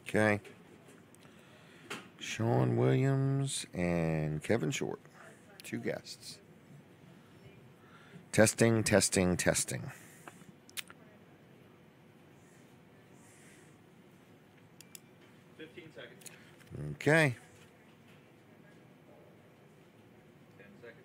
Okay. Sean Williams and Kevin Short. 2 guests. Testing, testing, testing. Okay. 10 seconds.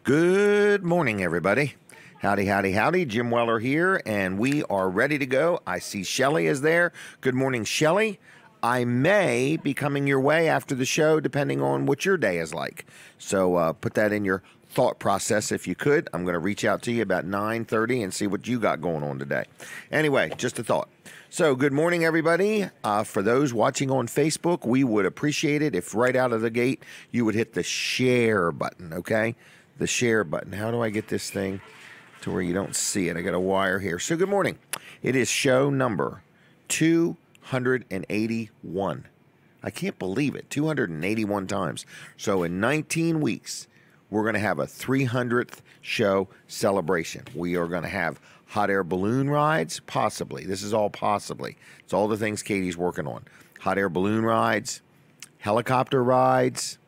Good morning, everybody. Howdy, howdy, howdy. Jim Weller here, and we are ready to go. I see Shelly is there. Good morning, Shelly. I may be coming your way after the show, depending on what your day is like. So put that in your thought process if you could. I'm going to reach out to you about 9:30 and see what you got going on today. Anyway, just a thought. So good morning, everybody. For those watching on Facebook, we would appreciate it if right out of the gate you would hit the share button, okay? The share button. How do I get this thing to where you don't see it? I got a wire here. So good morning. It is show number 281. I can't believe it. 281 times. So in 19 weeks, we're going to have a 300th show celebration. We are going to have hot air balloon rides, possibly. This is all possibly. It's all the things Katie's working on. Hot air balloon rides, helicopter rides,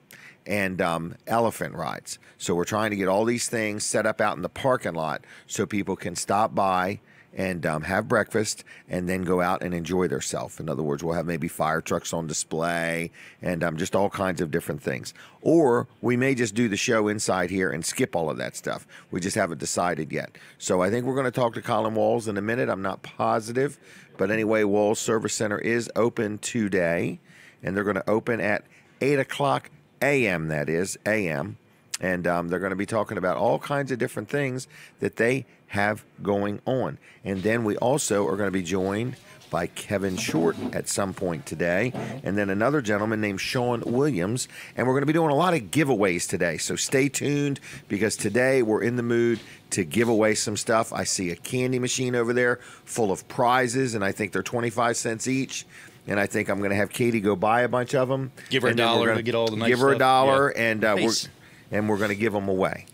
and elephant rides. So we're trying to get all these things set up out in the parking lot so people can stop by and have breakfast and then go out and enjoy themselves. In other words, we'll have maybe fire trucks on display and just all kinds of different things. Or we may just do the show inside here and skip all of that stuff. We just haven't decided yet. So I think we're going to talk to Colin Walls in a minute. I'm not positive. But anyway, Walls Service Center is open today, and they're going to open at 8 o'clock a.m., that is, a.m., and they're going to be talking about all kinds of different things that they have going on. And then we also are going to be joined by Kevin Short at some point today, and then another gentleman named Sean Williams, and we're going to be doing a lot of giveaways today. So stay tuned, because today we're in the mood to give away some stuff. I see a candy machine over there full of prizes, and I think they're 25 cents each. And I think I'm going to have Katie go buy a bunch of them. Give her $1 to get all the nice stuff. Give her $1, yeah. and nice. we're going to give them away.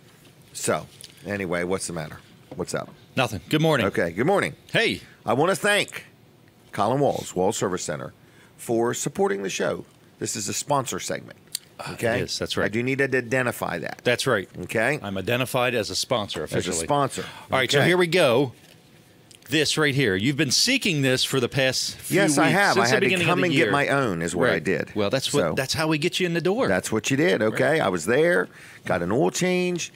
So, anyway, what's the matter? What's up? Nothing. Good morning. Okay, good morning. Hey. I want to thank Colin Walls, Walls Service Center, for supporting the show. This is a sponsor segment. Okay? It is. That's right. I do need to identify that. That's right. Okay? I'm identified as a sponsor officially. As a sponsor. All right, so here we go. This right here. You've been seeking this for the past few weeks. Yes, I have. I Since had the to come and get my own is what I did. Well, that's how we get you in the door. That's what you did, okay? Right. I was there, got an oil change.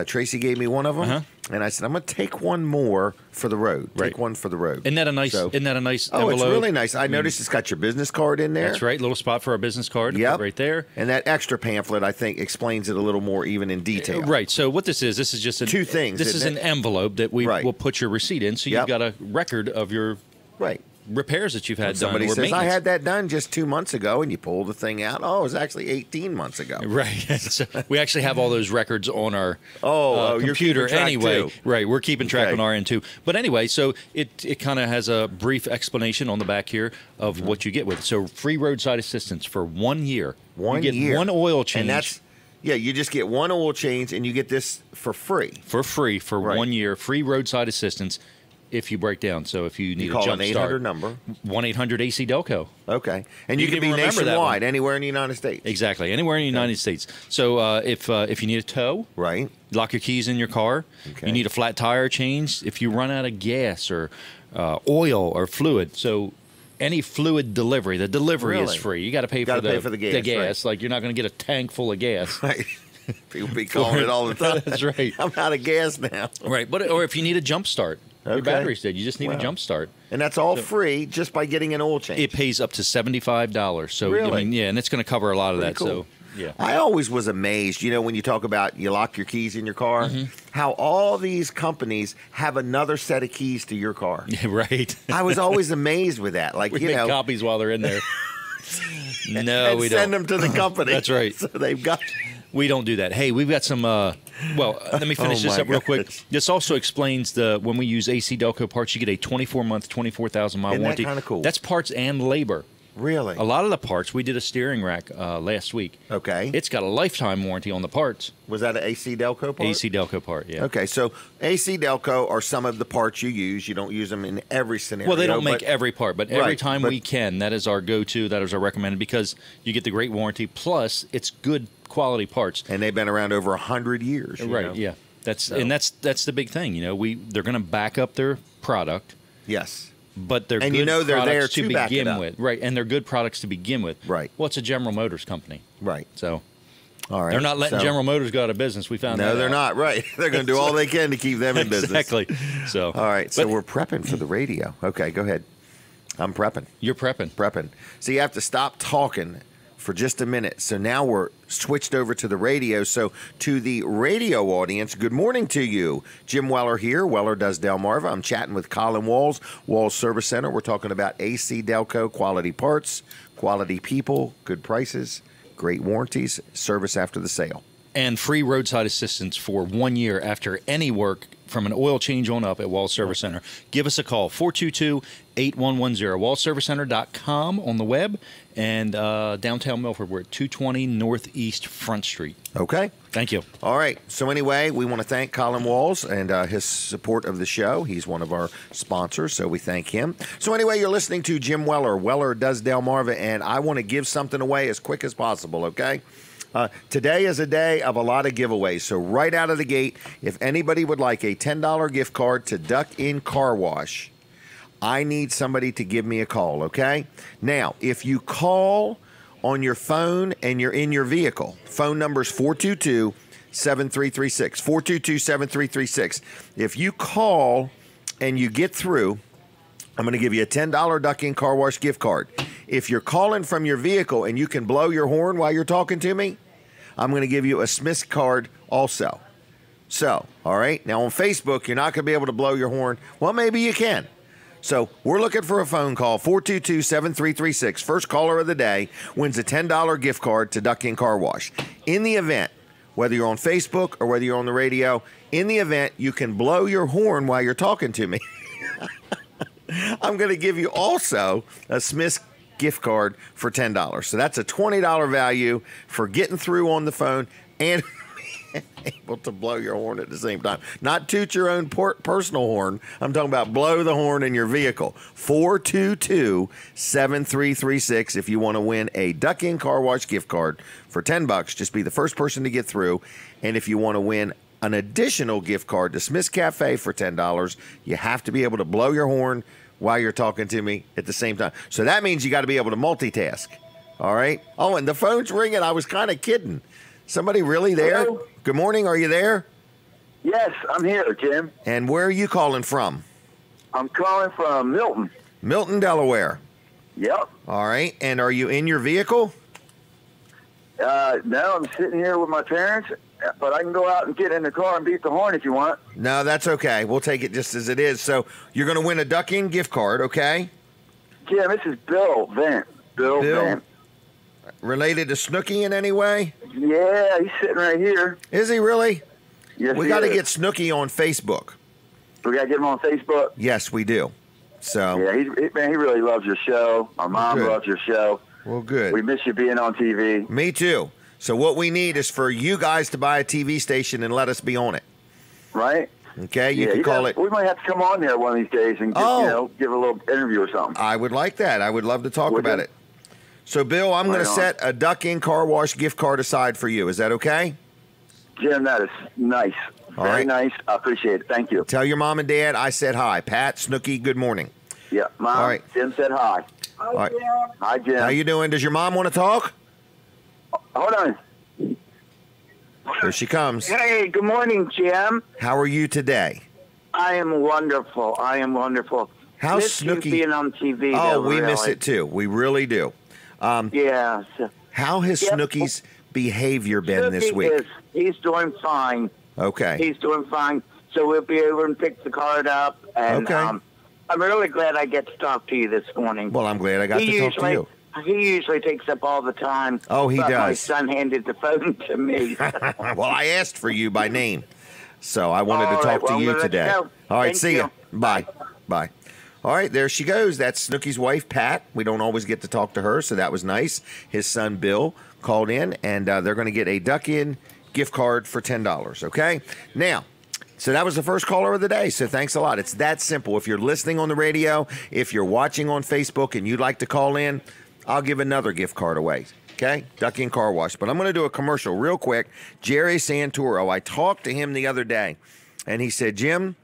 Tracy gave me one of them, and I said, I'm going to take one more for the road. Take one for the road. Isn't that a nice envelope? It's really nice. I noticed it's got your business card in there. That's right. Little spot for our business card. Yep. Right there. And that extra pamphlet, I think, explains it a little more even in detail. Right. So what this is just two things. This is an envelope that we will put your receipt in, so you've got a record of your repairs that you've had done. Somebody says, I had that done just 2 months ago, and you pull the thing out. Oh, it was actually 18 months ago. Right. So we actually have all those records on our computer anyway. Too. Right. We're keeping track on our end too. But anyway, so it kind of has a brief explanation on the back here of what you get with it. So free roadside assistance for 1 year. You get one oil change. And that's you just get one oil change, and you get this for free. For free for 1 year. Free roadside assistance if you break down. So if you need call a jump an 800 number. 1-800-AC-DELCO. Okay. And you can be nationwide, anywhere in the United States. Exactly. Anywhere in the United States. So if you need a tow, lock your keys in your car. Okay. You need a flat tire change. If you run out of gas or oil or fluid. So any fluid delivery, the delivery is free. You got to pay for the gas. Like you're not going to get a tank full of gas. Right. People be calling it all the time. That's right. I'm out of gas now. Right. Or if you need a jump start. Your battery's dead. You just need a jump start. And that's all free just by getting an oil change. It pays up to $75. So really? I mean, and it's going to cover a lot of that. Cool. So yeah. I always was amazed, when you talk about you lock your keys in your car, how all these companies have another set of keys to your car. Yeah, right. I was always amazed with that. Like, we make copies while they're in there. No, we don't. Send them to the company. That's right. So they've got. We don't do that. Hey, we've got some. Let me finish this up real quick. This also explains when we use AC Delco parts, you get a 24-month, 24,000-mile warranty. Isn't that kind of cool? That's parts and labor. Really? A lot of the parts, we did a steering rack last week. Okay. It's got a lifetime warranty on the parts. Was that an AC Delco part? AC Delco part, yeah. Okay, so AC Delco are some of the parts you use. You don't use them in every scenario. Well, they don't make every part, but every Right, time we can, that is our go-to, that is our recommended, because you get the great warranty, plus it's good quality parts. And they've been around over 100 years. Right, know? yeah. That's the big thing. You know, they're going to back up their product. Yes. But they're and good you know they're there products to back it begin up. with. Right, and they're good products to begin with. Right. Well, it's a General Motors company. Right. So all right. they're not letting General Motors go out of business. We found that No, they're out. not. Right. They're going to do all they can to keep them in business. Exactly. So all right. So we're prepping for the radio. Okay, go ahead. I'm prepping. You're prepping. Prepping. So you have to stop talking for just a minute. So now we're switched over to the radio. So to the radio audience, good morning to you. Jim Weller here. Weller does Delmarva. I'm chatting with Colin Walls, Walls Service Center. We're talking about AC Delco, quality parts, quality people, good prices, great warranties, service after the sale. And free roadside assistance for 1 year after any work from an oil change on up at Walls Service Center. Give us a call, 422-8110, wallservicecenter.com on the web, and downtown Milford. We're at 220 Northeast Front Street. Okay. Thank you. All right. So anyway, we want to thank Colin Walls and his support of the show. He's one of our sponsors, so we thank him. So anyway, you're listening to Jim Weller. Weller does Delmarva, and I want to give something away as quick as possible, okay? Today is a day of a lot of giveaways. So right out of the gate, if anybody would like a $10 gift card to Duck In Car Wash, I need somebody to give me a call, okay? Now, if you call on your phone and you're in your vehicle, phone number is 422-7336, 422-7336. If you call and you get through, I'm going to give you a $10 Duck In Car Wash gift card. If you're calling from your vehicle and you can blow your horn while you're talking to me, I'm going to give you a Smith's card also. So, all right. Now on Facebook, you're not going to be able to blow your horn. Well, maybe you can. So we're looking for a phone call, 422-7336. First caller of the day wins a $10 gift card to Duck In Car Wash. In the event, whether you're on Facebook or whether you're on the radio, in the event you can blow your horn while you're talking to me, I'm going to give you also a Smith's gift card for $10. So that's a $20 value for getting through on the phone and able to blow your horn at the same time. Not toot your own personal horn. I'm talking about blow the horn in your vehicle. 422-7336 if you want to win a Duck In Car Wash gift card for $10. Just be the first person to get through. And if you want to win an additional gift card to Smith's Cafe for $10, you have to be able to blow your horn while you're talking to me at the same time. So that means you got to be able to multitask. All right? Oh, and the phone's ringing. I was kind of kidding. Somebody really there? Hello? Good morning. Are you there? Yes, I'm here, Jim. And where are you calling from? I'm calling from Milton. Milton, Delaware. Yep. All right. And are you in your vehicle? No, I'm sitting here with my parents, but I can go out and get in the car and beat the horn if you want. No, that's okay. We'll take it just as it is. So you're going to win a Duck In gift card, okay? Jim, this is Bill Vent. Bill Vent. Related to Snooki in any way? Yeah, he's sitting right here. Is he really? Yes, We got to get Snooki on Facebook. We got to get him on Facebook? Yes, we do. So yeah, he really loves your show. Our mom loves your show. Well, good. We miss you being on TV. Me too. So what we need is for you guys to buy a TV station and let us be on it. Right? Okay, you can call it. We might have to come on there one of these days and give a little interview or something. I would like that. I would love to talk about it. So, Bill, I'm going to set a Duck In Car Wash gift card aside for you. Is that okay? Jim, that is nice. Very nice. I appreciate it. Thank you. Tell your mom and dad I said hi. Pat, Snooki, good morning. Yeah, Mom. All right. Jim said hi. Hi, Jim. Hi, Jim. How you doing? Does your mom want to talk? Hold on. Here she comes. Hey, good morning, Jim. How are you today? I am wonderful. How's miss Snooki you being on TV? Oh, though, we really. miss it too. We really do. Yeah. How has Snooki's behavior been this week? He's doing fine. Okay. He's doing fine. So we'll be able to pick the card up. And, okay. I'm really glad I get to talk to you this morning. Well, I'm glad I got to talk to you. He usually takes up all the time. Oh, he does. My son handed the phone to me. Well, I asked for you by name, so I wanted to talk to you today. All right, see you. Bye. Bye. All right, there she goes. That's Snooki's wife, Pat. We don't always get to talk to her, so that was nice. His son, Bill, called in, and they're going to get a Duck-In gift card for $10, okay? Now, so that was the first caller of the day, so thanks a lot. It's that simple. If you're listening on the radio, if you're watching on Facebook and you'd like to call in, I'll give another gift card away, okay? Duck-In Car Wash. But I'm going to do a commercial real quick. Jerry Santoro, I talked to him the other day, and he said, Jim,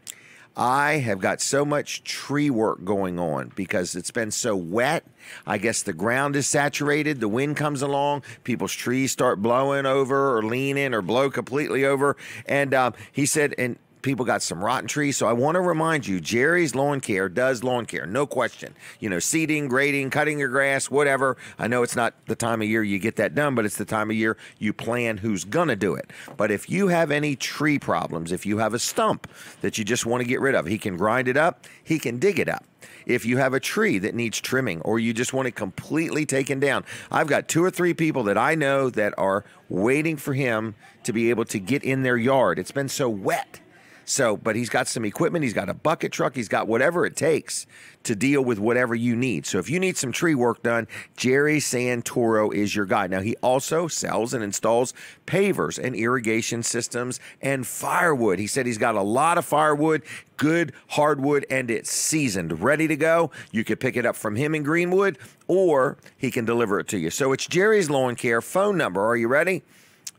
I have got so much tree work going on because it's been so wet. I guess the ground is saturated. The wind comes along. People's trees start blowing over or leaning or blow completely over. And he said, and people got some rotten trees. So I want to remind you, Jerry's Lawn Care does lawn care, no question. You know, seeding, grading, cutting your grass, whatever. I know it's not the time of year you get that done, but it's the time of year you plan who's going to do it. But if you have any tree problems, if you have a stump that you just want to get rid of, he can grind it up, he can dig it up. If you have a tree that needs trimming or you just want it completely taken down, I've got 2 or 3 people that I know that are waiting for him to be able to get in their yard. It's been so wet. So, but he's got some equipment. He's got a bucket truck. He's got whatever it takes to deal with whatever you need. So if you need some tree work done, Jerry Santoro is your guy. Now, he also sells and installs pavers and irrigation systems and firewood. He said he's got a lot of firewood, good hardwood, and it's seasoned, ready to go. You could pick it up from him in Greenwood, or he can deliver it to you. So it's Jerry's Lawn Care. Phone number, are you ready?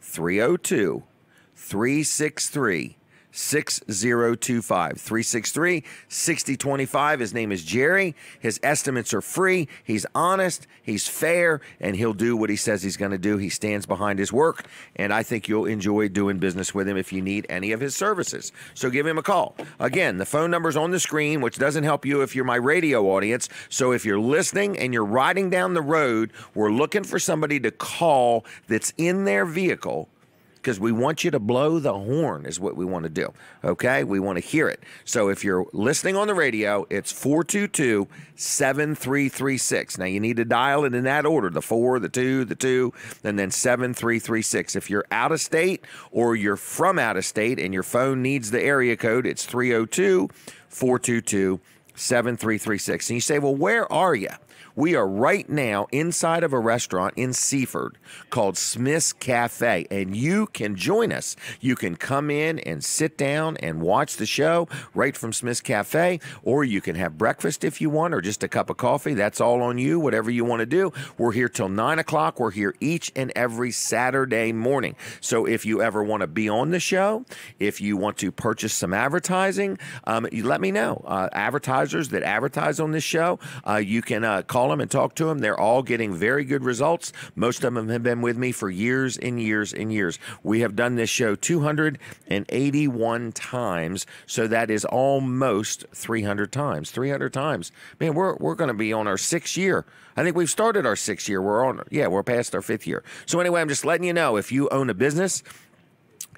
302-363 6025 363-6025. His name is Jerry. His estimates are free. He's honest, he's fair, and he'll do what he says he's going to do. He stands behind his work, and I think you'll enjoy doing business with him if you need any of his services. So give him a call. Again, the phone number's on the screen, which doesn't help you if you're my radio audience. So if you're listening and you're riding down the road, we're looking for somebody to call that's in their vehicle, because we want you to blow the horn is what we want to do, okay? We want to hear it. So if you're listening on the radio, it's 422-7336. Now, you need to dial it in that order, the 4, the 2, and then 7336. If you're out of state or you're from out of state and your phone needs the area code, it's 302-422-7336. And you say, well, where are you? We are right now inside of a restaurant in Seaford called Smith's Cafe, and you can join us. You can come in and sit down and watch the show right from Smith's Cafe, or you can have breakfast if you want, or just a cup of coffee. That's all on you, whatever you want to do. We're here till 9 o'clock. We're here each and every Saturday morning. So if you ever want to be on the show, if you want to purchase some advertising, you let me know. Advertisers that advertise on this show, you can call them and talk to them. They're all getting very good results. Most of them have been with me for years and years and years. We have done this show 281 times, so that is almost 300 times. 300 times. Man, we're going to be on our 6th year. I think we've started our 6th year. We're past our 5th year. So anyway, I'm just letting you know, if you own a business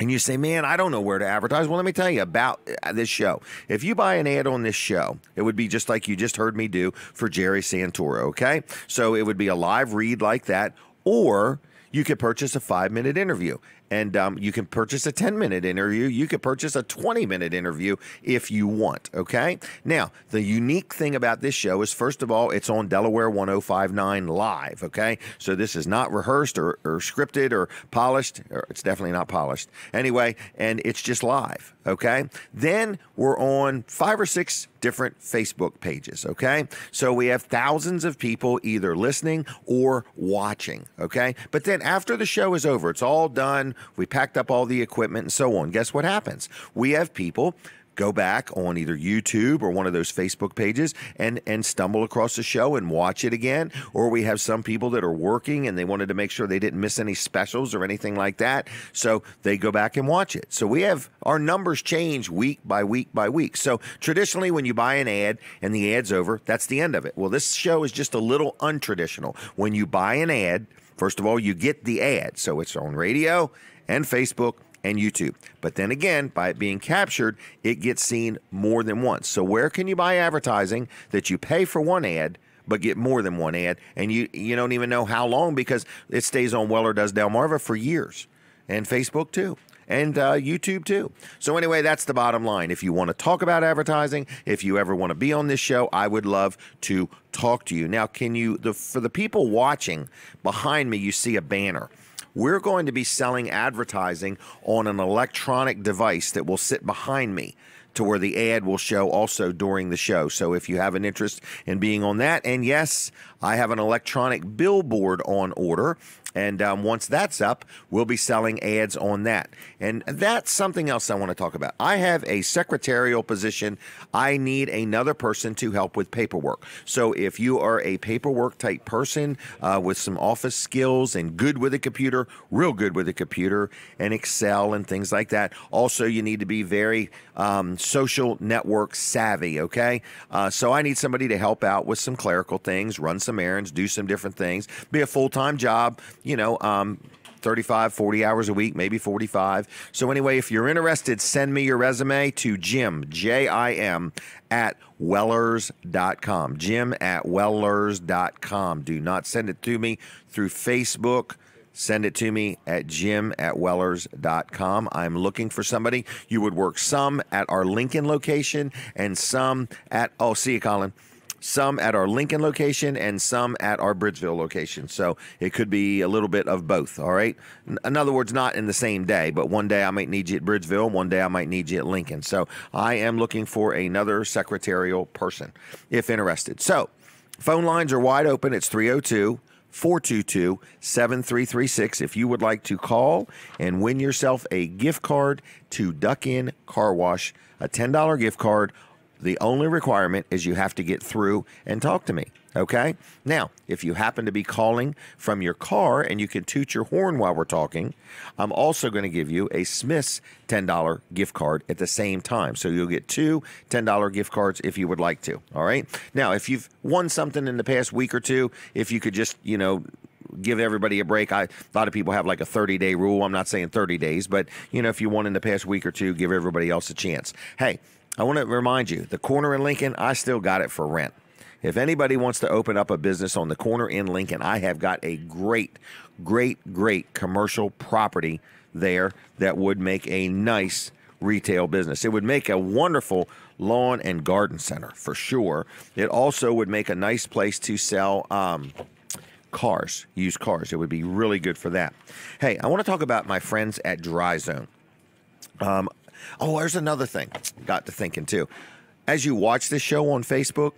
and you say, man, I don't know where to advertise. Well, let me tell you about this show. If you buy an ad on this show, it would be just like you just heard me do for Jerry Santoro, okay? So it would be a live read like that, or you could purchase a 5-minute interview. And you can purchase a 10-minute interview. You could purchase a 20-minute interview if you want, okay? Now, the unique thing about this show is, first of all, it's on Delaware 1059 live, okay? So this is not rehearsed or scripted or polished. Or it's definitely not polished. Anyway, and it's just live, okay? Then we're on 5 or 6 different Facebook pages, okay? So we have thousands of people either listening or watching, okay? But then after the show is over, it's all done. We packed up all the equipment and so on. Guess what happens? We have people go back on either YouTube or one of those Facebook pages and stumble across the show and watch it again. Or we have some people that are working and they wanted to make sure they didn't miss any specials or anything like that. So they go back and watch it. So we have our numbers change week by week by week. So traditionally, when you buy an ad and the ad's over, that's the end of it. Well, this show is just a little untraditional. When you buy an ad, first of all, you get the ad. So it's on radio and Facebook and YouTube. But then again, by it being captured, it gets seen more than once. So where can you buy advertising that you pay for one ad but get more than one ad, and you don't even know how long, because it stays on Weller Does Delmarva for years, and Facebook too. and YouTube too. So anyway, that's the bottom line. If you want to talk about advertising, if you ever want to be on this show, I would love to talk to you. Now, for the people watching behind me, you see a banner. We're going to be selling advertising on an electronic device that will sit behind me, to where the ad will show also during the show. So if you have an interest in being on that, and yes, I have an electronic billboard on order, and once that's up, we'll be selling ads on that. And that's something else I want to talk about. I have a secretarial position. I need another person to help with paperwork. So if you are a paperwork type person with some office skills and good with a computer, real good with a computer and Excel and things like that. Also, you need to be very social network savvy, okay? So I need somebody to help out with some clerical things, run some errands, do some different things, be a full-time job, 35, 40 hours a week, maybe 45. So anyway, if you're interested, send me your resume to Jim, Jim, at Wellers.com. Jim at Wellers.com. Do not send it to me through Facebook. Send it to me at jim@wellers.com. I'm looking for somebody. You would work some at our Lincoln location and some at, see you, Colin. Some at our Lincoln location and some at our Bridgeville location. So it could be a little bit of both, all right? In other words, not in the same day, but one day I might need you at Bridgeville, and one day I might need you at Lincoln. So I am looking for another secretarial person, if interested. So phone lines are wide open. It's 302-422-7336 if you would like to call and win yourself a gift card to Duck Inn Car Wash, a $10 gift card. The only requirement is you have to get through and talk to me, okay? Now, if you happen to be calling from your car and you can toot your horn while we're talking, I'm also going to give you a Smith's $10 gift card at the same time. So you'll get two $10 gift cards if you would like to, all right? Now, if you've won something in the past week or two, if you could just, give everybody a break. A lot of people have like a 30-day rule. I'm not saying 30 days, but, if you won in the past week or two, give everybody else a chance. Hey, I want to remind you, the corner in Lincoln, I still got it for rent. If anybody wants to open up a business on the corner in Lincoln, I have got a great commercial property there that would make a nice retail business. It would make a wonderful lawn and garden center for sure. It also would make a nice place to sell cars, used cars. It would be really good for that. Hey, I want to talk about my friends at Dry Zone. There's another thing. Got to thinking too. As you watch this show on Facebook,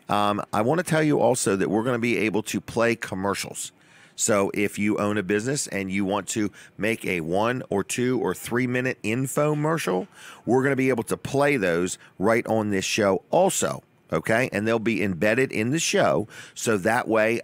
I want to tell you also that we're going to be able to play commercials. So if you own a business and you want to make a 1 or 2 or 3 minute infomercial, we're going to be able to play those right on this show also. Okay, and they'll be embedded in the show, so that way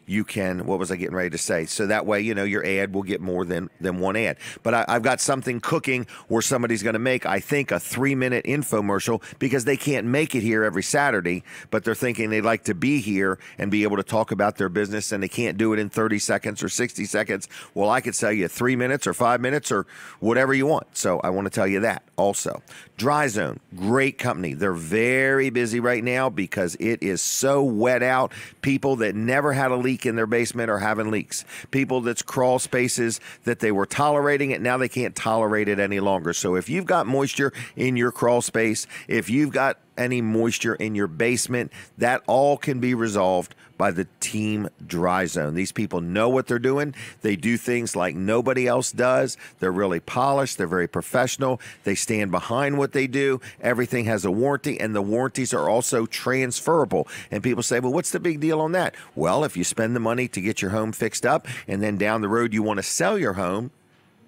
you can. What was I getting ready to say? So that way, your ad will get more than one ad. But I've got something cooking where somebody's going to make, I think, a 3-minute infomercial because they can't make it here every Saturday, but they're thinking they'd like to be here and be able to talk about their business, and they can't do it in 30 seconds or 60 seconds. Well, I could sell you 3 minutes or 5 minutes or whatever you want. So I want to tell you that also. Dry Zone, great company. They're very busy right now because it is so wet out. People that never had a leak in their basement are having leaks. People that's crawl spaces that they were tolerating it, now they can't tolerate it any longer. So if you've got moisture in your crawl space, if you've got any moisture in your basement, that all can be resolved by the team Dry Zone. These people know what they're doing. They do things like nobody else does. They're really polished. They're very professional. They stand behind what they do. Everything has a warranty, and the warranties are also transferable. And people say, well, what's the big deal on that? Well, if you spend the money to get your home fixed up and then down the road you want to sell your home,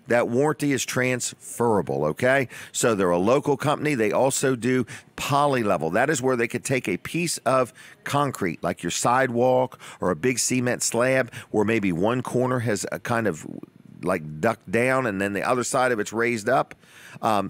that warranty is transferable, okay? So they're a local company. They also do poly level. That is where they could take a piece of concrete, like your sidewalk or a big cement slab, where maybe one corner has a kind of like ducked down and then the other side of it's raised up.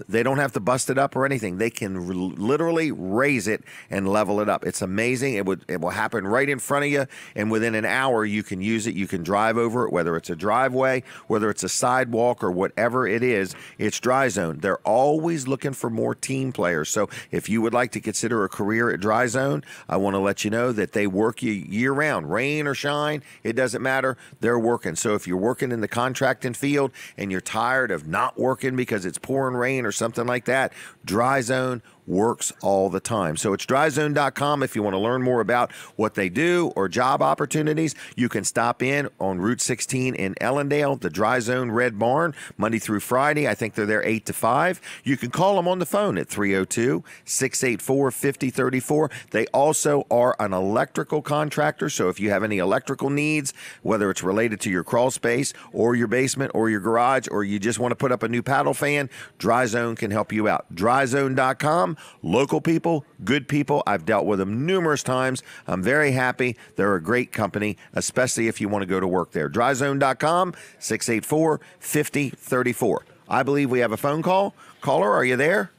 They don't have to bust it up or anything. They can literally raise it and level it up. It's amazing. It will happen right in front of you, and within an hour you can use it. You can drive over it, whether it's a driveway, whether it's a sidewalk, or whatever it is. It's Dry Zone. They're always looking for more team players. So if you would like to consider a career at Dry Zone, I want to let you know that they work you year round, rain or shine. It doesn't matter. They're working. So if you're working in the contract track and field and you're tired of not working because it's pouring rain or something like that, Dry Zone works all the time. So it's dryzone.com if you want to learn more about what they do or job opportunities. You can stop in on Route 16 in Ellendale, the Dry Zone Red Barn, Monday through Friday. I think they're there 8 to 5. You can call them on the phone at 302-684-5034. They also are an electrical contractor, so if you have any electrical needs, whether it's related to your crawl space or your basement or your garage, or you just want to put up a new paddle fan, Dry Zone can help you out. Dryzone.com. Local people, good people. I've dealt with them numerous times. I'm very happy. They're a great company, especially if you want to go to work there. Dryzone.com, 684-5034. I believe we have a phone call. Caller, are you there?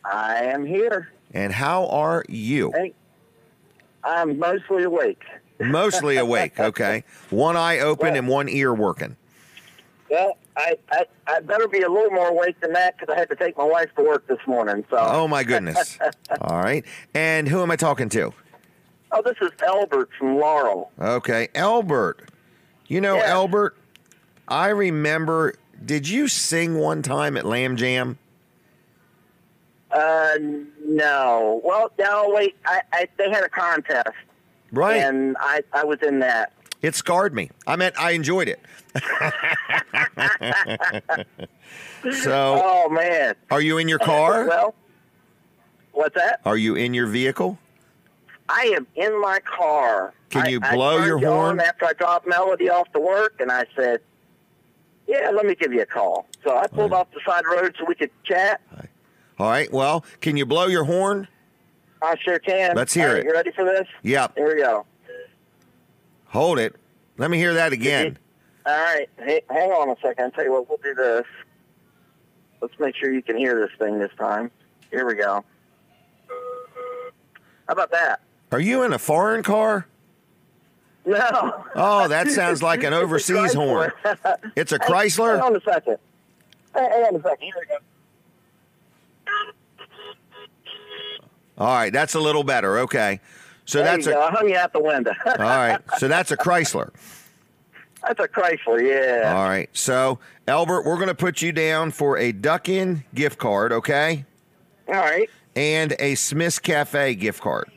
I am here. And how are you? Hey, I'm mostly awake. Mostly awake, okay. One eye open and one ear working. Well, I better be a little more awake than that because I had to take my wife to work this morning. So. Oh, my goodness. All right. And who am I talking to? Oh, this is Albert from Laurel. Okay. Albert. You know, Yeah. Albert, I remember, did you sing one time at Lamb Jam? No. Well, no, wait. They had a contest. Right. And I was in that. It scarred me. I enjoyed it. So, oh, man. are you in your car? Well, what's that? Are you in your vehicle? I am in my car. Can you blow your I turned horn? on after I dropped Melody off to work, and I said, yeah, let me give you a call. So I pulled off the side of the road so we could chat. All right. Well, can you blow your horn? I sure can. Let's hear All right, it. You ready for this? Yep. Here we go. Hold it. Let me hear that again. All right. Hey, hang on a second. I'll tell you what, we'll do this. Let's make sure you can hear this thing this time. Here we go. How about that? Are you in a foreign car? No. Oh, that sounds like an overseas horn. It's a Chrysler? Hang on a second. Hang on a second. Here we go. All right, that's a little better. Okay. So There that's you go. a I hung you out the window. all right. So that's a Chrysler. That's a Chrysler, yeah. All right. So Albert, we're going to put you down for a Duck-In gift card, okay? All right. And a Smith's Cafe gift card.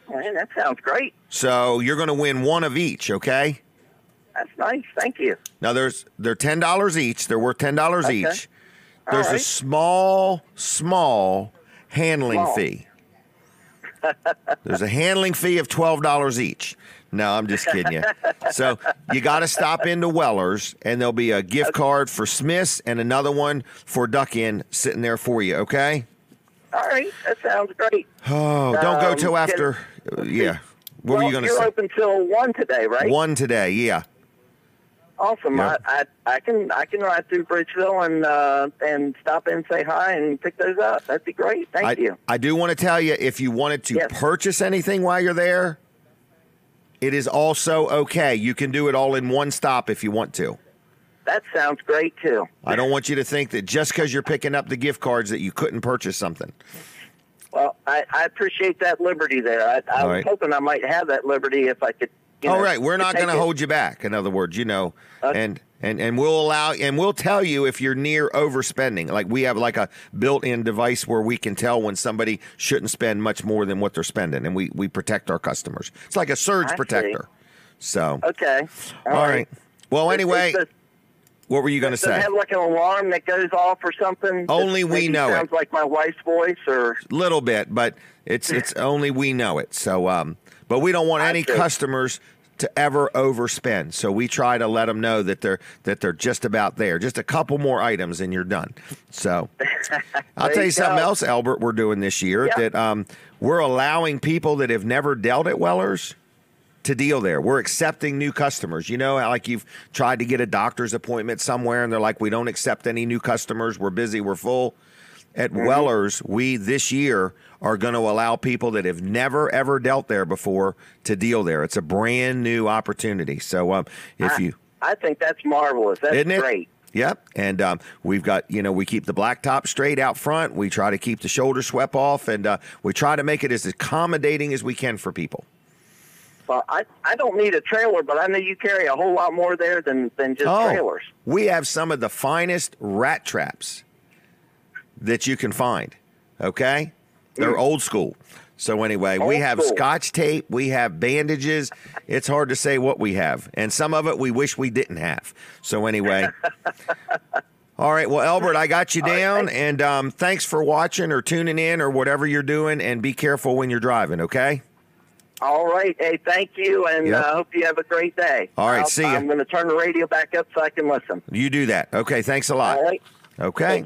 Man, that sounds great. So you're going to win one of each, okay? That's nice. Thank you. Now they're $10 each. They're worth $10 Okay. each. All There's a right. small handling fee. There's a handling fee of $12 each. No, I'm just kidding you. So you got to stop into Weller's, and there'll be a gift card for Smith's and another one for Duck-In sitting there for you, okay? All right. That sounds great. Oh, don't go till after. Yeah. What were you going to You're say? open till 1 today, right? 1 today, yeah. Awesome. Yep. I can ride through Bridgeville and stop in and say hi and pick those up. That'd be great. Thank you. I do want to tell you, if you wanted to Yes. purchase anything while you're there, it is also okay. You can do it all in one stop if you want to. That sounds great too. I don't want you to think that just because you're picking up the gift cards that you couldn't purchase something. Well, I appreciate that liberty there. I All was right. hoping I might have that liberty if I could. All right, we're not going to hold you back. In other words, Okay. and we'll allow and we'll tell you if you're near overspending. Like we have like a built-in device where we can tell when somebody shouldn't spend much more than what they're spending, and we protect our customers. It's like a surge I protector. So Okay. all right. Well, anyway, Does what were you going to it say? have like an alarm that goes off or something? Only That we maybe know it. Sounds like my wife's voice, or Little bit, but it's only we know it. So but we don't want any see. customers to ever overspend. So we try to let them know that they're just about there. Just a couple more items and you're done. So I'll There tell you you something go. else, Albert, we're doing this year Yeah. that we're allowing people that have never dealt at Weller's to deal there. We're accepting new customers. You know, like you've tried to get a doctor's appointment somewhere and they're like, we don't accept any new customers. We're busy. We're full. At Weller's, we this year are going to allow people that have never, ever dealt there before to deal there. It's a brand new opportunity. So I think that's marvelous. That's Isn't it? great. Yep. And we've got, we keep the blacktop straight out front. We try to keep the shoulder swept off, and we try to make it as accommodating as we can for people. thought, I don't need a trailer, but I know you carry a whole lot more there than just trailers. We have some of the finest rat traps that you can find, okay? They're old school. So anyway, we have Scotch tape, we have bandages. It's hard to say what we have. And some of it we wish we didn't have. So anyway. All right, well, Albert, I got you down, and thanks for watching or tuning in or whatever you're doing, and be careful when you're driving, okay? All right. Hey, thank you, and I hope you have a great day. All right, see you. I'm going to turn the radio back up so I can listen. You do that. Okay, thanks a lot. All right. Okay.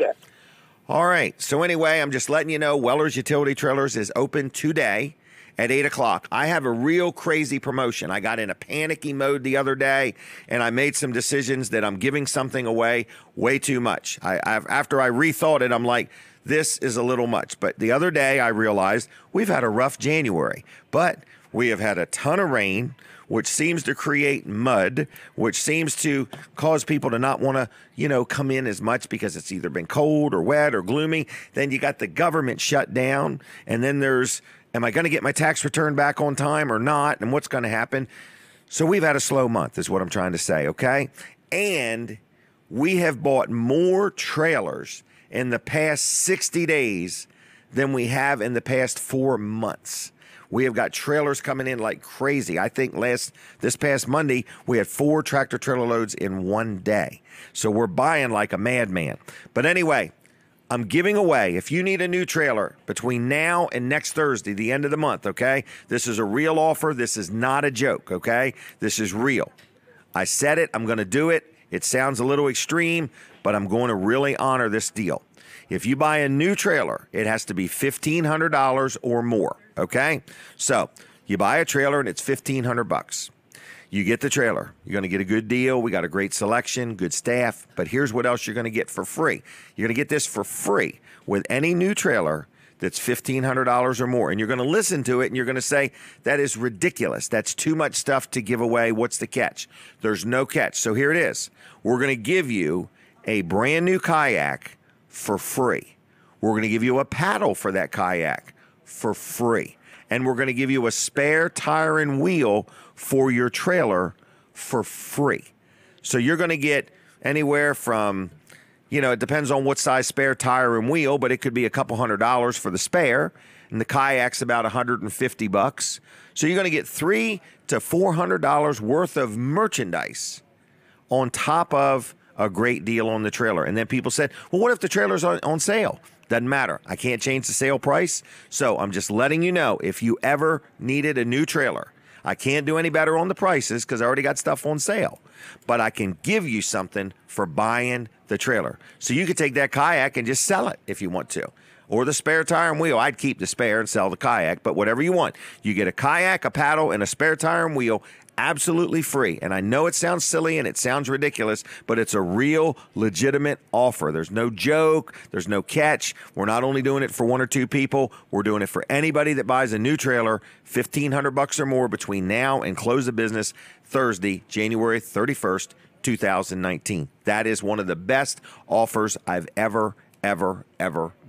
All right, so anyway, I'm just letting you know Weller's Utility Trailers is open today at 8 o'clock. I have a real crazy promotion. I got in a panicky mode the other day, and I made some decisions that I'm giving something away way too much. After I rethought it, I'm like, this is a little much. But the other day, I realized we've had a rough January, but we have had a ton of rain, which seems to create mud, which seems to cause people to not want to, come in as much because it's either been cold or wet or gloomy. Then you got the government shut down, and then there's, am I going to get my tax return back on time or not, and what's going to happen? So we've had a slow month is what I'm trying to say, okay? And we have bought more trailers in the past 60 days than we have in the past 4 months. We have got trailers coming in like crazy. I think this past Monday, we had 4 tractor trailer loads in one day. So we're buying like a madman. But anyway, I'm giving away, if you need a new trailer between now and next Thursday, the end of the month, okay? This is a real offer. This is not a joke, okay? This is real. I said it. I'm going to do it. It sounds a little extreme, but I'm going to really honor this deal. If you buy a new trailer, it has to be $1,500 or more, okay? So you buy a trailer and it's $1,500. You get the trailer. You're going to get a good deal. We got a great selection, good staff. But here's what else you're going to get for free. You're going to get this for free with any new trailer that's $1,500 or more. And you're going to listen to it and you're going to say, that is ridiculous. That's too much stuff to give away. What's the catch? There's no catch. So here it is. We're going to give you a brand new kayak for free. We're going to give you a paddle for that kayak for free. And we're going to give you a spare tire and wheel for your trailer for free. So you're going to get anywhere from, it depends on what size spare tire and wheel, but it could be a couple $100 for the spare. And the kayak's about $150. So you're going to get $300 to $400 worth of merchandise on top of a great deal on the trailer. And then people said, well, what if the trailer's on sale? Doesn't matter. I can't change the sale price. So I'm just letting you know, if you ever needed a new trailer, I can't do any better on the prices because I already got stuff on sale. But I can give you something for buying the trailer. So you could take that kayak and just sell it if you want to. Or the spare tire and wheel. I'd keep the spare and sell the kayak, but whatever you want. You get a kayak, a paddle, and a spare tire and wheel absolutely free. And I know it sounds silly and it sounds ridiculous, but it's a real legitimate offer. There's no joke. There's no catch. We're not only doing it for 1 or 2 people. We're doing it for anybody that buys a new trailer, $1,500 or more between now and close of business Thursday, January 31st, 2019. That is one of the best offers I've ever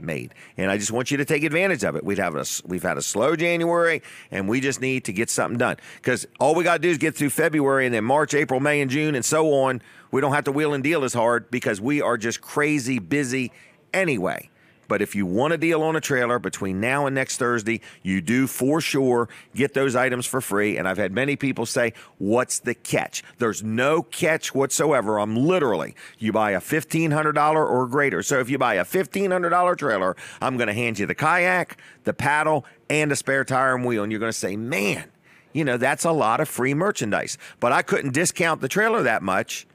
made. And I just want you to take advantage of it. We've had a slow January, and we just need to get something done. Because all we got to do is get through February, and then March, April, May, and June, and so on. We don't have to wheel and deal as hard because we are just crazy busy anyway. But if you want a deal on a trailer between now and next Thursday, you do for sure get those items for free. And I've had many people say, what's the catch? There's no catch whatsoever. You buy a $1,500 or greater. So if you buy a $1,500 trailer, I'm going to hand you the kayak, the paddle, and a spare tire and wheel. And you're going to say, man, that's a lot of free merchandise. But I couldn't discount the trailer that much.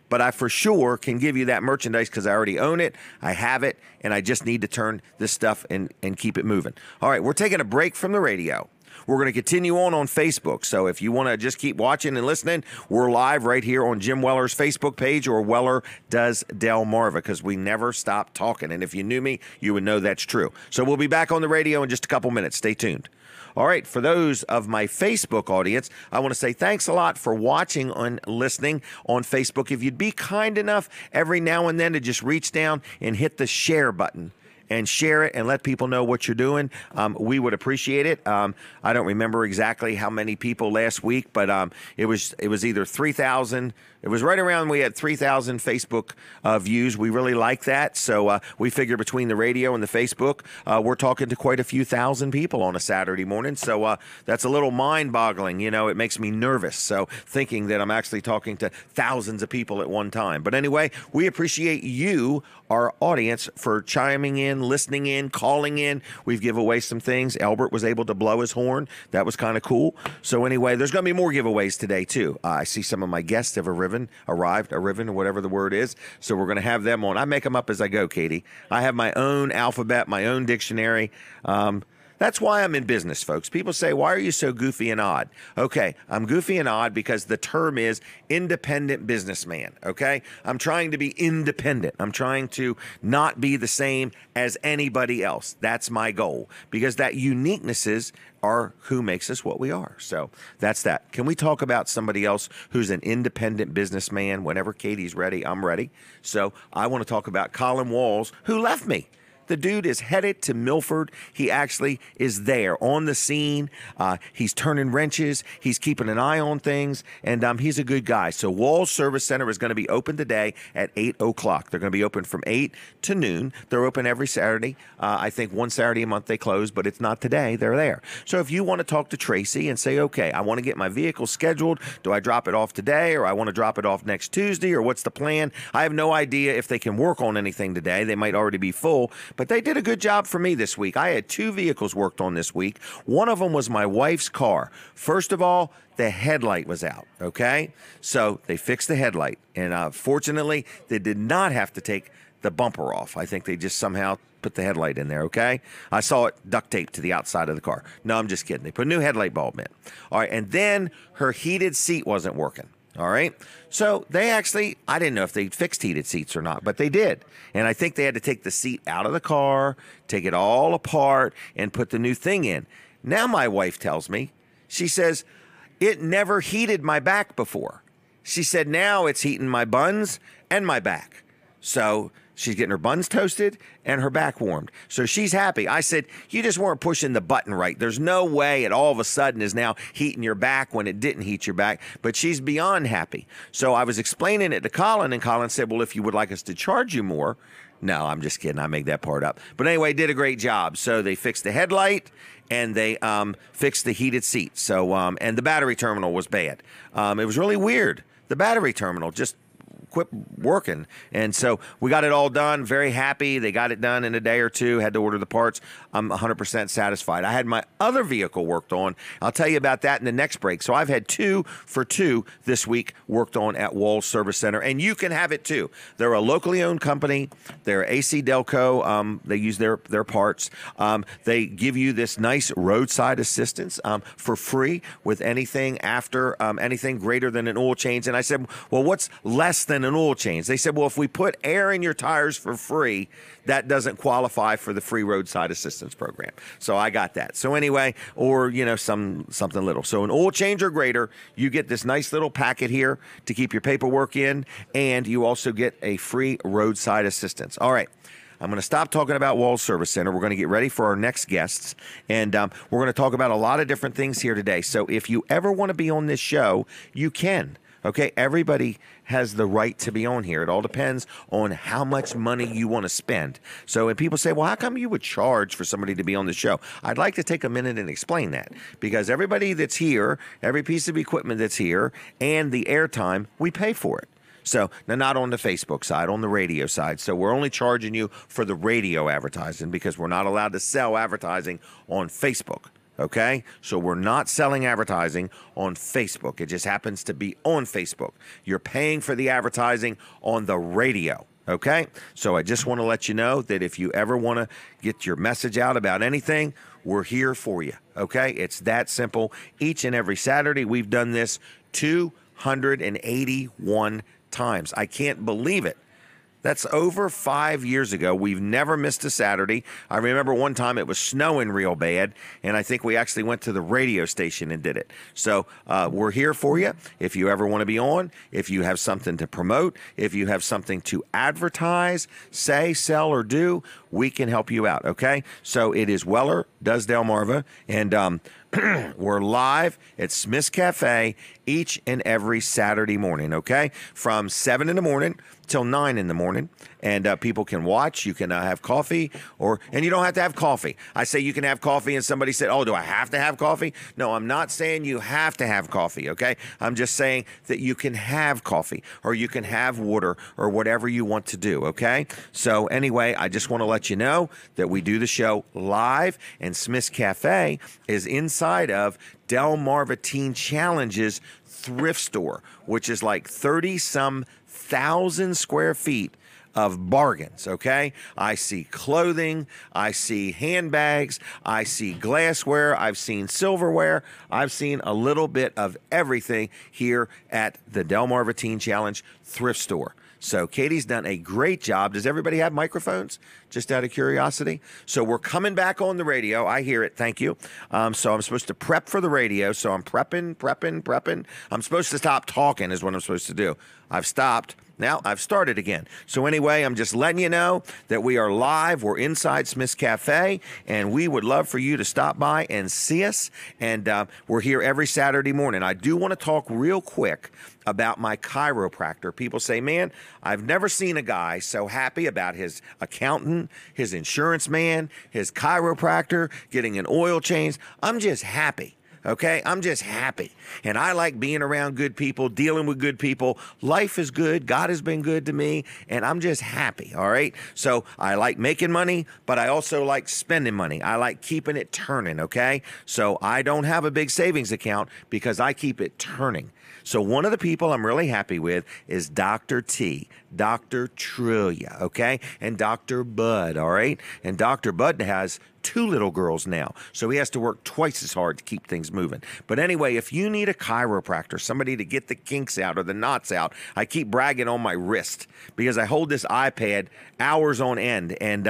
But I for sure can give you that merchandise because I already own it, I have it, and I just need to turn this stuff and keep it moving. All right, we're taking a break from the radio. We're going to continue on Facebook. So if you want to just keep watching and listening, we're live right here on Jim Weller's Facebook page or Weller Does Delmarva because we never stop talking. And if you knew me, you would know that's true. So we'll be back on the radio in just a couple minutes. Stay tuned. All right, for those of my Facebook audience, I want to say thanks a lot for watching and listening on Facebook. If you'd be kind enough every now and then to just reach down and hit the share button and share it and let people know what you're doing. We would appreciate it. I don't remember exactly how many people last week, but it was either 3,000. It was right around, we had 3,000 Facebook views. We really like that. So we figure between the radio and the Facebook, we're talking to quite a few thousand people on a Saturday morning. So that's a little mind-boggling. You know, it makes me nervous. So thinking that I'm actually talking to thousands of people at one time. But anyway, we appreciate you, our audience, for chiming in, listening in, calling in. We've given away some things. Albert was able to blow his horn. That was kind of cool. So anyway, there's going to be more giveaways today, too. I see some of my guests have arrived, or whatever the word is. So we're going to have them on. I make them up as I go, Katie. I have my own alphabet, my own dictionary. That's why I'm in business, folks. People say, why are you so goofy and odd? Okay, I'm goofy and odd because the term is independent businessman, okay? I'm trying to be independent. I'm trying to not be the same as anybody else. That's my goal, because that uniquenesses are who makes us what we are. So that's that. Can we talk about somebody else who's an independent businessman? Whenever Katie's ready, I'm ready. So I want to talk about Colin Walls, who left me. The dude is headed to Milford. He actually is there on the scene. He's turning wrenches. He's keeping an eye on things, and he's a good guy. So Walls Service Center is going to be open today at 8 o'clock. They're going to be open from 8 to noon. They're open every Saturday. I think one Saturday a month they close, but it's not today. They're there. So if you want to talk to Tracy and say, okay, I want to get my vehicle scheduled. Do I drop it off today, or I want to drop it off next Tuesday, or what's the plan? I have no idea if they can work on anything today. They might already be full, but they did a good job for me this week. I had 2 vehicles worked on this week. One of them was my wife's car. First of all, the headlight was out, okay? So they fixed the headlight, and fortunately, they did not have to take the bumper off. I think they just somehow put the headlight in there, okay? I saw it duct taped to the outside of the car. No, I'm just kidding. They put a new headlight bulb in. All right, and then her heated seat wasn't working. All right. So they actually, I didn't know if they fixed heated seats or not, but they did. And I think they had to take the seat out of the car, take it all apart, and put the new thing in. Now my wife tells me, she says, it never heated my back before. She said, now it's heating my buns and my back. So she's getting her buns toasted and her back warmed. So she's happy. I said, you just weren't pushing the button right. There's no way it all of a sudden is now heating your back when it didn't heat your back. But she's beyond happy. So I was explaining it to Colin, and Colin said, well, if you would like us to charge you more. No, I'm just kidding. I made that part up. But anyway, did a great job. So they fixed the headlight, and they fixed the heated seat. So and the battery terminal was bad. It was really weird. The battery terminal just quit working. And so we got it all done. Very happy. They got it done in a day or two. Had to order the parts. I'm 100% satisfied. I had my other vehicle worked on. I'll tell you about that in the next break. So I've had 2 for 2 this week worked on at Walls Service Center, and you can have it too. They're a locally owned company. They're AC Delco. They use their parts. They give you this nice roadside assistance for free with anything after anything greater than an oil change. And I said, well, what's less than an oil change? They said, well, if we put air in your tires for free, that doesn't qualify for the free roadside assistance program. So I got that. So anyway, or, you know, something little. So an oil change or greater, you get this nice little packet here to keep your paperwork in, and you also get a free roadside assistance. All right. I'm going to stop talking about Walls Service Center. We're going to get ready for our next guests, and we're going to talk about a lot of different things here today. So if you ever want to be on this show, you can. Okay, everybody has the right to be on here. It all depends on how much money you want to spend. So when people say, well, how come you would charge for somebody to be on the show? I'd like to take a minute and explain that, because everybody that's here, every piece of equipment that's here, and the airtime, we pay for it. So now, not on the Facebook side, on the radio side. So we're only charging you for the radio advertising, because we're not allowed to sell advertising on Facebook. Okay, so we're not selling advertising on Facebook. It just happens to be on Facebook. You're paying for the advertising on the radio. Okay, so I just want to let you know that if you ever want to get your message out about anything, we're here for you. Okay, it's that simple. Each and every Saturday, we've done this 281 times. I can't believe it. That's over 5 years ago. We've never missed a Saturday. I remember one time it was snowing real bad, and I think we actually went to the radio station and did it. So we're here for you. If you ever want to be on, if you have something to promote, if you have something to advertise, say, sell, or do, we can help you out, okay? So it is Weller Does Delmarva, and we're live at Smith's Cafe each and every Saturday morning, okay? From 7 in the morning till 9 in the morning. And people can watch. You can have coffee, and you don't have to have coffee. I say you can have coffee, and somebody said, oh, do I have to have coffee? No, I'm not saying you have to have coffee, okay? I'm just saying that you can have coffee, or you can have water, or whatever you want to do, okay? So anyway, I just want to let you know that we do the show live, and Smith's Cafe is inside of Delmarva Teen Challenge's thrift store, which is like 30-some thousand square feet of bargains, okay? I see clothing, I see handbags, I see glassware, I've seen silverware, I've seen a little bit of everything here at the Delmarva Teen Challenge thrift store. So Katie's done a great job. Does everybody have microphones? Just out of curiosity. So we're coming back on the radio. I hear it. Thank you. So I'm supposed to prep for the radio. So I'm prepping. I'm supposed to stop talking is what I'm supposed to do. I've stopped. Now I've started again. So anyway, I'm just letting you know that we are live. We're inside Smith's Cafe, and we would love for you to stop by and see us. And we're here every Saturday morning. I do want to talk real quick about my chiropractor. People say, man, I've never seen a guy so happy about his accountant, his insurance man, his chiropractor, getting an oil change. I'm just happy. Okay, I'm just happy. And I like being around good people, dealing with good people. Life is good. God has been good to me, and I'm just happy. All right. So I like making money, but I also like spending money. I like keeping it turning. Okay. So I don't have a big savings account because I keep it turning. So one of the people I'm really happy with is Dr. T, Dr. Trillia, okay, and Dr. Bud, all right? And Dr. Bud has 2 little girls now, so he has to work twice as hard to keep things moving. But anyway, if you need a chiropractor, somebody to get the kinks out or the knots out, I keep bragging on my wrist because I hold this iPad hours on end, and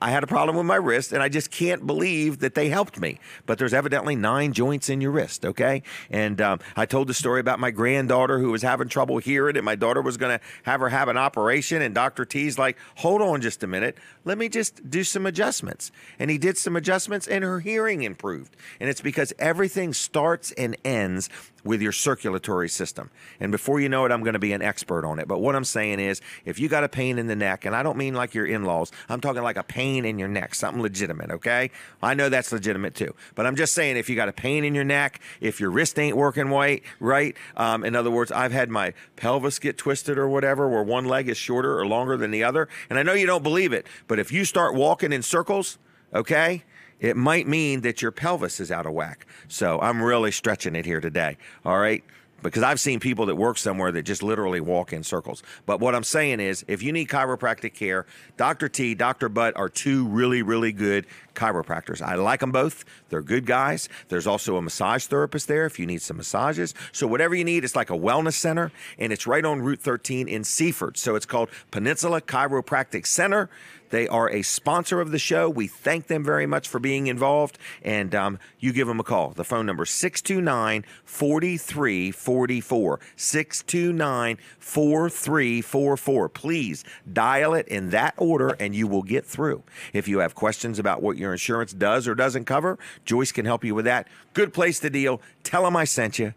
I had a problem with my wrist, and I just can't believe that they helped me. But there's evidently 9 joints in your wrist, okay? And I told the story about my granddaughter who was having trouble hearing, and my daughter was going to have her have an operation, and Dr. T's like, hold on just a minute. Let me just do some adjustments. And he did some adjustments, and her hearing improved. And it's because everything starts and ends with your circulatory system. And before you know it, I'm going to be an expert on it. But what I'm saying is, if you got a pain in the neck, and I don't mean like your in-laws, I'm talking like a pain in your neck, something legitimate, okay? I know that's legitimate too. But I'm just saying, if you got a pain in your neck, if your wrist ain't working right, in other words, I've had my pelvis get twisted or whatever, where one leg is shorter or longer than the other. And I know you don't believe it, but if you start walking in circles, okay, it might mean that your pelvis is out of whack. So I'm really stretching it here today, all right? Because I've seen people that work somewhere that just literally walk in circles. But what I'm saying is, if you need chiropractic care, Dr. T, Dr. Butt are 2 really, really good chiropractors. I like them both. They're good guys. There's also a massage therapist there if you need some massages. So whatever you need, it's like a wellness center, and it's right on Route 13 in Seaford. So it's called Peninsula Chiropractic Center. They are a sponsor of the show. We thank them very much for being involved, and you give them a call. The phone number is 629-4344, 629-4344. Please dial it in that order, and you will get through. If you have questions about what your insurance does or doesn't cover, Joyce can help you with that. Good place to deal. Tell them I sent you.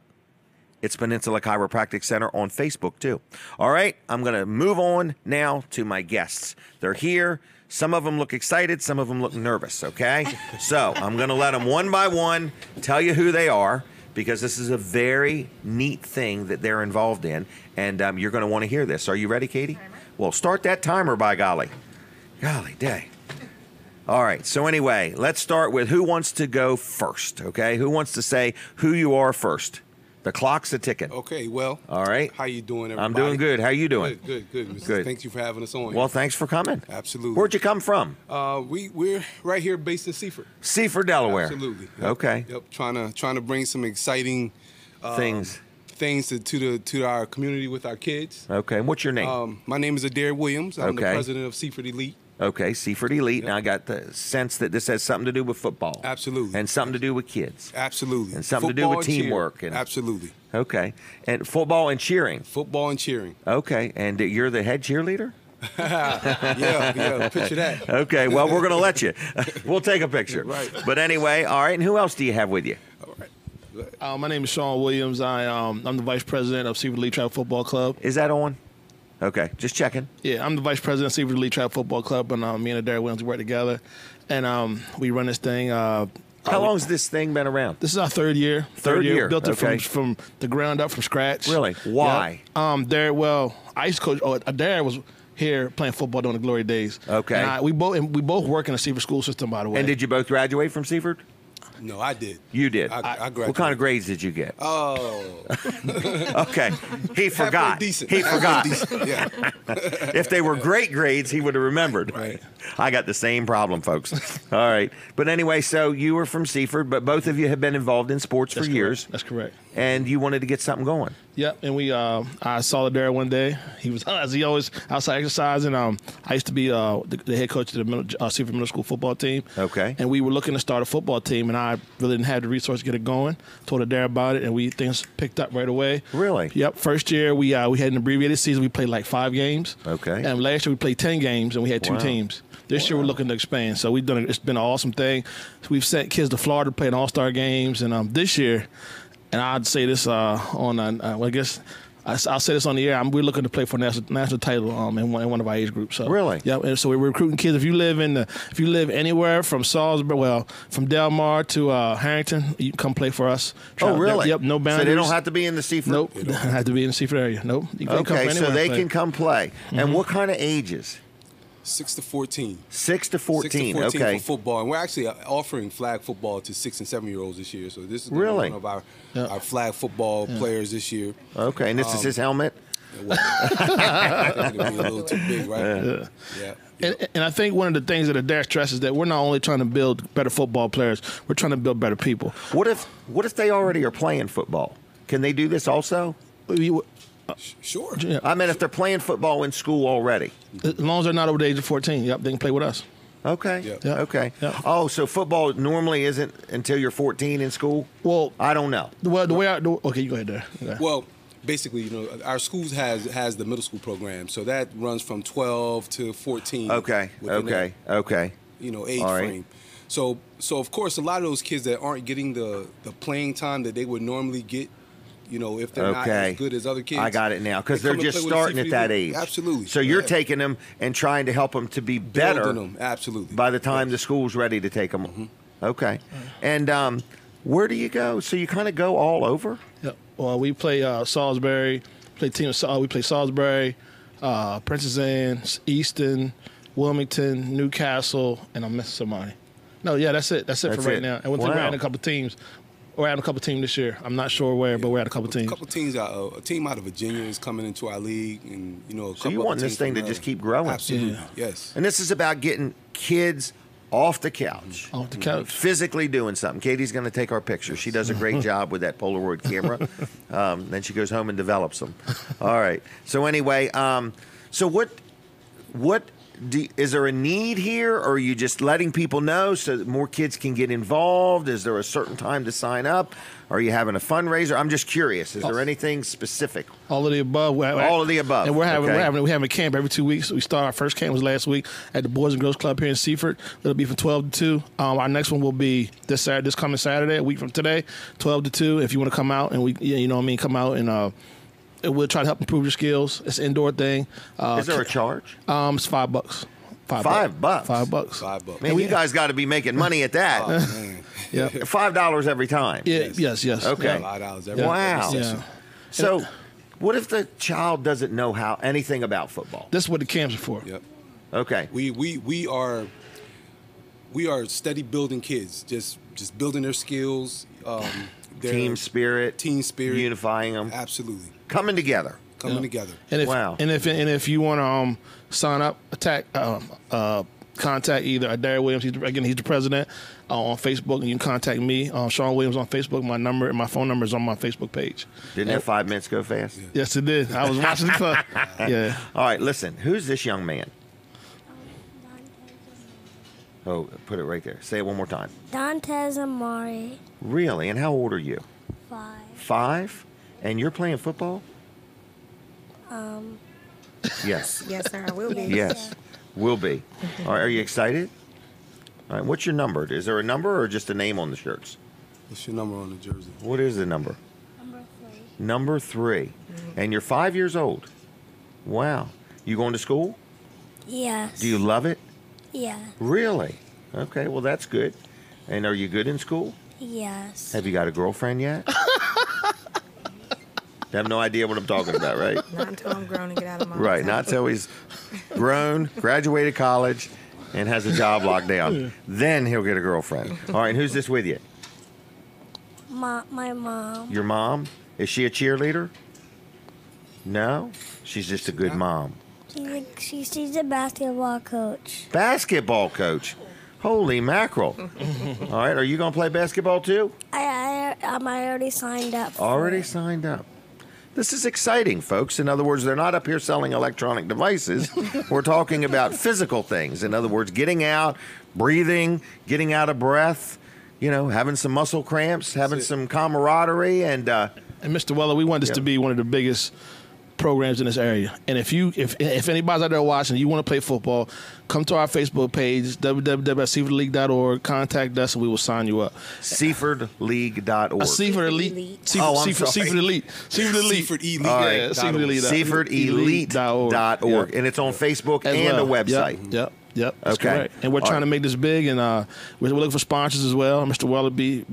It's Peninsula Chiropractic Center on Facebook, too. All right, I'm going to move on now to my guests. They're here. Some of them look excited. Some of them look nervous, okay? So I'm going to let them one by one tell you who they are, because this is a very neat thing that they're involved in, and you're going to want to hear this. Are you ready, Katie? Timer. Well, start that timer, by golly. Golly day. All right, so anyway, let's start with who wants to go first, okay? Who wants to say who you are first? The clock's a-ticking. Okay, well. All right. How you doing, everybody? I'm doing good. How you doing? Good. Good. Thank you for having us on. Well, thanks for coming. Absolutely. Where'd you come from? We're right here based in Seaford. Seaford, Delaware. Absolutely. Yep. Okay. Yep. Trying to bring some exciting things things to our community with our kids. Okay, and what's your name? My name is Adair Williams. I'm the Okay. president of Seaford Elite. Okay, Seaford Elite. Now I got the sense that this has something to do with football. Absolutely. And something to do with kids. Absolutely. And something to do Football with and cheering. teamwork. And, Absolutely. okay. And football and cheering. Football and cheering. Okay. And you're the head cheerleader? yeah, picture that. Okay, well, we're going to let you. We'll take a picture. Right. But anyway, all right, and who else do you have with you? All right. My name is Sean Williams. I'm the vice president of Seaford Elite Travel Football Club. Is that on? Okay, just checking. Yeah, I'm the vice president of Seaford Elite Travel Football Club, and me and Adair Williams work together, and we run this thing. How long has this thing been around? This is our third year. Third year, Built it okay. from the ground up, from scratch. Really? Why? Yeah. Well, I used to coach. Adair was here playing football during the glory days. Okay. And we both work in the Seaford school system, by the way. And did you both graduate from Seaford? No, I did. You did. I graduated. What kind of grades did you get? Oh. Okay. He forgot. Decent. He forgot. Decent. Yeah. If they were great grades, he would have remembered. Right. I got the same problem, folks. All right. But anyway, so you were from Seaford, but both of you have been involved in sports That's for correct. years. That's correct. And you wanted to get something going. Yep, and I saw Adair one day. He was, as he always, outside exercising. I used to be the head coach of the Seaford Middle School football team. Okay. And we were looking to start a football team, and I really didn't have the resources to get it going. Told Adair about it, and things picked up right away. Really? Yep. First year, we had an abbreviated season. We played like 5 games. Okay. And last year, we played 10 games, and we had 2 Wow. teams. This year, we're looking to expand. So it's been an awesome thing. So we've sent kids to Florida to play in all-star games, and this year, and I'd say this I guess I'll say this on the air. We're looking to play for a national title in one of our age groups. So, really? Yeah. And so we're recruiting kids. If you live anywhere from Salisbury, from Delmarva to Harrington, you can come play for us. Oh, really? Yep. No boundaries. So they don't have to be in the Seaford? Nope. They don't have to be in the Seaford area. Nope. You can come Okay, from so anywhere they and play. can come play. Mm-hmm. And what kind of ages? 6 to 14. 6 to 14. 6 to 14 Okay. for football, and we're actually offering flag football to 6 and 7-year-olds this year. So this is gonna be Really? one of our flag football players this year. Okay, and this is his helmet? Well, it's gonna be a little too big, right? Yeah. And I think one of the things that Adair stresses is that we're not only trying to build better football players, we're trying to build better people. What if they already are playing football? Can they do this also? Sure. Yeah. I mean, if they're playing football in school already. As long as they're not over the age of 14, yep, they can play with us. Okay. Yeah. Okay. Yeah. Oh, so football normally isn't until you're 14 in school? Well, I don't know. Okay, you go ahead there. Okay. Well, basically, our schools has the middle school program, so that runs from 12 to 14. Okay. within Okay. that, Okay. age All right. frame. So of course, a lot of those kids that aren't getting the playing time that they would normally get, if they're not Okay. as good as other kids. I got it now because they they're come and just play with the starting at Seaford that Elite. age. Absolutely. So you're Yeah. taking them and trying to help them to be better Building them. Absolutely. by the time the school's ready to take them. Mm-hmm. Okay. And where do you go? So you kind of go all over? Yep. Well, we play Salisbury. We play Salisbury, Princess Anne, Easton, Wilmington, Newcastle, and I'm missing somebody. No, yeah, that's it. That's it That's for right it. now. And we're Wow. adding a couple teams. We're adding a couple teams this year. I'm not sure where, but we're adding a couple A teams. couple teams. A team out of Virginia is coming into our league, and a couple So you other want this teams thing from to just Maryland. keep growing? Absolutely. Yeah. Yes. And this is about getting kids off the couch. Off the couch. Physically doing something. Katie's going to take our picture. She does a great job with that Polaroid camera. Then she goes home and develops them. All right. So anyway, so what is there a need here, or are you just letting people know so that more kids can get involved? Is there a certain time to sign up? Are you having a fundraiser? I'm just curious. Is there anything specific? All of the above. All of the above. And we're Okay. having a camp every 2 weeks. We start our first camp was last week at the Boys and Girls Club here in Seaford. It'll be from 12 to 2. Our next one will be this coming Saturday, a week from today, 12 to 2. If you want to come out and come out and we'll try to help improve your skills. It's an indoor thing. Is there a charge? It's $5. $5? $5. $5. Man, you guys got to be making money at that. Oh, man. Yeah. $5 every time. Yeah. Yes. Okay. $5 every Wow. every session. Yeah. So, what if the child doesn't know anything about football? This is what the camps are for. Yep. Okay. We are steady building kids, just building their skills, their Team spirit, unifying them, absolutely coming together. coming together. And if, Wow. And if you want to sign up, contact either Adair Williams, he's the president, on Facebook, and you can contact me, Sean Williams on Facebook. My number and my phone number is on my Facebook page. Didn't that 5 minutes go fast? Yes, it did. I was watching the club. Yeah. All right, listen. Who's this young man? Oh, put it right there. Say it one more time. Dantes Amari. Really? And how old are you? 5. 5? And you're playing football? Yes. Yes, sir. I will be. Yes. Will be. All right, are you excited? All right, what's your number? Is there a number or just a name on the shirts? What's your number on the jersey? What is the number? Number 3. Number 3. And you're 5 years old. Wow. You going to school? Yes. Do you love it? Yeah. Really? Okay, well, that's good. And are you good in school? Yes. Have you got a girlfriend yet? You have no idea what I'm talking about, right? Not until I'm grown and get out of my Right, not until he's grown, graduated college, and has a job locked down. Then he'll get a girlfriend. All right, and who's this with you? My mom. Your mom? Is she a cheerleader? No? She's just a good mom. She's a basketball coach. Basketball coach. Holy mackerel. All right, are you going to play basketball too? I already signed up. Already signed up. This is exciting, folks. In other words, they're not up here selling electronic devices. We're talking about physical things. In other words, getting out, breathing, getting out of breath, having some muscle cramps, having some camaraderie. And Mr. Weller, we want this to be one of the biggest programs in this area. And if anybody's out there watching, you want to play football, come to our Facebook page, www.seafordleague.org. Contact us, and we will sign you up. SeafordLeague.org. Seaford Elite. Seaford Elite. Seaford Elite. Seaford Elite. All right. Yeah, Seaford Elite. SeafordElite.org. And it's on Facebook and a website. Yep. That's Okay. correct. And we're trying to make this big, and we're looking for sponsors as well. Mr. Weller, you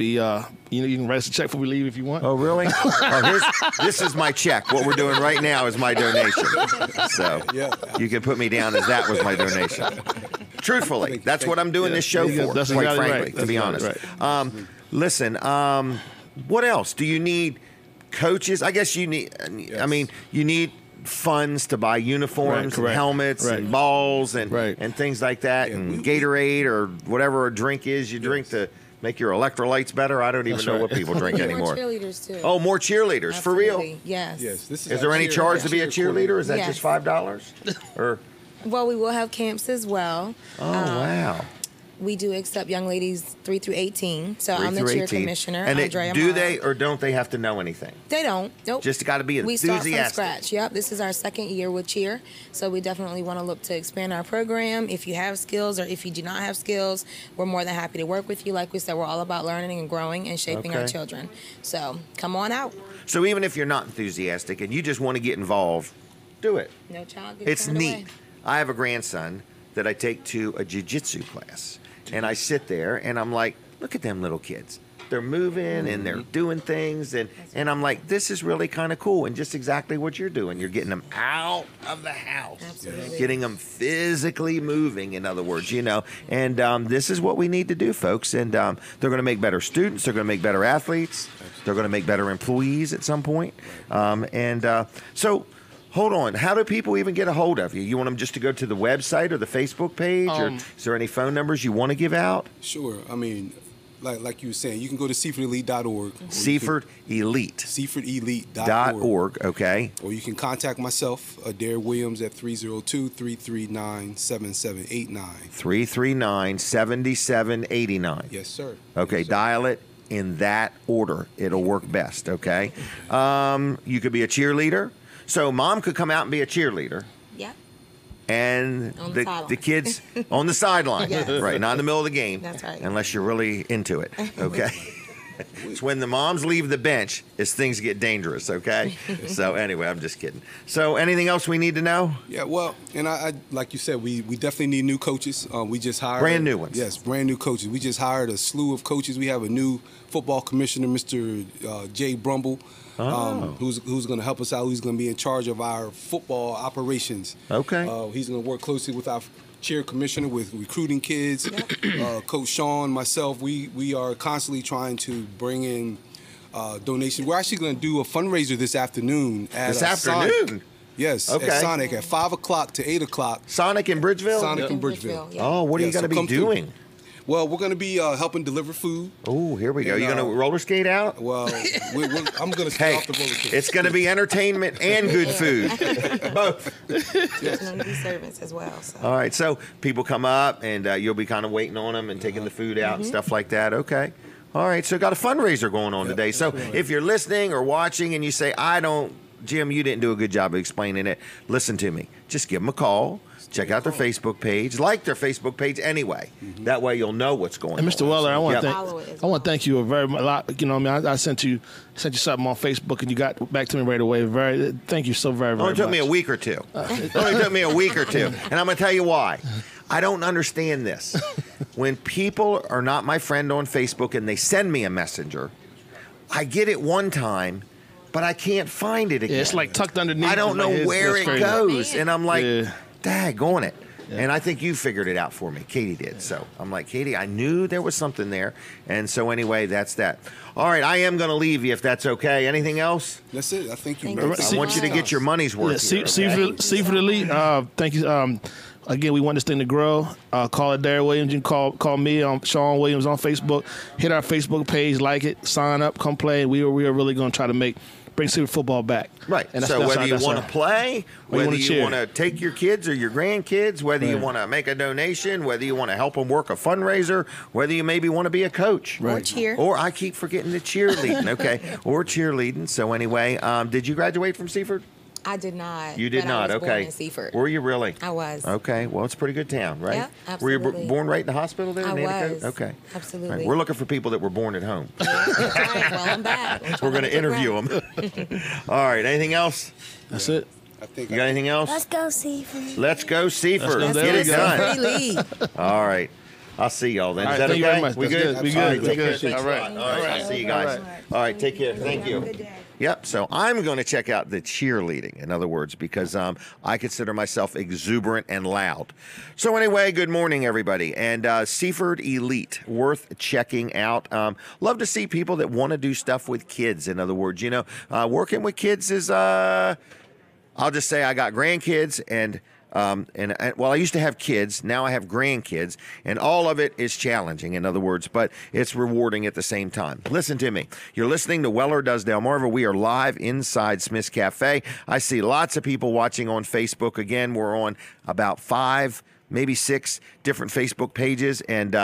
can write us a check before we leave if you want. Oh, really? This is my check. What we're doing right now is my donation. So you can put me down as that was my donation. Truthfully, that's what I'm doing this show for, That's quite exactly frankly, right. to be honest. Right. Listen, what else? Do you need coaches? I guess you need, you need funds to buy uniforms and helmets and balls and things like that, and Gatorade or whatever a drink is you drink to make your electrolytes better. I don't even know what people drink anymore. More cheerleaders too. Oh, more cheerleaders. Absolutely. For real? Yes. This is there any charge to be a cheerleader? Is that Yes. just $5? Or Well, we will have camps as well. oh wow. We do accept young ladies 3 through 18. So I'm the cheer commissioner. And Andrea do Mara. they or don't they have to know anything? They don't. Nope. Just got to be We enthusiastic. start from scratch. Yep. This is our second year with cheer. So we definitely want to look to expand our program. If you have skills or if you do not have skills, we're more than happy to work with you. Like we said, we're all about learning and growing and shaping our children. So come on out. So even if you're not enthusiastic and you just want to get involved, do it. No child gets It's turned neat. away. I have a grandson that I take to a jiu-jitsu class. And I sit there and I'm like, look at them little kids. They're moving and they're doing things. And I'm like, this is really kind of cool. And just exactly what you're doing. You're getting them out of the house. Absolutely. Getting them physically moving, in other words, And this is what we need to do, folks. And they're going to make better students. They're going to make better athletes. They're going to make better employees at some point. So hold on. How do people even get a hold of you? You want them just to go to the website or the Facebook page? Or is there any phone numbers you want to give out? Sure. I mean, like you were saying, you can go to SeafordElite.org. Seaford Elite. SeafordElite.org. Okay. Or you can contact myself, Adair Williams, at 302-339-7789. 339-7789. Yes, sir. Okay, Yes, sir. dial it in that order. It'll work best, okay? You could be a cheerleader. So mom could come out and be a cheerleader. Yep. And On the sideline. the kids on the sideline, Yes. right? Not in the middle of the game. That's right. Unless you're really into it, okay? It's when the moms leave the bench as things get dangerous, okay? So anyway, I'm just kidding. So anything else we need to know? Yeah, well, and I like you said, we definitely need new coaches. We just hired Brand new ones. Yes, brand new coaches. We just hired a slew of coaches. We have a new football commissioner, Mr. Jay Brumble. Who's going to help us out, who's going to be in charge of our football operations. Okay. He's going to work closely with our chair commissioner with recruiting kids. Coach Sean, myself, we are constantly trying to bring in donations. We're actually going to do a fundraiser this afternoon. Yes, Okay. at Sonic at 5 o'clock to 8 o'clock. Sonic in Bridgeville? Sonic in Bridgeville. Yeah. Oh, what are you going to be doing? Well, we're going to be helping deliver food. Oh, here we go. And, You going to roller skate out? Well, I'm going to stay off the roller coaster. It's going to be entertainment and good food. Both. There's going to be servants as well. So. All right. So people come up and you'll be kind of waiting on them and taking the food out and stuff like that. Okay. All right. So got a fundraiser going on today. So if you're listening or watching and you say, Jim, you didn't do a good job of explaining it, listen to me. Just give them a call. Check out their Facebook page. Like their Facebook page anyway. That way you'll know what's going on. And Mr. Weller, I want to Yep. thank you very much. A lot. You know, I sent you something on Facebook, and you got back to me right away. Thank you so very, very much. It only took me a week or two. It only took me a week or two. And I'm going to tell you why. I don't understand this. When people are not my friend on Facebook and they send me a messenger, I get it one time, but I can't find it again. Yeah, it's like tucked underneath. I don't know where it goes. And I'm like, Yeah. daggone it. Yeah. And I think you figured it out for me. Katie did. So I'm like, Katie, I knew there was something there. And so anyway, that's that. All right, I am going to leave you if that's okay. Anything else? That's it. I think you. I want you to get your money's worth. Yeah, Seaford Elite. Thank you. Again, we want this thing to grow. Call it Darren Williams. You can call me, Sean Williams on Facebook. Hit our Facebook page, like it, sign up, come play. We are really going to try to bring Seaford football back. Right. And so whether you want to play, whether you want to take your kids or your grandkids, whether you want to make a donation, whether you want to help them work a fundraiser, whether you maybe want to be a coach. Or cheer. Or I keep forgetting the cheerleading. Okay. Or cheerleading. So anyway, did you graduate from Seaford? I did not. You did not. I was Okay. born in Seaford. Were you really? I was. Okay. Well, it's a pretty good town, right? Yeah, absolutely. Were you born right in the hospital there? I in Nanticoke? was. Okay. Absolutely. Right. We're looking for people that were born at home. All right, well, I'm back. We're going to interview them. All right. Anything else? That's it. You got anything else? Let's go, Seaford. Let's go, Seaford. Let's go. Get it There done. Pretty lead. All right. I'll see y'all then. All Is right, that thank okay? you very much. We That's good? good. We All right, good. take We care. good. Thanks All a right. lot. All right. I'll see you guys. All right. Take care. Thank you. Yep. So I'm going to check out the cheerleading, in other words, because I consider myself exuberant and loud. So anyway, good morning, everybody. And Seaford Elite, worth checking out. Love to see people that want to do stuff with kids, in other words. You know, working with kids is, I'll just say I got grandkids and I used to have kids. Now I have grandkids, and all of it is challenging, in other words, but it's rewarding at the same time. Listen to me. You're listening to Weller Does Delmarva. We are live inside Smith's Cafe. I see lots of people watching on Facebook. Again, we're on about 5, maybe 6 different Facebook pages, and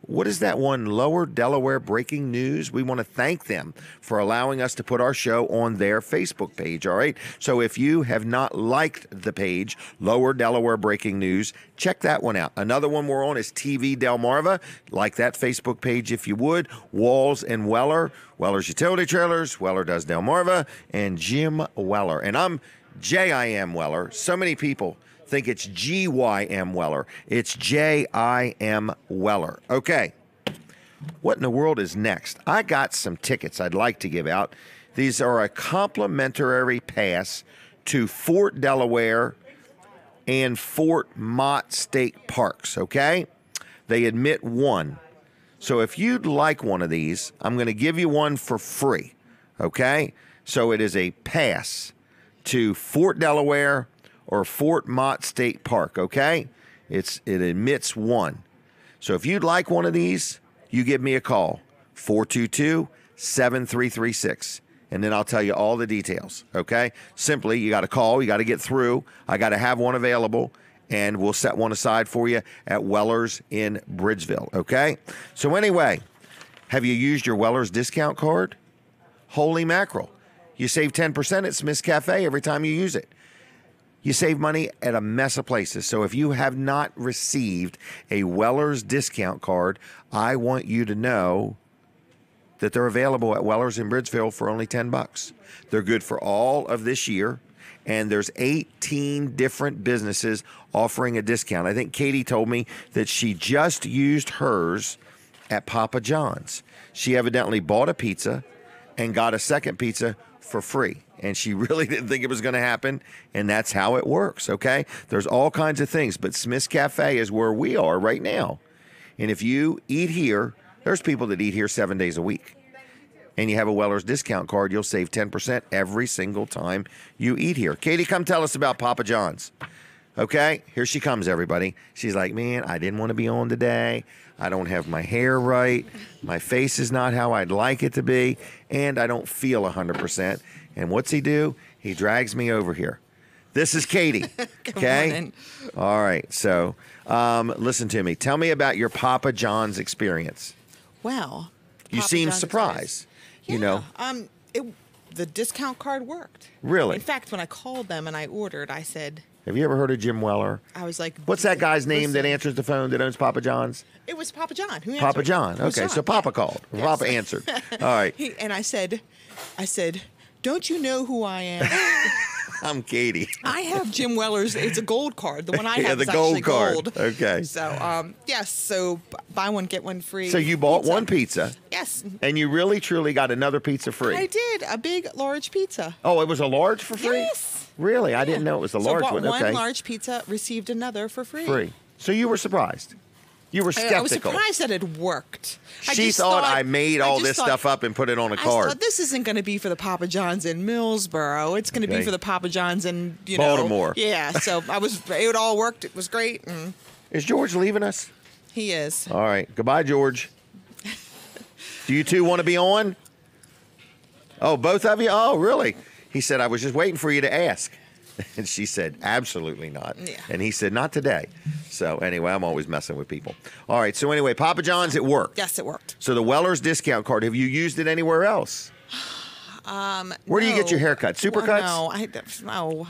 what is that one? Lower Delaware Breaking News. We want to thank them for allowing us to put our show on their Facebook page, all right? So if you have not liked the page, Lower Delaware Breaking News, check that one out. Another one we're on is TV Delmarva. Like that Facebook page if you would. Walls and Weller, Weller's Utility Trailers, Weller Does Delmarva, and Jim Weller. And I'm J.I.M. Weller. So many people think it's G-Y-M Weller. It's J-I-M Weller. Okay. What in the world is next? I got some tickets I'd like to give out. These are a complimentary pass to Fort Delaware and Fort Mott State Parks, okay? They admit one. So if you'd like one of these, I'm going to give you one for free, okay? So it is a pass to Fort Delaware or Fort Mott State Park, okay? It admits one. So if you'd like one of these, you give me a call, 422-7336, and then I'll tell you all the details, okay? Simply, you got to call, you got to get through. I got to have one available, and we'll set one aside for you at Weller's in Bridgeville, okay? So anyway, have you used your Weller's discount card? Holy mackerel. You save 10% at Smith's Cafe every time you use it. You save money at a mess of places. So if you have not received a Weller's discount card, I want you to know that they're available at Weller's in Bridgeville for only $10. They're good for all of this year, and there's 18 different businesses offering a discount. I think Katie told me that she just used hers at Papa John's. She evidently bought a pizza and got a second pizza for free. And she really didn't think it was going to happen, and that's how it works, okay? There's all kinds of things, but Smith's Cafe is where we are right now. And if you eat here, there's people that eat here 7 days a week. and you have a Weller's discount card, you'll save 10% every single time you eat here. Katie, come tell us about Papa John's. Okay, here she comes, everybody. She's like, man, I didn't want to be on today. I don't have my hair right. My face is not how I'd like it to be, and I don't feel 100%. And what's he do? He drags me over here. This is Katie. Okay? All right. So, listen to me. Tell me about your Papa John's experience. Well, you seem surprised. Yeah. You know, the discount card worked. Really? In fact, when I called them and I ordered, I said, have you ever heard of Jim Weller? I was like, what's that guy's name that answers the phone that owns Papa John's? It was Papa John. Who answered? Papa John. Okay, so Papa called. Yes. Papa answered. All right. And I said, don't you know who I am? I'm Katie. I have Jim Weller's. It's a gold card. The one I have the is gold actually card. gold. Okay. So, yes. So buy one, get one free. So you bought one pizza. Yes. And you really, truly got another pizza free. I did. A big, large pizza. Oh, it was a large for free? Yes. Really? I didn't know it was a large one. One Okay. large pizza, received another for free. Free. So you were surprised. You were skeptical. I was surprised that it worked. She thought I made all this stuff up and put it on a card. I thought this isn't going to be for the Papa John's in Millsboro. It's going to be for the Papa John's in Baltimore. Yeah. So it all worked. It was great. And is George leaving us? He is. All right. Goodbye, George. Do you two want to be on? Oh, both of you? Oh, really? He said, I was just waiting for you to ask. And she said, absolutely not. Yeah. And he said, not today. So anyway, I'm always messing with people. All right. So anyway, Papa John's, it worked. Yes, it worked. So the Weller's discount card, have you used it anywhere else? Where do you get your haircut? Supercuts? No,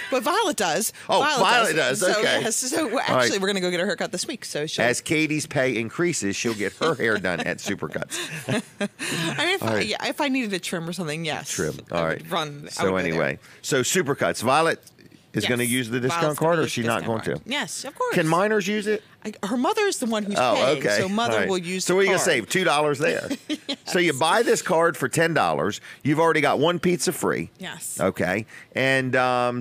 but Violet does. Oh, Violet does. Okay. So, yes, so actually, we're going to go get her haircut this week. So as Katie's pay increases, she'll get her hair done at Supercuts. I mean, if I needed a trim or something, yes. Trim. All right. So anyway, so Supercuts. Violet is going to use the discount card, or is she not going to? Yes, of course. Can minors use it? Her mother's the one who's paying, okay. so mother will use So the what are you card. going to save? $2 there. Yes. So you buy this card for $10. You've already got one pizza free. Yes. Okay. And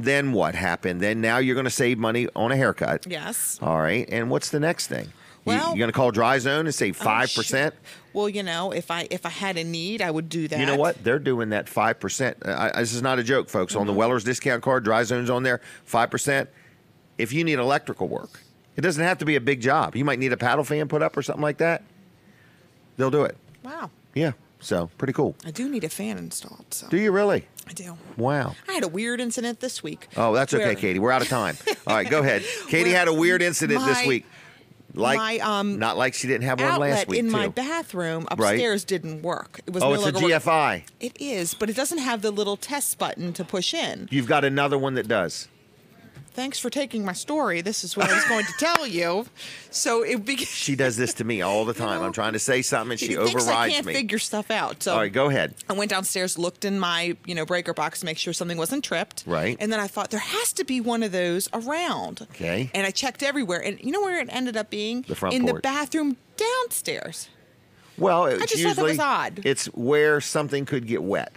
then what happened? Then now you're going to save money on a haircut. Yes. All right. And what's the next thing? Well, you're going to call Dry Zone and save 5%? Well, if I had a need, I would do that. You know what? They're doing that 5%. This is not a joke, folks. On the Weller's discount card, Dry Zone's on there, 5%. If you need electrical work, it doesn't have to be a big job. You might need a paddle fan put up or something like that. They'll do it. Wow. Yeah. So pretty cool. I do need a fan installed. So. Do you really? I do. Wow. I had a weird incident this week. Oh, that's okay, Katie. We're out of time. All right, go ahead. Katie had a weird incident this week. Not like she didn't have one last week, in too. my bathroom upstairs didn't work. It was it's a GFI. It is, but it doesn't have the little test button to push in. You've got another one that does. Thanks for taking my story. This is what I was going to tell you. So she does this to me all the time. I'm trying to say something and she overrides I can't me. Figure stuff out. So all right, go ahead. I went downstairs, looked in my breaker box to make sure something wasn't tripped. Right. And then I thought there has to be one of those around. Okay. And I checked everywhere, and you know where it ended up being? The front in porch. the bathroom downstairs. Well, I just thought that was odd. It's where something could get wet.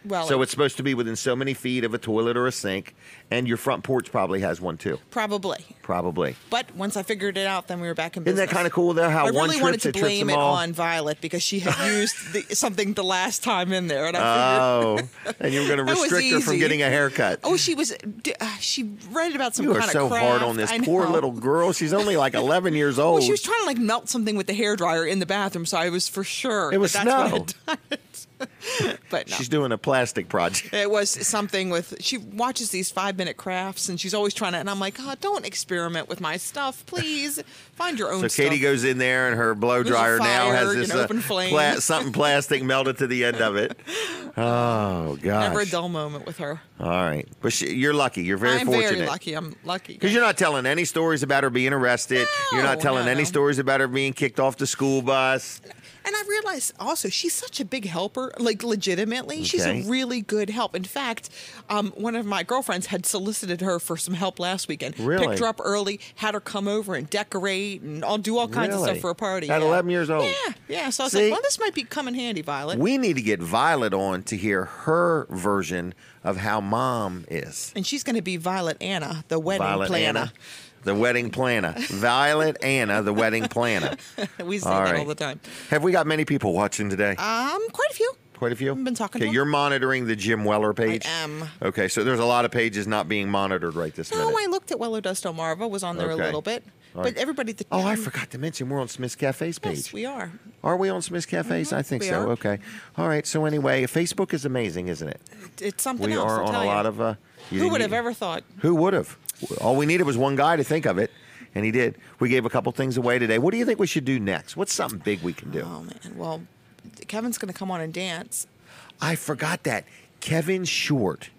Well, so it's supposed to be within so many feet of a toilet or a sink, and your front porch probably has one too. Probably. But once I figured it out, then we were back in business. Isn't that kind of cool, though? How I one really trip wanted to trips blame them it all? on Violet because she had used something the last time in there, and I figured, and you were going to restrict her from getting a haircut. Oh, she read about some you kind of so craft. hard on this poor little girl. She's only like 11 years old. Well, she was trying to melt something with the hairdryer in the bathroom, so I was for sure it was that's snow. what had done it. But no. She's doing a plastic project. It was something with, she watches these 5-minute crafts and she's always trying to, and I'm like, oh, don't experiment with my stuff, please. Find your own stuff. So Katie goes in there and her blow dryer now has this open flame. Something plastic melted to the end of it. Oh, gosh. Never a dull moment with her. All right. But you're lucky. You're very fortunate. I'm very lucky. I'm lucky. Because you're not telling any stories about her being arrested. No, you're not telling any stories about her being kicked off the school bus. And I realized also she's such a big helper, legitimately. Okay. She's a really good help. In fact, one of my girlfriends had solicited her for some help last weekend. Really? Picked her up early, had her come over and decorate and I'll do all kinds of stuff for a party. At 11 years old? Yeah. So I was like, well, this might come in handy, Violet. We need to get Violet on to hear her version of how Mom is. And she's going to be Violet Anna, the wedding planner. Anna. The wedding planner. Violet Anna, the wedding planner. We say that all the time. Have we got many people watching today? Quite a few. Quite a few? I've been talking to Okay, him. you're monitoring the Jim Weller page? I am. Okay, so there's a lot of pages not being monitored right this minute. No, I looked at Weller Does Delmarva, was on there a little bit. All But right. everybody... Oh, I forgot to mention we're on Smith's Cafe's page. Yes, we are. Are we on Smith's Cafe's? I think we so. are. Okay. All right. So anyway, Facebook is amazing, isn't it? It's something We else, are I'll on tell a you. lot of. Who would have ever thought? Who would have? All we needed was one guy to think of it, and he did. We gave a couple things away today. What do you think we should do next? What's something big we can do? Oh, man. Well, Kevin's going to come on and dance. I forgot that. Kevin Short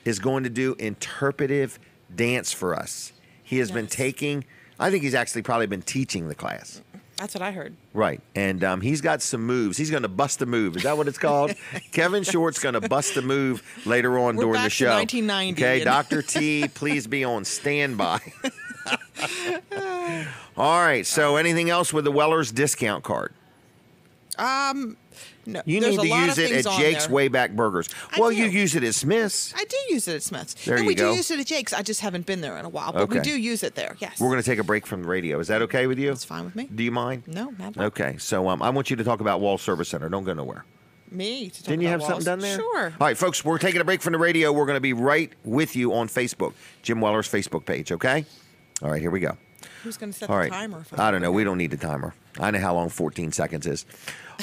is going to do interpretive dance for us. He has been taking, I think he's actually probably been teaching the class. That's what I heard. Right. And he's got some moves. He's going to bust a move. Is that what it's called? Kevin Short's going to bust a move later on We're during back the to show. 1990 Okay, and- Dr. T, please be on standby. All right. So anything else with the Weller's discount card? No, You there's need a to lot use of it things at on Jake's there. Wayback Burgers. I Well, do. you use it at Smith's. I do use it at Smith's. There and you we go. do use it at Jake's. I just haven't been there in a while, but we Okay. do use it there. Yes. We're going to take a break from the radio. Is that okay with you? That's fine with me. Do you mind? No, not at all. Okay. So I want you to talk about Wall Service Center. Don't go nowhere. Me to talk Didn't you about have something walls? done there? Sure. All right, folks, we're taking a break from the radio. We're going to be right with you on Facebook, Jim Weller's Facebook page, okay? All right, here we go. Who's going to set All the right. timer? I don't know. We don't need the timer. I know how long 14 seconds is.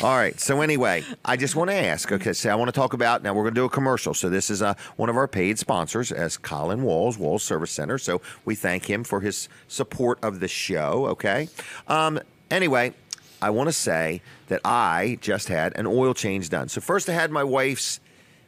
All right. So anyway, I just want to ask. Okay, so I want to talk about, now we're going to do a commercial. So this is one of our paid sponsors as Colin Walls Service Center. So we thank him for his support of the show, okay? Anyway, I want to say that I just had an oil change done. So first I had my wife's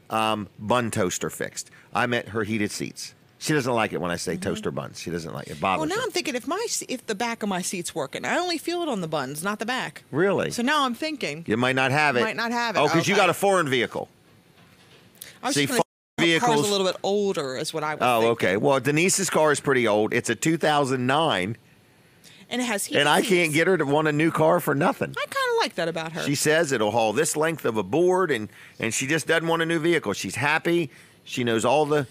bun toaster fixed. I meant her heated seats. She doesn't like it when I say toaster buns. She doesn't like it. Bothers Well, now her. I'm thinking if the back of my seat's working, I only feel it on the buns, not the back. Really? So now I'm thinking. You might not have it. Might not have it. Oh, because you Okay. got a foreign vehicle. I was See, just gonna foreign say, car's vehicles. a little bit older, is what I was Oh, thinking. okay. Well, Denise's car is pretty old. It's a 2009, And it has heated and I seats. can't get her to want a new car for nothing. I kind of like that about her. She says it'll haul this length of a board, and she just doesn't want a new vehicle. She's happy. She knows all the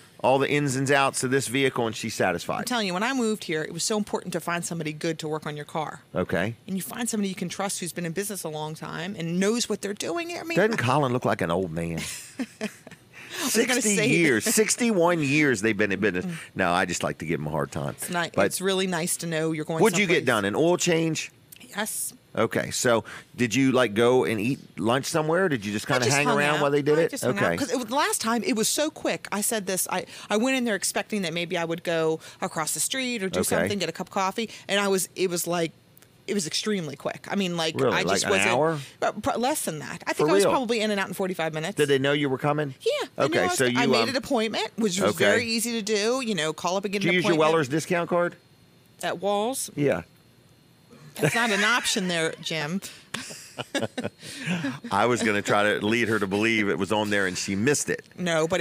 ins and outs of this vehicle, and she's I'm satisfied. telling you, when I moved here, it was so important to find somebody good to work on your car. Okay. And you find somebody you can trust who's been in business a long time and knows what they're doing. I mean, Doesn't Colin look like an old man? you gonna 60 say? years, 61 years they've been in business. No, I just like to give them a hard time. it's, nice. But It's really nice to know you're going what'd you get someplace. done? An oil change? Yes. Okay, so did you like go and eat lunch somewhere? Or did you just kind of hang around while they did it? Okay. Because the last time it was so quick. I said this. I went in there expecting that maybe I would go across the street or do Okay. something, get a cup of coffee, and it was extremely quick. I mean, like Really? I just Like an wasn't hour? less than that. I For think I was real? probably in and out in 45 minutes. Did they know you were coming? Yeah. they knew Okay, I was- so you I made an appointment, which was okay. very easy to do. Call up and get Did you an use your appointment. Weller's discount card? At Walls. Yeah. That's not an option there, Jim. I was going to try to lead her to believe it was on there, and she missed it. No, but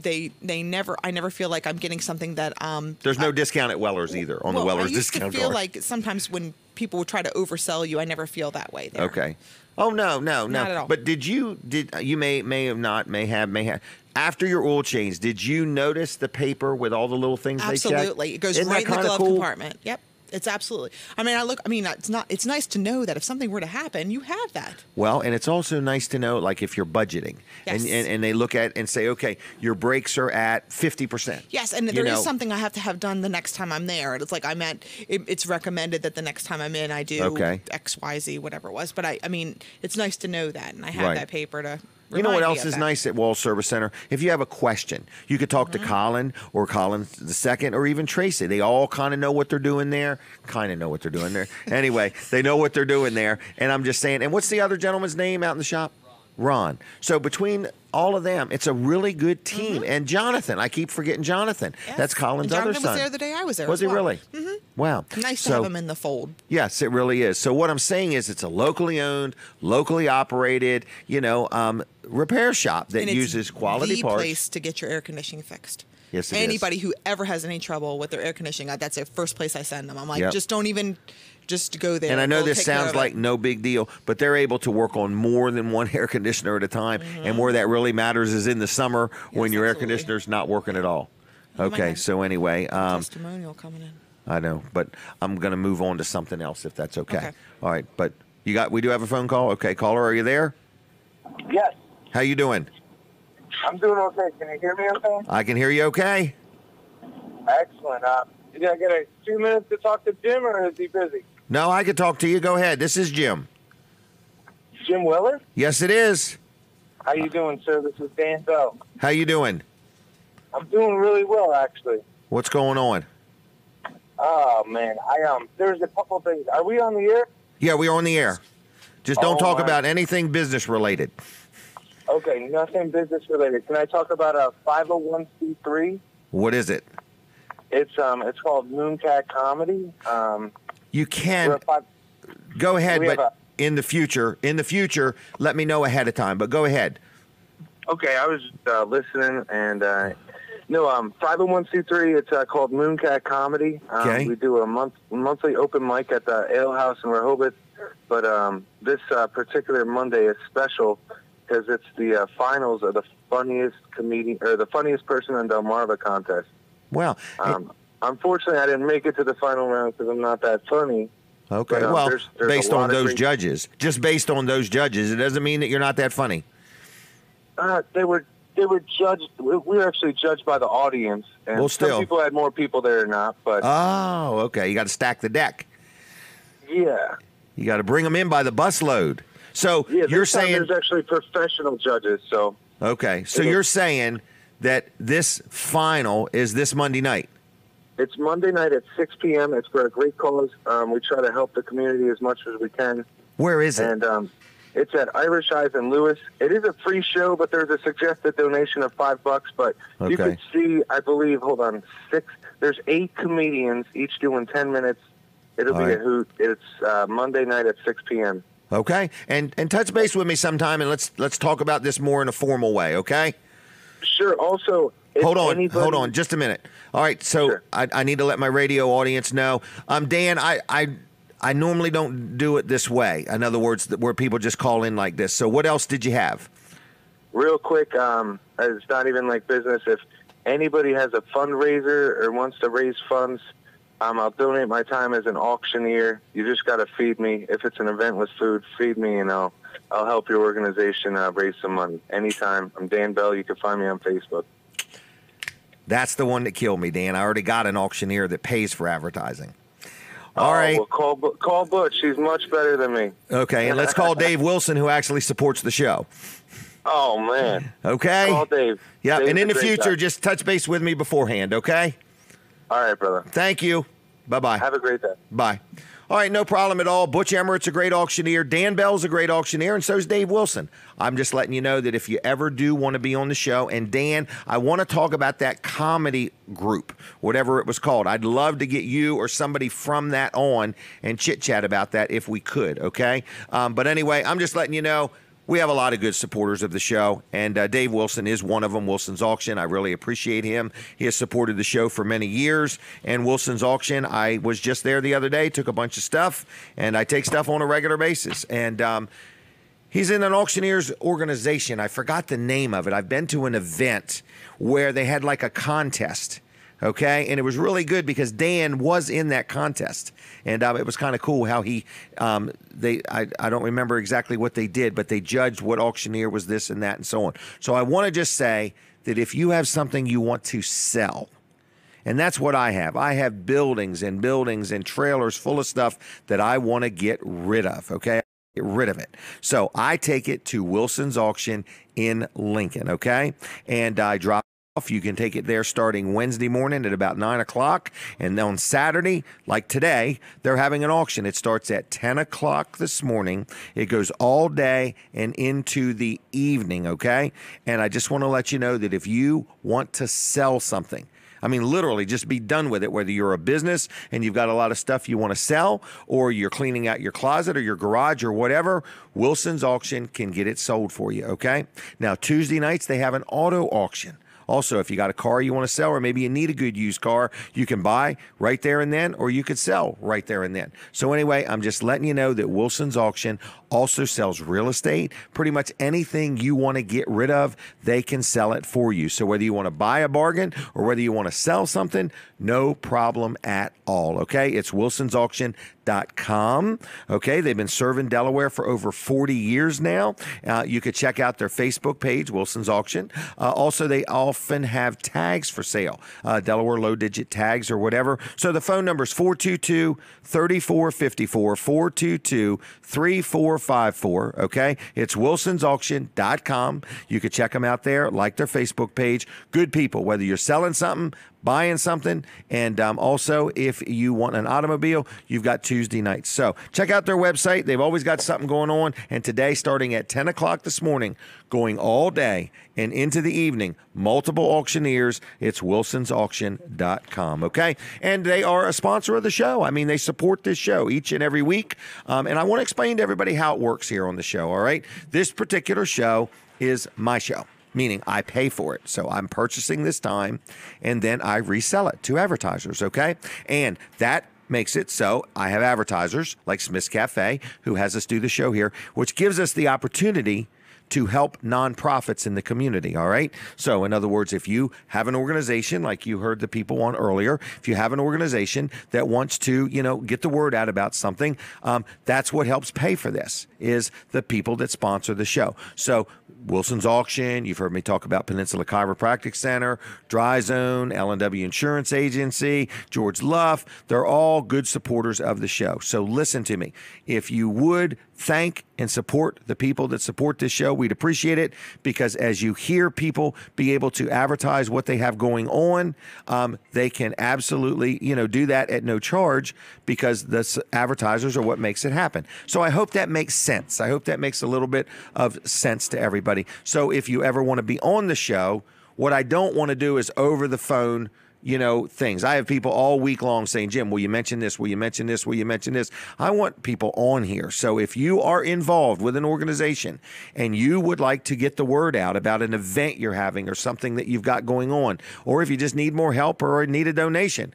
they never. I never feel like I'm getting something that There's no discount at Weller's either on the Weller's I used discount to feel card. like sometimes when people would try to oversell you, I never feel that way there. Okay. Oh no. Not at all. But did you may have not may have after your oil change? Did you notice the paper with all the little things they check? Absolutely, it goes Isn't right that in the kinda glove cool? compartment. Yep, it's absolutely. It's nice to know that if something were to happen, you have that. Well, and it's also nice to know, like, if you're budgeting, Yes. and they look at and say, okay, your brakes are at 50%. Yes, and there is something I have to have done the next time I'm there. It's like it's recommended that the next time I'm in, I do Okay. X, Y, Z, whatever it was. But I mean, it's nice to know that, and I have Right. that paper to. You know what remind me else of is that. nice at Wall Service Center? If you have a question, you could talk to Colin or Colin the second or even Tracy. They all kind of know what they're doing there. Anyway, they know what they're doing there. And I'm just saying, and what's the other gentleman's name out in the shop? Ron. So between all of them, it's a really good team. And Jonathan, I keep forgetting Jonathan. Yes. That's Colin's And other Jonathan son. was there the day I was there. Was as he well. really? Mm-hmm. Wow. Nice to have him in the fold. Yes, it really is. So what I'm saying is it's a locally owned, locally operated, repair shop that And it's uses quality the parts. place to get your air conditioning fixed. Yes, it is. Anybody who ever has any trouble with their air conditioning, that's the first place I send them. I'm like, Yep. just go there. And I know They'll this take care sounds of it. like no big deal, but they're able to work on more than one air conditioner at a time. And where that really matters is in the summer when your air absolutely. conditioner's not working at all. might Okay, have so anyway, testimonial coming in. I know, but I'm going to move on to something else if that's okay. Okay. All right, but we do have a phone call. Okay, caller, are you there? Yes. How you doing? I'm doing okay. Can you hear me okay? I can hear you okay. Excellent. Did I get a few minutes to talk to Jim, or is he busy? No, I can talk to you. Go ahead. This is Jim. Jim Weller? Yes, it is. How you doing, sir? This is Dan Bell. How you doing? I'm doing really well, actually. What's going on? Oh, man. There's a couple of things. Are we on the air? Yeah, we are on the air. Just don't talk about anything business related. Okay, nothing business related. Can I talk about a 501c3? What is it? It's called Mooncat Comedy. You can go ahead, but in the future, let me know ahead of time. But go ahead. Okay, I was listening, and 501c3. It's called Mooncat Comedy. Okay. We do a monthly open mic at the Ale House in Rehoboth, but this particular Monday is special because it's the finals of the funniest comedian or the funniest person in Delmarva contest. Well, unfortunately, I didn't make it to the final round because I'm not that funny. Okay, but, well, there's based on those judges, just based on those judges, it doesn't mean that you're not that funny. They were judged. We were actually judged by the audience, and Well, still. some people had more people there or not. But Oh, okay. You got to stack the deck. yeah, You got to bring them in by the busload. So yeah. you're this time saying there's actually professional judges. So okay. So you're saying that this final is this Monday night. it's Monday night at 6 p.m. It's for a great cause. We try to help the community as much as we can. Where is it? And it's at Irish Eyes in Lewis. It is a free show, but there's a suggested donation of $5. But you Okay. could see, I believe, there's 8 comedians, each doing 10 minutes. It'll All be right. a hoot. It's Monday night at 6 p.m. Okay, and touch base with me sometime, and let's talk about this more in a formal way. Okay. Sure. Also, if Hold on, anybody- just a minute. All right, so Sure. I need to let my radio audience know. Dan, I normally don't do it this way. In other words, where people just call in like this. So what else did you have? Real quick, it's not even like business. If anybody has a fundraiser or wants to raise funds, I'll donate my time as an auctioneer. You just got to feed me. If it's an event with food, feed me, and I'll help your organization raise some money anytime. I'm Dan Bell. You can find me on Facebook. That's the one that killed me, Dan. I already got an auctioneer that pays for advertising. All right. Well, call Butch. She's much better than me. Okay, and let's call Dave Wilson, who actually supports the show. Oh, man. Okay? Call Dave. Yeah, Dave's and in a the great future, guy. just touch base with me beforehand, okay? All right, brother. Thank you. Bye-bye. Have a great day. Bye. All right, no problem at all. Butch Emmert's a great auctioneer. Dan Bell's a great auctioneer, and so is Dave Wilson. I'm just letting you know that if you ever do want to be on the show, and Dan, I want to talk about that comedy group, whatever it was called. I'd love to get you or somebody from that on and chit-chat about that if we could, okay? But anyway, I'm just letting you know, we have a lot of good supporters of the show, and Dave Wilson is one of them, Wilson's Auction. I really appreciate him. He has supported the show for many years, and Wilson's Auction, I was just there the other day, took a bunch of stuff, and I take stuff on a regular basis. And he's in an auctioneer's organization. I forgot the name of it. I've been to an event where they had like a contest. Okay, and it was really good because Dan was in that contest, and it was kind of cool how he, I don't remember exactly what they did, but they judged what auctioneer was this and that and so on. So I want to just say that if you have something you want to sell, and that's what I have buildings and trailers full of stuff that I want to get rid of, okay? Get rid of it. So I take it to Wilson's Auction in Lincoln, okay? And I drop off. You can take it there starting Wednesday morning at about 9 o'clock. And on Saturday, like today, they're having an auction. It starts at 10 o'clock this morning. It goes all day and into the evening, okay? And I just want to let you know that if you want to sell something, I mean, literally, just be done with it, whether you're a business and you've got a lot of stuff you want to sell, or you're cleaning out your closet or your garage or whatever, Wilson's Auction can get it sold for you, okay? Now, Tuesday nights, they have an auto auction. Also, if you got a car you want to sell, or maybe you need a good used car, you can buy right there and then, or you could sell right there and then. So anyway, I'm just letting you know that Wilson's Auction also sells real estate. Pretty much anything you want to get rid of, they can sell it for you. So whether you want to buy a bargain or whether you want to sell something, no problem at all, okay? It's wilsonsauction.com. wilsonsauction.com. Okay, they've been serving Delaware for over 40 years now. You could check out their Facebook page, Wilson's Auction. Also, they often have tags for sale, Delaware low-digit tags or whatever. So the phone number is 422-3454, 422-3454, okay? It's wilsonsauction.com. You could check them out there, like their Facebook page. Good people, whether you're selling something, buying something, and also if you want an automobile, you've got Tuesday nights. So check out their website. They've always got something going on. And today, starting at 10 o'clock this morning, going all day and into the evening, multiple auctioneers. It's wilsonsauction.com, okay? And they are a sponsor of the show. I mean, they support this show each and every week. And I want to explain to everybody how it works here on the show, all right? This particular show is my show, meaning I pay for it. So I'm purchasing this time, and then I resell it to advertisers, okay? And that makes it so I have advertisers like Smith's Cafe, who has us do the show here, which gives us the opportunity to help nonprofits in the community, all right? So in other words, if you have an organization, like you heard the people on earlier, if you have an organization that wants to, get the word out about something, that's what helps pay for this, is the people that sponsor the show. So Wilson's Auction, you've heard me talk about Peninsula Chiropractic Center, Dry Zone, L&W Insurance Agency, George Luff, they're all good supporters of the show. So listen to me. If you would thank and support the people that support this show, we'd appreciate it, because as you hear people be able to advertise what they have going on, they can absolutely, do that at no charge, because the advertisers are what makes it happen. So I hope that makes sense. I hope that makes a little bit of sense to everybody. So if you ever want to be on the show, what I don't want to do is over the phone things. I have people all week long saying, Jim, will you mention this? Will you mention this? Will you mention this? I want people on here. So if you are involved with an organization and you would like to get the word out about an event you're having or something that you've got going on, or if you just need more help or need a donation,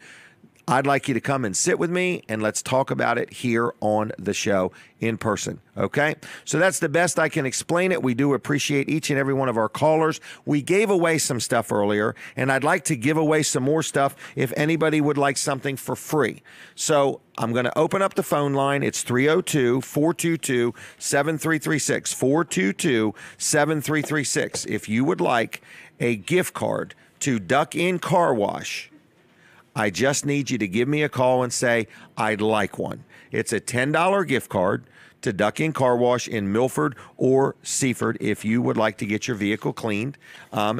I'd like you to come and sit with me, and let's talk about it here on the show in person, okay? So that's the best I can explain it. We do appreciate each and every one of our callers. We gave away some stuff earlier, and I'd like to give away some more stuff if anybody would like something for free. So I'm going to open up the phone line. It's 302-422-7336, 422-7336. If you would like a gift card to Duck Inn Car Wash, I just need you to give me a call and say, I'd like one. It's a $10 gift card to Duck Inn Car Wash in Milford or Seaford if you would like to get your vehicle cleaned.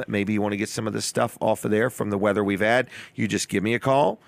Maybe you want to get some of the stuff off of there from the weather we've had. You just give me a call.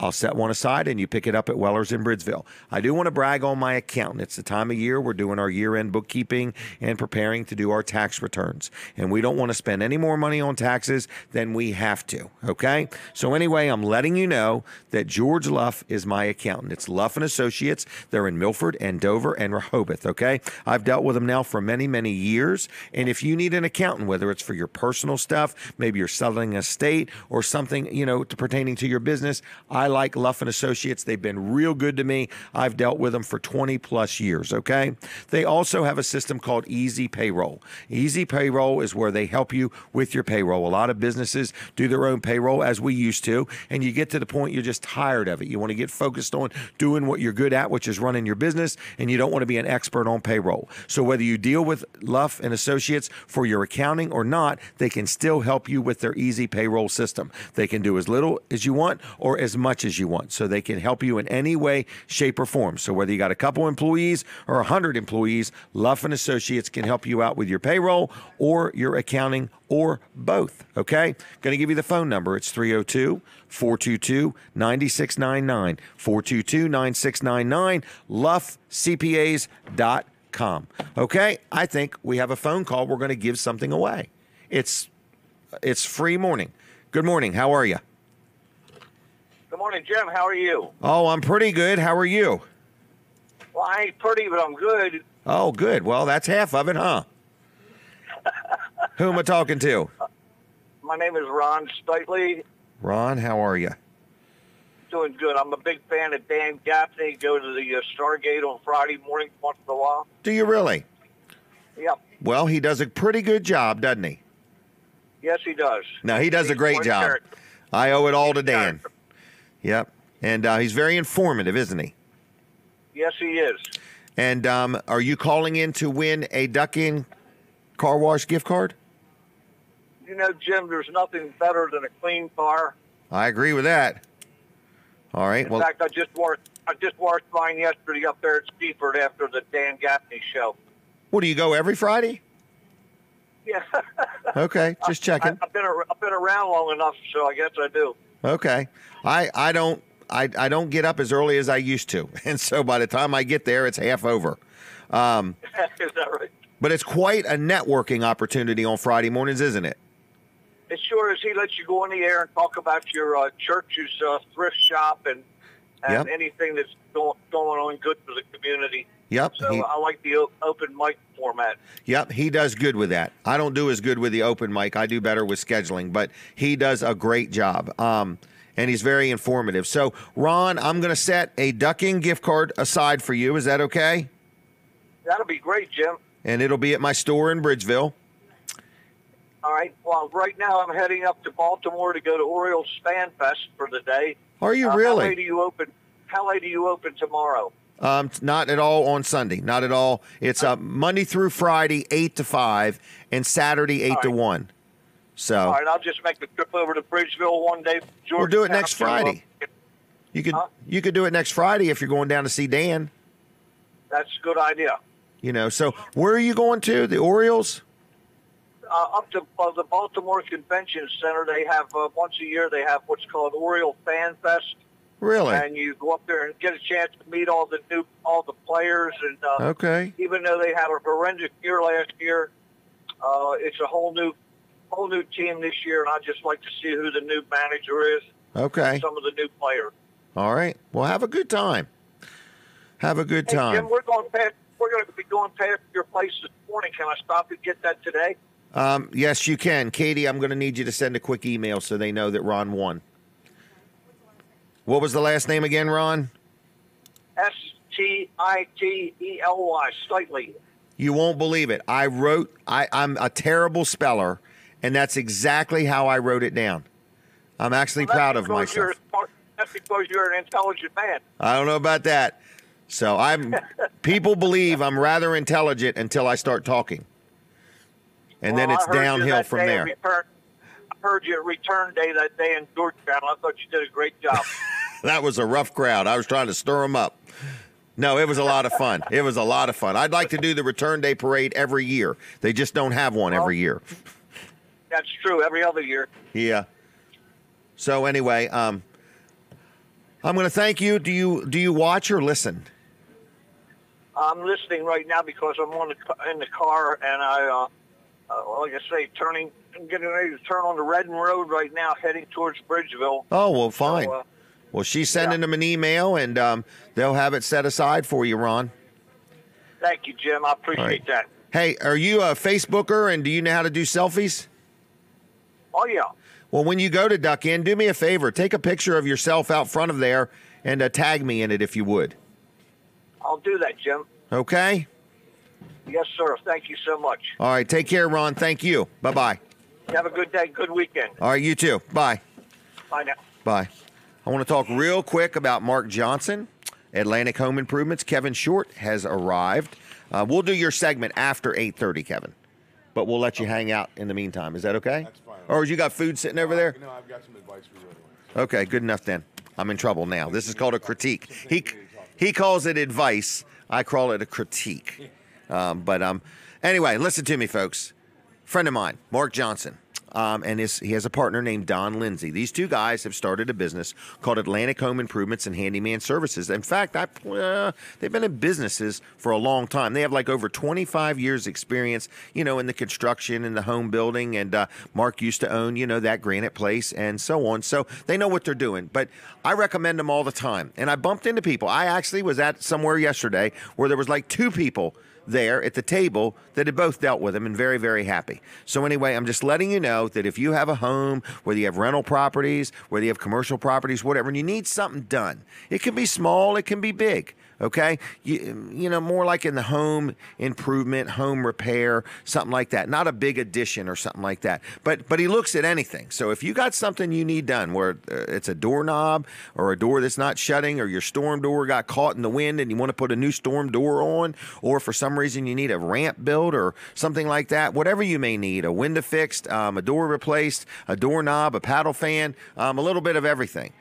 I'll set one aside, and you pick it up at Weller's in Bridgeville. I do want to brag on my accountant. It's the time of year we're doing our year-end bookkeeping and preparing to do our tax returns. And we don't want to spend any more money on taxes than we have to, okay? So anyway, I'm letting you know that George Luff is my accountant. It's Luff & Associates. They're in Milford and Dover and Rehoboth, okay? I've dealt with them now for many, many years. And if you need an accountant, whether it's for your personal stuff, maybe you're selling an estate or something, pertaining to your business, I like Luff & Associates. They've been real good to me. I've dealt with them for 20 plus years, okay? They also have a system called Easy Payroll. Easy Payroll is where they help you with your payroll. A lot of businesses do their own payroll, as we used to, and you get to the point you're just tired of it. You want to get focused on doing what you're good at, which is running your business, and you don't want to be an expert on payroll. So whether you deal with Luff & Associates for your accounting or not, they can still help you with their Easy Payroll system. They can do as little as you want or as much as you want. So they can help you in any way, shape, or form. So whether you got a couple employees or 100 employees, Luff & Associates can help you out with your payroll or your accounting or both, okay? Going to give you the phone number. It's 302-422-9699, 422-9699, luffcpas.com. Okay? I think we have a phone call. We're going to give something away. It's free morning. Good morning. How are you? Good morning, Jim. How are you? Oh, I'm pretty good. How are you? Well, I ain't pretty, but I'm good. Oh, good. Well, that's half of it, huh? Who am I talking to? My name is Ron Steitley. Ron, how are you? Doing good. I'm a big fan of Dan Gaffney. Go to the Stargate on Friday morning once in a while. Do you really? Yep. Well, he does a pretty good job, doesn't he? Yes, he does. No, he does a great job. I owe it all to Dan. Yep. And he's very informative, isn't he? Yes, he is. And are you calling in to win a Duck-In car wash gift card? You know, Jim, there's nothing better than a clean car. I agree with that. All right. In fact, I just washed mine yesterday up there at Seaford after the Dan Gaffney show. What, do you go every Friday? Yeah. Okay, just checking. I've been around long enough, so I guess I do. Okay. I don't get up as early as I used to, and so by the time I get there, it's half over. Is that right? But it's quite a networking opportunity on Friday mornings, isn't it? It sure is. He lets you go on the air and talk about your church's thrift shop and Yep. anything that's going on good for the community. Yep. So I like the open mic format. Yep, he does good with that. I don't do as good with the open mic. I do better with scheduling, but he does a great job. And he's very informative. So, Ron, I'm going to set a Duck-In gift card aside for you. Is that okay? That'll be great, Jim. And it'll be at my store in Bridgeville. All right. Well, right now I'm heading up to Baltimore to go to Orioles Fan Fest for the day. Are you really? How late do you open? How late do you open tomorrow? Not at all on Sunday. Not at all. It's Monday through Friday, 8 to 5, and Saturday, 8 to 1. So. All right. I'll just make the trip over to Bridgeville one day. We'll do it next Friday. You could do it next Friday if you're going down to see Dan. That's a good idea. You know. So where are you going to? The Orioles? Up to the Baltimore Convention Center. They have once a year. They have what's called Oriole Fan Fest. Really? And you go up there and get a chance to meet all the players. And okay. Even though they had a horrendous year last year, it's a whole new team this year. And I just like to see who the new manager is. Okay. Some of the new players. All right. Well, have a good time. Have a good time. Jim, we're going to be going past your place this morning. Can I stop and get that today? Yes, you can. Katie, I'm going to need you to send a quick email so they know that Ron won. What was the last name again, Ron? Stitely. Slightly. You won't believe it. I'm a terrible speller, and that's exactly how I wrote it down. I'm actually proud of myself. That's because you're an intelligent man. I don't know about that. So people believe I'm rather intelligent until I start talking. And then it's downhill from there. I heard you at return day that day in Georgetown. I thought you did a great job. That was a rough crowd. I was trying to stir them up. No, it was a lot of fun. It was a lot of fun. I'd like to do the return day parade every year. They just don't have one every year. That's true. Every other year. Yeah. So anyway, I'm going to thank you. Do you watch or listen? I'm listening right now because I'm in the car, and I, like I say, getting ready to turn on the Redden Road right now, heading towards Bridgeville. Oh, well, fine. So, well, she's sending them an email, and they'll have it set aside for you, Ron. Thank you, Jim. I appreciate that. Hey, are you a Facebooker, and do you know how to do selfies? Oh, yeah. Well, when you go to Duck-In, do me a favor. Take a picture of yourself out front of there and tag me in it if you would. I'll do that, Jim. Okay? Yes, sir. Thank you so much. All right. Take care, Ron. Thank you. Bye-bye. Have a good day. Good weekend. All right. You too. Bye. Bye now. Bye. I want to talk real quick about Mark Johnson, Atlantic Home Improvements. Kevin Short has arrived. We'll do your segment after 8:30, Kevin. But we'll let you hang out in the meantime. Is that okay? That's fine. Or you got food sitting over there? No, I've got some advice for you anyway. Okay, good enough then. I'm in trouble now. This is called a critique. He calls it advice. I call it a critique. Anyway, listen to me, folks. Friend of mine, Mark Johnson, and he has a partner named Don Lindsay. These two guys have started a business called Atlantic Home Improvements and Handyman Services. In fact, they've been in businesses for a long time. They have like over 25 years experience, in the construction and the home building. And Mark used to own, that Granite Place and so on. So they know what they're doing. But I recommend them all the time. And I bumped into people. I actually was at somewhere yesterday where there was like two people there at the table that had both dealt with him and very, very happy. So anyway, I'm just letting you know that if you have a home, whether you have rental properties, whether you have commercial properties, whatever, and you need something done, it can be small, it can be big. Okay, more like in the home improvement, home repair, something like that. Not a big addition or something like that. But he looks at anything. So if you got something you need done, where it's a doorknob or a door that's not shutting, or your storm door got caught in the wind and you want to put a new storm door on, or for some reason you need a ramp built or something like that, whatever you may need, a window fixed, a door replaced, a doorknob, a paddle fan, a little bit of everything.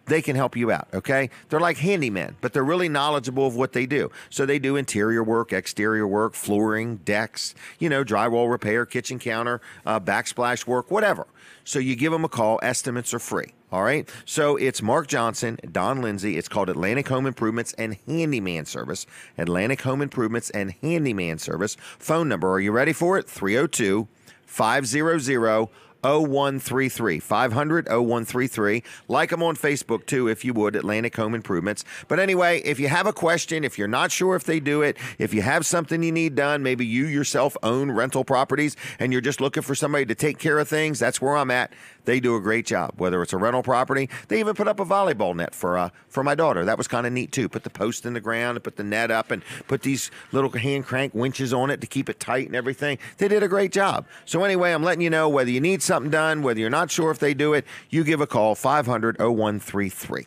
They can help you out, okay? They're like handymen, but they're really knowledgeable of what they do. So they do interior work, exterior work, flooring, decks, drywall repair, kitchen counter, backsplash work, whatever. So you give them a call. Estimates are free, all right? So it's Mark Johnson, Don Lindsay. It's called Atlantic Home Improvements and Handyman Service. Atlantic Home Improvements and Handyman Service. Phone number, are you ready for it? 302-500-0133, 500-0133. Like them on Facebook, too, if you would, Atlantic Home Improvements. But anyway, if you have a question, if you're not sure if they do it, if you have something you need done, maybe you yourself own rental properties and you're just looking for somebody to take care of things, that's where I'm at. They do a great job, whether it's a rental property. They even put up a volleyball net for my daughter. That was kind of neat, too. Put the post in the ground and put the net up and put these little hand crank winches on it to keep it tight and everything. They did a great job. So anyway, I'm letting you know, whether you need something done, whether you're not sure if they do it, you give a call, 500-0133.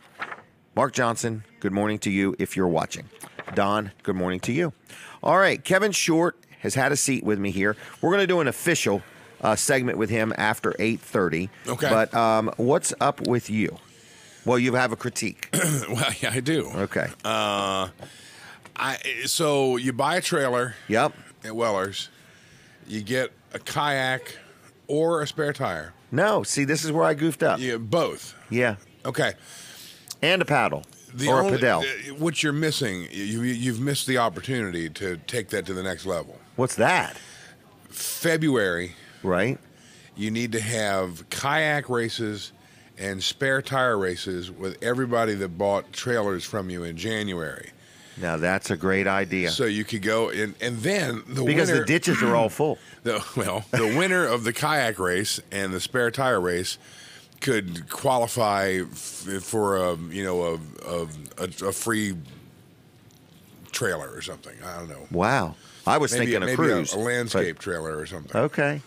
Mark Johnson, good morning to you if you're watching. Don, good morning to you. All right, Kevin Short has had a seat with me here. We're going to do an official segment with him after 8:30. Okay. But what's up with you? Well, you have a critique. Well, yeah, I do. Okay. So you buy a trailer. Yep. At Weller's. You get a kayak or a spare tire. No. See, this is where I goofed up. Yeah, both. Yeah. Okay. And a paddle or a pedal. What you're missing, you've missed the opportunity to take that to the next level. What's that? February. Right. You need to have kayak races and spare tire races with everybody that bought trailers from you in January. Now, that's a great idea. So you could go and then because the ditches are all full. The winner of the kayak race and the spare tire race could qualify for a free trailer or something. I don't know. Wow. I was thinking a cruise. A landscape trailer or something. Okay.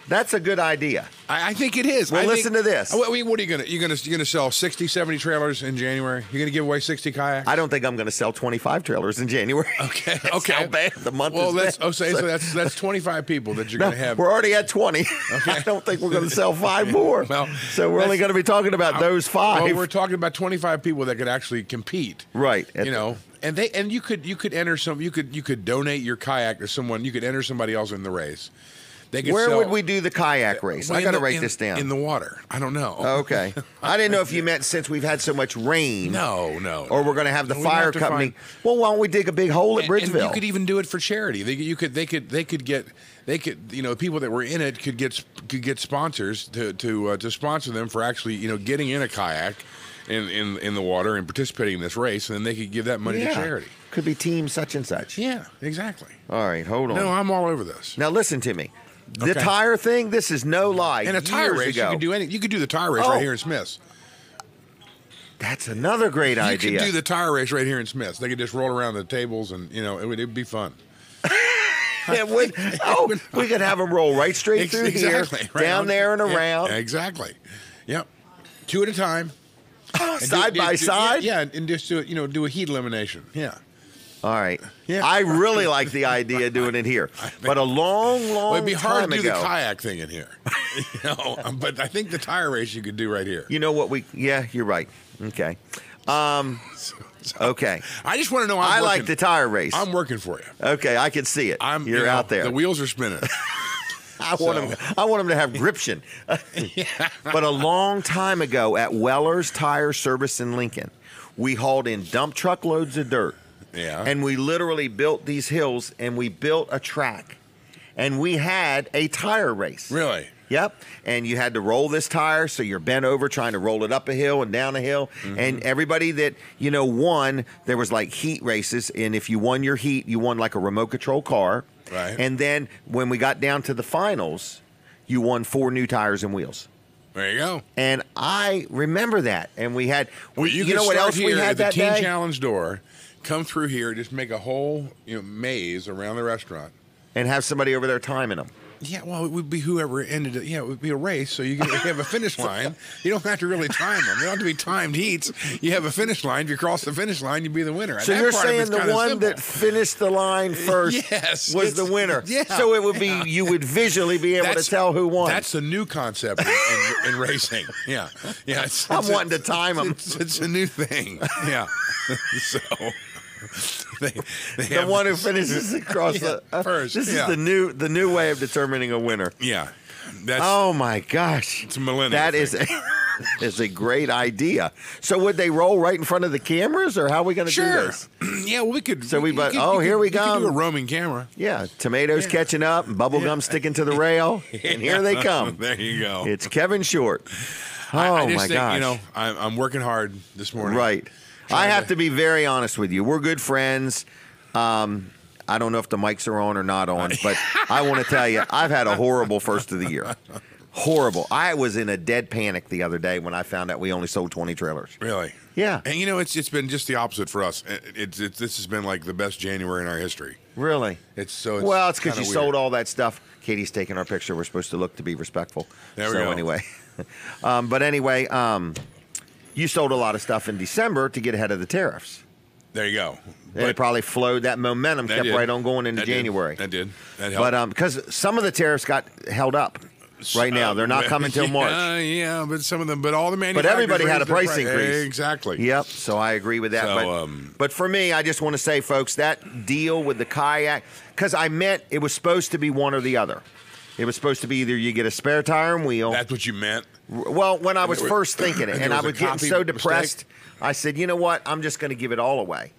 That's a good idea. I think it is. Well, listen to this. What are you going to? You're going to sell 60, 70 trailers in January? You're going to give away 60 kayaks? I don't think I'm going to sell 25 trailers in January. Okay. That's how bad the month is. So that's 25 people that you're going to have. We're already at 20. Okay. I don't think we're going to sell 5 more. So we're only going to be talking about those 5. Well, we're talking about 25 people that could actually compete. Right. And you could enter some. You could donate your kayak to someone. You could enter somebody else in the race. Where would we do the kayak race? I got to write this down. In the water. I don't know. Okay. I didn't know if you meant since we've had so much rain. No. Or we're going to have the fire company. Well, why don't we dig a big hole at Bridgeville? And you could even do it for charity. They could people that were in it could get sponsors to sponsor them for actually getting in a kayak in the water and participating in this race, and then they could give that money to charity. Could be team such and such. Yeah, exactly. All right, hold on. No, I'm all over this. Now listen to me. The tire thing, this is no lie. And a tire race, you could do anything. You could do the tire race right here in Smith's. That's another great idea. You could do the tire race right here in Smith's. They could just roll around the tables, and it'd be fun. It would. We could have them roll right straight through here, down there and around. Exactly. Yep. 2 at a time. Side by side. Yeah, and just do a heat elimination. Yeah. All right. Yeah. I really like the idea of doing it here. But a long time ago. It'd be hard to do the kayak thing in here. But I think the tire race you could do right here. You know what yeah, you're right. Okay. Okay. I just want to know. I like the tire race. I'm working for you. Okay, I can see it. You're out there. The wheels are spinning. I want them to have gription. But a long time ago at Weller's Tire Service in Lincoln, we hauled in dump truck loads of dirt. Yeah. And we literally built these hills, and we built a track. And we had a tire race. Really? Yep. And you had to roll this tire, so you're bent over trying to roll it up a hill and down a hill. Mm-hmm. And everybody that, won, there was like heat races. And if you won your heat, you won like a remote control car. Right. And then when we got down to the finals, you won 4 new tires and wheels. There you go. And I remember that. And we had, you know what else we had that day? The Team Challenge door. come through here, just make a whole maze around the restaurant, and have somebody over there timing them. Yeah, well, it would be whoever ended it. Yeah, it would be a race. So you have a finish line. You don't have to really time them. They don't have to be timed heats. You have a finish line. If you cross the finish line, you'd be the winner. So you're saying the one that finished the line first was the winner. Yeah. So it would be, you would visually be able to tell who won. That's a new concept in racing. Yeah. Yeah. I'm wanting to time them. It's a new thing. Yeah. So... the one who finishes across the first. This is the new way of determining a winner. Yeah. Oh my gosh. It's a millennial. That is a great idea. So would they roll right in front of the cameras, or how are we going to do this? Yeah, well, we could. So here we go. We could do a roaming camera. Yeah, tomatoes catching up, and bubble gum sticking to the rail, and here they come. There you go. It's Kevin Short. Oh I just my think, gosh. I'm working hard this morning. Right. I have to be very honest with you. We're good friends. I don't know if the mics are on or not on, but I want to tell you, I've had a horrible first of the year. Horrible. I was in a dead panic the other day when I found out we only sold 20 trailers. Really? Yeah. And it's been just the opposite for us. This has been like the best January in our history. Really? It's because you sold all that stuff. Katie's taking our picture. We're supposed to look to be respectful. There we go. Anyway, you sold a lot of stuff in December to get ahead of the tariffs. There you go. It probably flowed. That momentum kept right on going into January. That did. That helped. But because some of the tariffs got held up right now. They're not coming till March. Yeah, but some of them, but all the manufacturers. But everybody had a price increase. Exactly. Yep. So I agree with that. So, but for me, I just want to say, folks, that deal with the kayak, because I meant it was supposed to be one or the other. It was supposed to be either you get a spare tire and wheel. That's what you meant? Well, when I was first thinking it, and I was getting so depressed, I said, you know what? I'm just going to give it all away.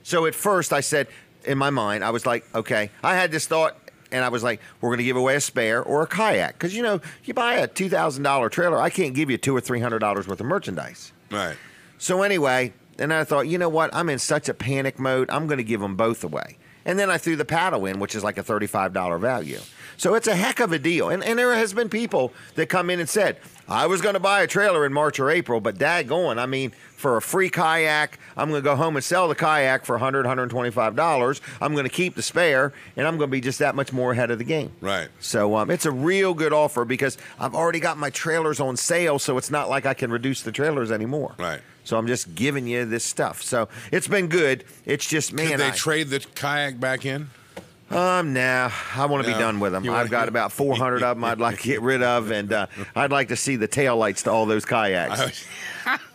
So at first I said, in my mind, I was like, okay. I had this thought, and I was like, we're going to give away a spare or a kayak. Because, you buy a $2,000 trailer, I can't give you $200 or $300 worth of merchandise. Right. So anyway, and I thought, you know what? I'm in such a panic mode. I'm going to give them both away. And then I threw the paddle in, which is like a $35 value. So it's a heck of a deal. And there has been people that come in and said, I was going to buy a trailer in March or April, but daggone, I mean, for a free kayak, I'm going to go home and sell the kayak for $100, $125. I'm going to keep the spare, and I'm going to be just that much more ahead of the game. Right. So it's a real good offer because I've already got my trailers on sale, so it's not like I can reduce the trailers anymore. Right. So I'm just giving you this stuff. So it's been good. It's just, man. Could they trade the kayak back in? Nah, I want to be done with them. I've got about 400 of them I'd like to get rid of, and I'd like to see the taillights to all those kayaks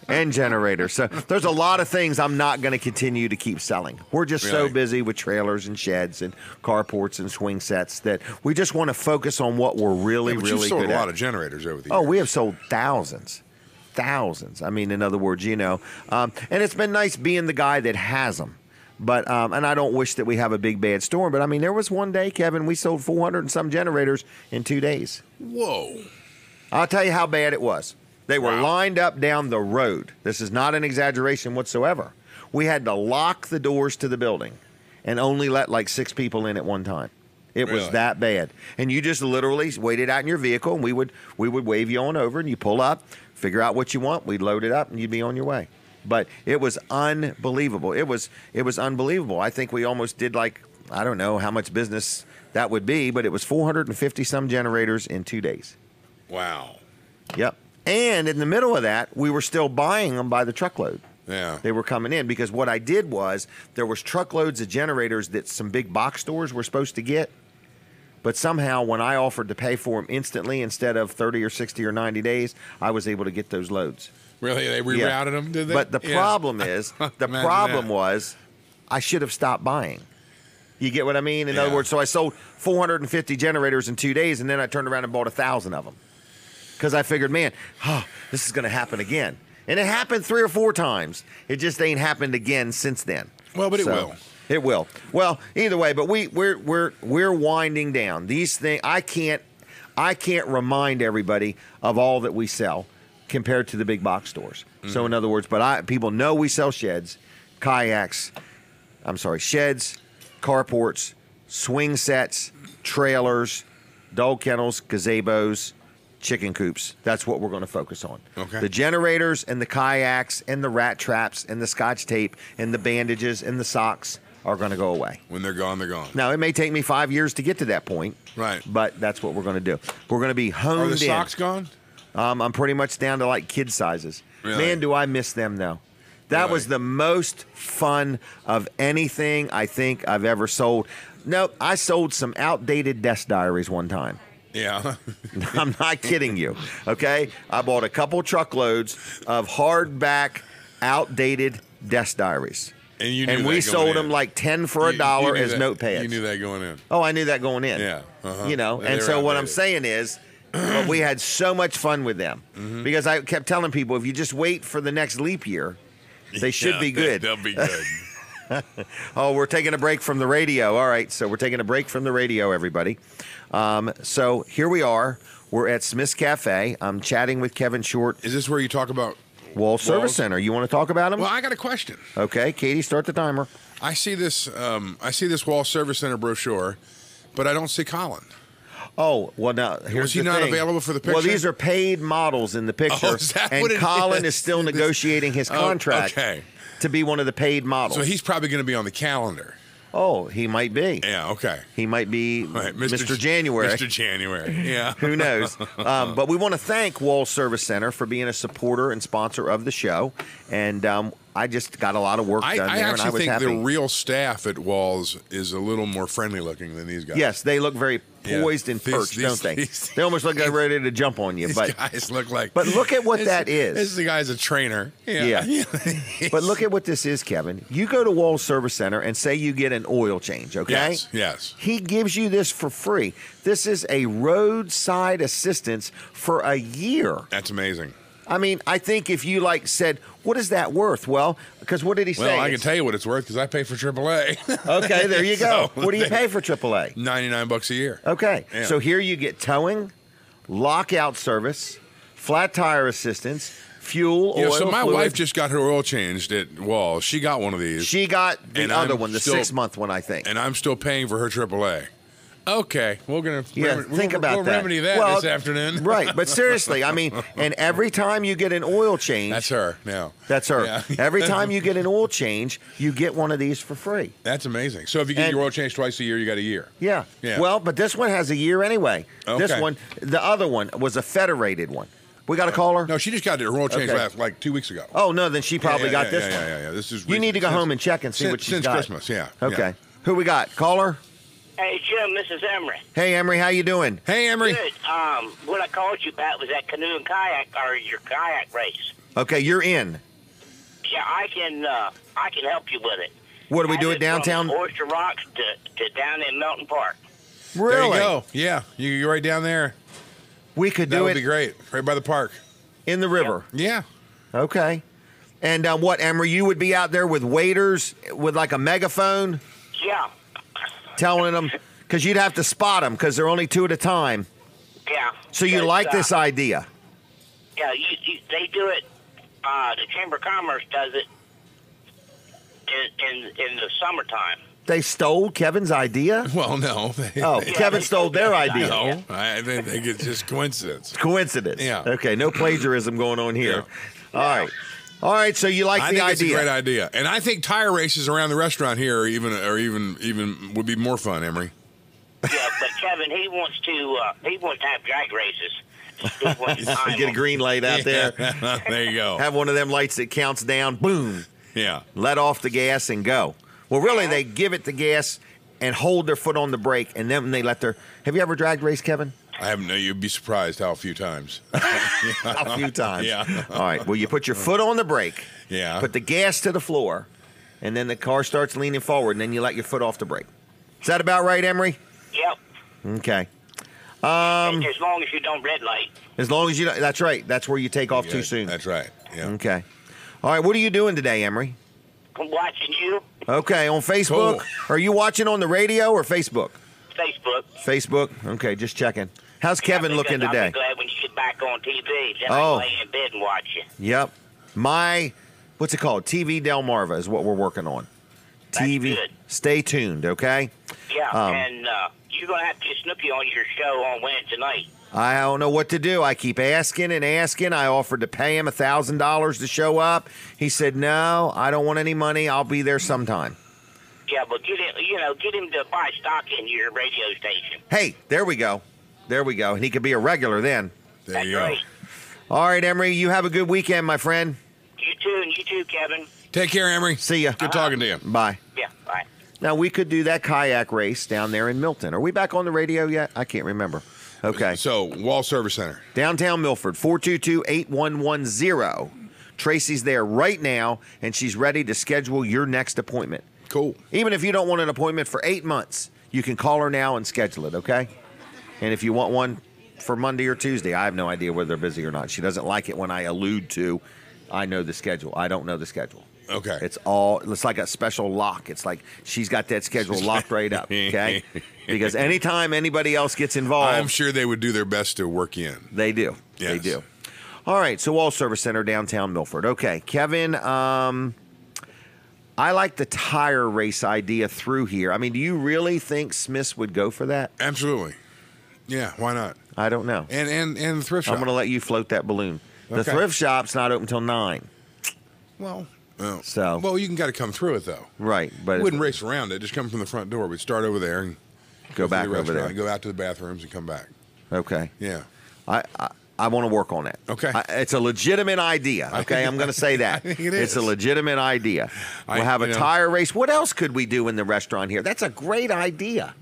and generators. So there's a lot of things I'm not going to continue to keep selling. We're just so busy with trailers and sheds and carports and swing sets that we just want to focus on what we're really, really good at. You've sold a lot of generators over the years. Oh, we have sold thousands. I mean, in other words, and it's been nice being the guy that has them. But and I don't wish that we have a big bad storm. But I mean, there was one day, Kevin, we sold 400 and some generators in 2 days. Whoa! I'll tell you how bad it was. They were lined up down the road. This is not an exaggeration whatsoever. We had to lock the doors to the building and only let like 6 people in at one time. It was that bad. And you just literally waited out in your vehicle, and we would wave you on over, and you pull up, figure out what you want, we'd load it up, and you'd be on your way. But it was unbelievable. It was unbelievable. I think we almost did I don't know how much business that would be, but it was 450 some generators in 2 days. Wow. Yep. And in the middle of that, we were still buying them by the truckload. Yeah. They were coming in because what I did was there was truckloads of generators that some big box stores were supposed to get. But somehow when I offered to pay for them instantly instead of 30 or 60 or 90 days, I was able to get those loads. Really? They rerouted them, did they? But the problem is, was I should have stopped buying. You get what I mean? In other words, so I sold 450 generators in 2 days, and then I turned around and bought 1,000 of them. Because I figured, man, this is going to happen again. And it happened 3 or 4 times. It just ain't happened again since then. Well, but it will. It will. Well, either way, but we're winding down. These things I can't remind everybody of all that we sell compared to the big box stores. Mm-hmm. So in other words, people know we sell sheds, sheds, carports, swing sets, trailers, dog kennels, gazebos, chicken coops. That's what we're going to focus on. Okay. The generators and the kayaks and the rat traps and the scotch tape and the bandages and the socks are going to go away. When they're gone, they're gone. Now, it may take me 5 years to get to that point. Right. But that's what we're going to do. We're going to be honed in. Are the socks gone? I'm pretty much down to like kid sizes. Really? Man, do I miss them though. That Really? was the most fun of anything I think I've ever sold. No, I sold some outdated desk diaries one time. Yeah. I'm not kidding you. Okay? I bought a couple truckloads of hardback, outdated desk diaries. And you knew and that we going sold in. them like 10 for $1 as that, notepads. You knew that going in. Oh, I knew that going in. Yeah. Uh-huh. You know, They and were so what I'm outdated. saying is, but we had so much fun with them because I kept telling people if you just wait for the next leap year, they should Yeah, be good. They'll be good. Oh, we're taking a break from the radio. All right, so we're taking a break from the radio, everybody. So here we are. We're at Smith's Cafe. I'm chatting with Kevin Short. Is this where you talk about Wall Service Center? You want to talk about them? Well, I got a question. Okay, Katie, start the timer. I see this Wall Service Center brochure, but I don't see Colin. Oh, well, now, here's Was he the not thing. available for the Well, picture? these are paid models in the picture. Oh, is that and what it Colin is? is still negotiating his contract okay. to be one of the paid models. So he's probably going to be on the calendar. Oh, he might be. Yeah, okay. He might be Right, Mr. January. Mr. January, yeah. Who knows? But we want to thank Wall Service Center for being a supporter and sponsor of the show. And I just got a lot of work done there, I and I actually was think happy. the real staff at Walls is a little more friendly looking than these guys. Yes, they look very poised and These- perched, these- don't they? these- They almost look like they're ready to jump on you. These But guys look like. But look at what this- that is. This guy's a trainer. Yeah. But look at what this is, Kevin. You go to Wall Service Center and say you get an oil change, okay? Yes, yes. He gives you this for free. This is a roadside assistance for a year. That's amazing. I mean, I think if you said, what is that worth? Well, because what did he say? Well, I can tell you what it's worth because I pay for AAA. Okay, there you go. So- What do you pay for AAA? $99 a year. Okay, Yeah. so here you get towing, lockout service, flat tire assistance, fuel, You know, oil, so my fluid. wife just got her oil changed at Walls. She got one of these. She got the And other I'm one, the still- 6-month one, I think. And I'm still paying for her AAA. Okay, we're gonna Think about we'll that. remedy that Well, this afternoon. Right, but seriously, I mean, and every time you get an oil change, That's her now. That's her. Yeah. Every time you get an oil change, you get one of these for free. That's amazing. So if you get And- your oil changed twice a year, you got a year. Yeah. Yeah. Well, but this one has a year anyway. This Okay. one, the other one was a federated one. We got a caller? No, she just got her oil changed Okay. like 2 weeks ago. Oh no, then she probably got this one. Yeah. This is You need to go home and check and see what she's since got. Christmas. Yeah. Okay. Yeah. Who we got? Caller? Hey, Jim, this is Emery. Hey, Emery, how you doing? Hey, Emery. Good. What I called you about was that canoe and kayak, or your kayak race. Okay, you're in. Yeah, I can help you with it. What do we do Have at downtown? From Oyster Rocks to down in Melton Park. Really? There you go. Yeah, you go right down there. We could That do would it be great. Right by the park. in the river. Yeah. Okay. And what, Emery? You would be out there with waiters with like a megaphone, Yeah. telling them because you'd have to spot them because they're only 2 at a time. Yeah. So you But, like this idea? Yeah, they do it. The Chamber of Commerce does it in the summertime. They stole Kevin's idea? Well, no. Oh, Kevin stole their idea. No, I think it's just coincidence. Coincidence. Yeah. Okay, no plagiarism going on here. All right. All right, so you like I the think it's a idea. great idea, and I think tire races around the restaurant here are even would be more fun, Emery. Yeah, but Kevin, he wants to have drag races. He wants to time Get a them. green light out there. There you go. Have one of them lights that counts down. Boom. Yeah. Let off the gas and go. Well, really, they give it the gas and hold their foot on the brake, and then they let their. Have you ever drag raced, Kevin? I haven't. You'd be surprised how few times. A few times. Yeah. All right. Well, you put your foot on the brake. Yeah. Put the gas to the floor, and then the car starts leaning forward, and then you let your foot off the brake. Is that about right, Emery? Yep. Okay. As long as you don't red light. As long as you don't. That's right. That's where you take off too Yeah, soon. That's right. Yeah. Okay. All right. What are you doing today, Emery? I'm watching you. Okay. On Facebook? Cool. Are you watching on the radio or Facebook? Facebook. Facebook. Okay. Just checking. How's Kevin looking Because today? I'll be glad when you get back on TV. Then Oh. I lay in bed and watch you. Yep. What's it called? TV Delmarva is what we're working on. TV. good. Stay tuned, okay? Yeah, and you're going to have to get Snooki on your show on Wednesday night. I don't know what to do. I keep asking and asking. I offered to pay him $1,000 to show up. He said, no, I don't want any money. I'll be there sometime. Yeah, but get him to buy stock in your radio station. Hey, there we go. There we go. And he could be a regular then. There you go. All right, Emery, you have a good weekend, my friend. You too, and you too, Kevin. Take care, Emery. See ya. Good talking to you. Bye. Yeah, bye. Now, we could do that kayak race down there in Milton. Are we back on the radio yet? I can't remember. Okay. So, Wall Service Center. Downtown Milford, 422-8110. Tracy's there right now, and she's ready to schedule your next appointment. Cool. Even if you don't want an appointment for 8 months, you can call her now and schedule it, okay? And if you want one for Monday or Tuesday, I have no idea whether they're busy or not. She doesn't like it when I allude to, I know the schedule. I don't know the schedule. Okay. It's like a special lock. It's like she's got that schedule locked right up, okay? Because anytime anybody else gets involved. I'm sure they would do their best to work in. They do. Yes. They do. All right, so Wall Service Center, downtown Milford. Okay, Kevin, I like the tire race idea through here. I mean, do you really think Smiths would go for that? Absolutely. Yeah, why not? I don't know. And the thrift shop. I'm going to let you float that balloon. The Okay. thrift shop's not open till 9. Well, you can got to come through it though. Right, but I wouldn't race around it. Just come from the front door. We'd start over there and go back to the over there. restaurant, go out to the bathrooms and come back. Okay. Yeah. I want to work on that. Okay. It's a legitimate idea. Okay, I'm going to say that. I think it It's is. a legitimate idea. We'll have a tire race. What else could we do in the restaurant here? That's a great idea.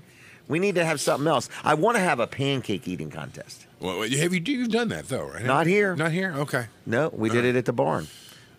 We need to have something else. I want to have a pancake eating contest. Well, you've done that though, right? Not here. Not here. Okay. No, we did it at the barn.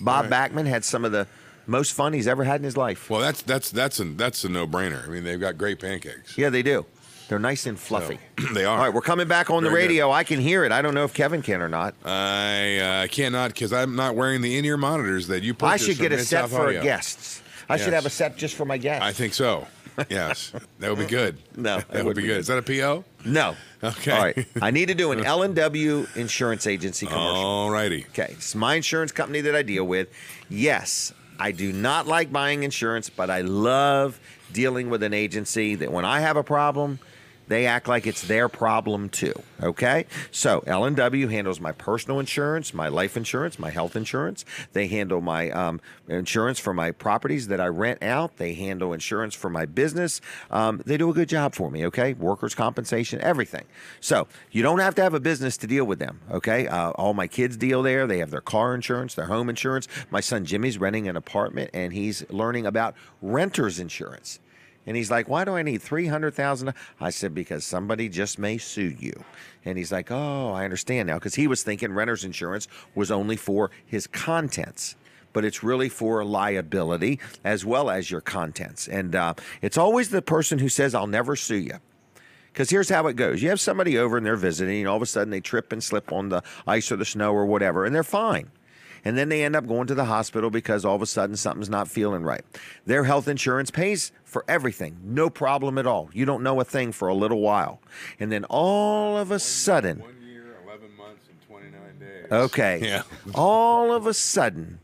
Bob Backman had some of the most fun he's ever had in his life. Well, that's a no-brainer. I mean, they've got great pancakes. Yeah, they do. They're nice and fluffy. So, they are. All right, we're coming back on the Very radio. I can hear it. I don't know if Kevin can or not. I cannot because I'm not wearing the in-ear monitors that you I purchased. should get from a set Mid-South for Audio. guests. I should have a set just for my guests. I think so. Yes, that would be good. No, that would be good. Is that a PO? No. Okay. All right. I need to do an L&W insurance agency commercial. All righty. Okay. It's my insurance company that I deal with. Yes, I do not like buying insurance, but I love dealing with an agency that when I have a problem, they act like it's their problem too, okay? So L&W handles my personal insurance, my life insurance, my health insurance. They handle my insurance for my properties that I rent out. They handle insurance for my business. They do a good job for me, okay? Workers' compensation, everything. So you don't have to have a business to deal with them, okay? All my kids deal there. They have their car insurance, their home insurance. My son Jimmy's renting an apartment, and he's learning about renter's insurance. And he's like, why do I need $300,000? I said, because somebody just may sue you. And he's like, oh, I understand now. Because he was thinking renter's insurance was only for his contents. But it's really for liability as well as your contents. And it's always the person who says, I'll never sue you. Because here's how it goes. You have somebody over and they're visiting, and all of a sudden they trip and slip on the ice or the snow or whatever, and they're fine. And then they end up going to the hospital because all of a sudden something's not feeling right. Their health insurance pays for everything. No problem at all. You don't know a thing for a little while. And then all of a sudden. 1 year, 11 months, and 29 days. Okay. Yeah. All of a sudden,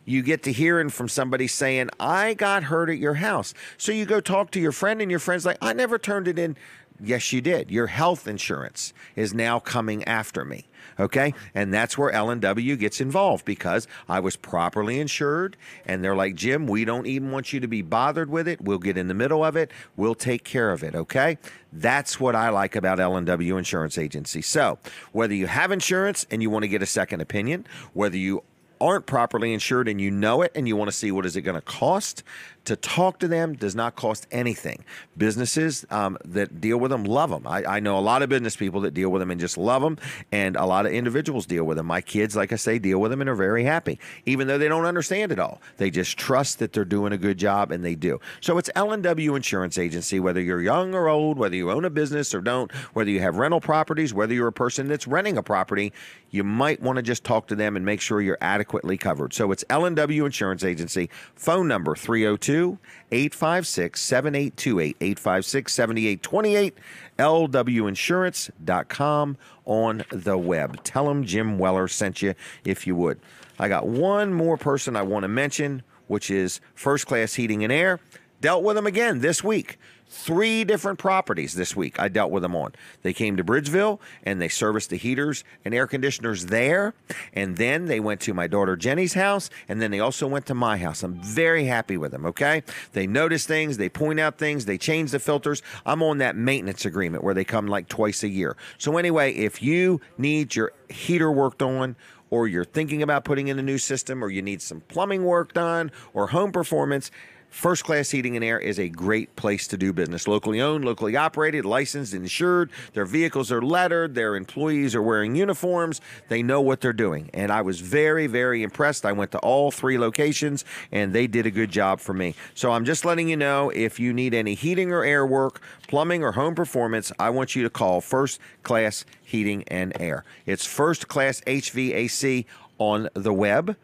you get to hearing from somebody saying, I got hurt at your house. So you go talk to your friend, and your friend's like, I never turned it in. Yes, you did. Your health insurance is now coming after me. Okay, and that's where L&W gets involved because I was properly insured, and they're like, Jim, we don't even want you to be bothered with it. We'll get in the middle of it. We'll take care of it, okay? That's what I like about L&W Insurance Agency. So whether you have insurance and you want to get a second opinion, whether you aren't properly insured and you know it and you want to see what is it going to cost to talk to them, does not cost anything. Businesses that deal with them love them. I know a lot of business people that deal with them and just love them, and a lot of individuals deal with them. My kids, like I say, deal with them and are very happy, even though they don't understand it all. They just trust that they're doing a good job, and they do. So it's L&W Insurance Agency, whether you're young or old, whether you own a business or don't, whether you have rental properties, whether you're a person that's renting a property, you might want to just talk to them and make sure you're adequately covered. So it's L&W Insurance Agency. Phone number 302-856-7828, 856-7828, lwinsurance.com on the web. Tell them Jim Weller sent you if you would. I got one more person I want to mention, which is First Class Heating and Air. Dealt with them again this week. 3 different properties this week I dealt with them on. They came to Bridgeville, and they serviced the heaters and air conditioners there. And then they went to my daughter Jenny's house, and then they also went to my house. I'm very happy with them, okay? They notice things. They point out things. They change the filters. I'm on that maintenance agreement where they come like twice a year. So anyway, if you need your heater worked on, or you're thinking about putting in a new system, or you need some plumbing work done, or home performance, First Class Heating and Air is a great place to do business. Locally owned, locally operated, licensed, insured. Their vehicles are lettered. Their employees are wearing uniforms. They know what they're doing. And I was very, very impressed. I went to all 3 locations, and they did a good job for me. So I'm just letting you know, if you need any heating or air work, plumbing or home performance, I want you to call First Class Heating and Air. It's First Class HVAC on the web.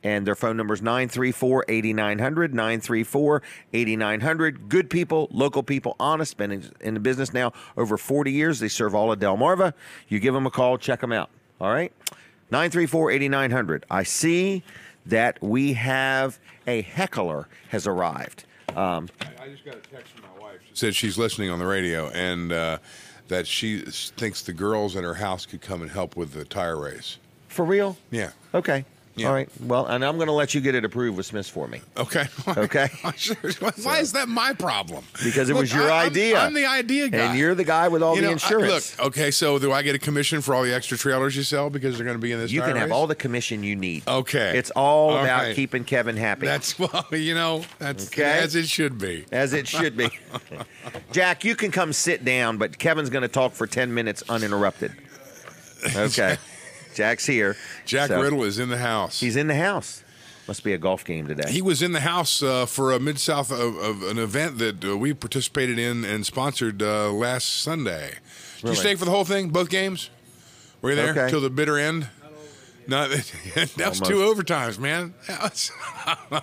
And their phone number is 934-8900, 934-8900. Good people, local people, honest, been in the business now over 40 years. They serve all of Delmarva. You give them a call, check them out. All right? 934-8900. I see that we have a heckler has arrived. I just got a text from my wife. She said she's listening on the radio, and that she thinks the girls at her house could come and help with the tire race. For real? Yeah. Okay. Yeah. All right. Well, and I'm going to let you get it approved with Smiths for me. Okay. Okay. Why is that my problem? Because it was your idea. I'm the idea guy. And you're the guy with all the insurance. Look, okay, so do I get a commission for all the extra trailers you sell because they're going to be in this You tire can have race? all the commission you need. Okay. It's all about right. keeping Kevin happy. That's, well, that's okay? as it should be. As it should be. Jack, you can come sit down, but Kevin's going to talk for 10 minutes uninterrupted. Okay. Jack's here. Jack Riddle is in the house. He's in the house. Must be a golf game today. He was in the house for a Mid-South of an event that we participated in and sponsored last Sunday. Did you stay for the whole thing, both games? Were you there till the bitter end? No, that was 2 overtimes, man.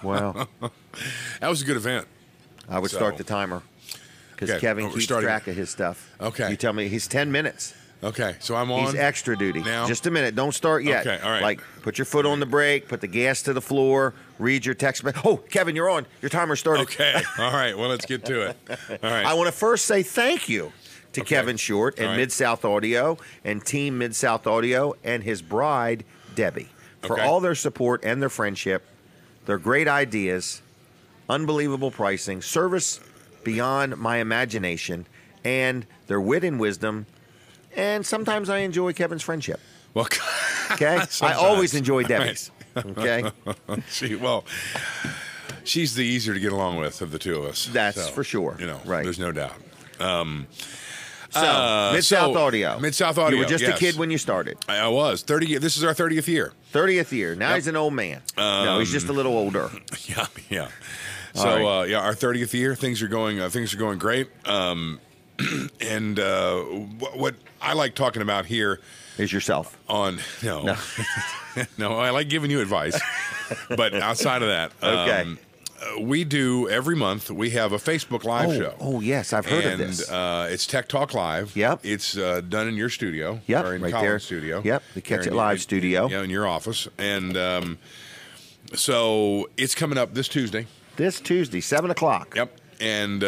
Wow. That was a good event. I would start the timer because Kevin keeps track of his stuff. Okay. You tell me he's 10 minutes. Okay, so I'm on. He's extra duty. Now? Just a minute. Don't start yet. Okay, all right. Like, put your foot on the brake, put the gas to the floor, read your text. Oh, Kevin, you're on. Your timer started. Okay, all right. Well, let's get to it. All right. I want to first say thank you to Kevin Short and Mid-South Audio and Team Mid-South Audio and his bride, Debbie, for all their support and their friendship, their great ideas, unbelievable pricing, service beyond my imagination, and their wit and wisdom. And sometimes I enjoy Kevin's friendship. Well, okay, I always enjoy Debbie's. Okay, she's the easier to get along with of the two of us. That's for sure. Right? There's no doubt. Mid-South Audio. Mid-South Audio. You were just a kid when you started. I was 30. This is our 30th year. 30th year. Now he's an old man. No, he's just a little older. Yeah. So our 30th year. Things are going great. And what I like talking about here is yourself. No, I like giving you advice, but outside of that, we do every month. We have a Facebook Live show. Oh yes, I've heard of this. It's Tech Talk Live. Yep, it's done in your studio. Yep, or in right Colin's there. Studio. Yep, the Catch It Live studio. Yeah, in your office, and so it's coming up this Tuesday. This Tuesday, 7:00. Yep, and.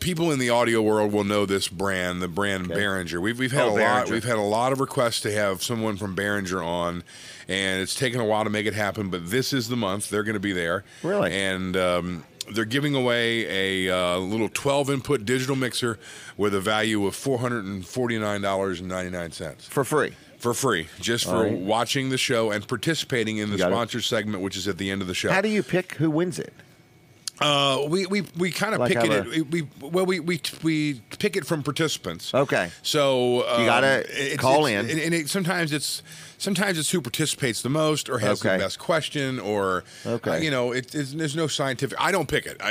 People in the audio world will know this brand, the brand Behringer. We've had a lot. We've had a lot of requests to have someone from Behringer on, and it's taken a while to make it happen. But this is the month they're going to be there. Really, and they're giving away a little 12-input digital mixer with a value of $449.99 for free. For free, just for watching the show and participating in the sponsor segment, which is at the end of the show. How do you pick who wins it? We kind of pick it. We pick it from participants. Okay. So you gotta call in, and sometimes it's who participates the most or has the best question, or there's no scientific. I don't pick it.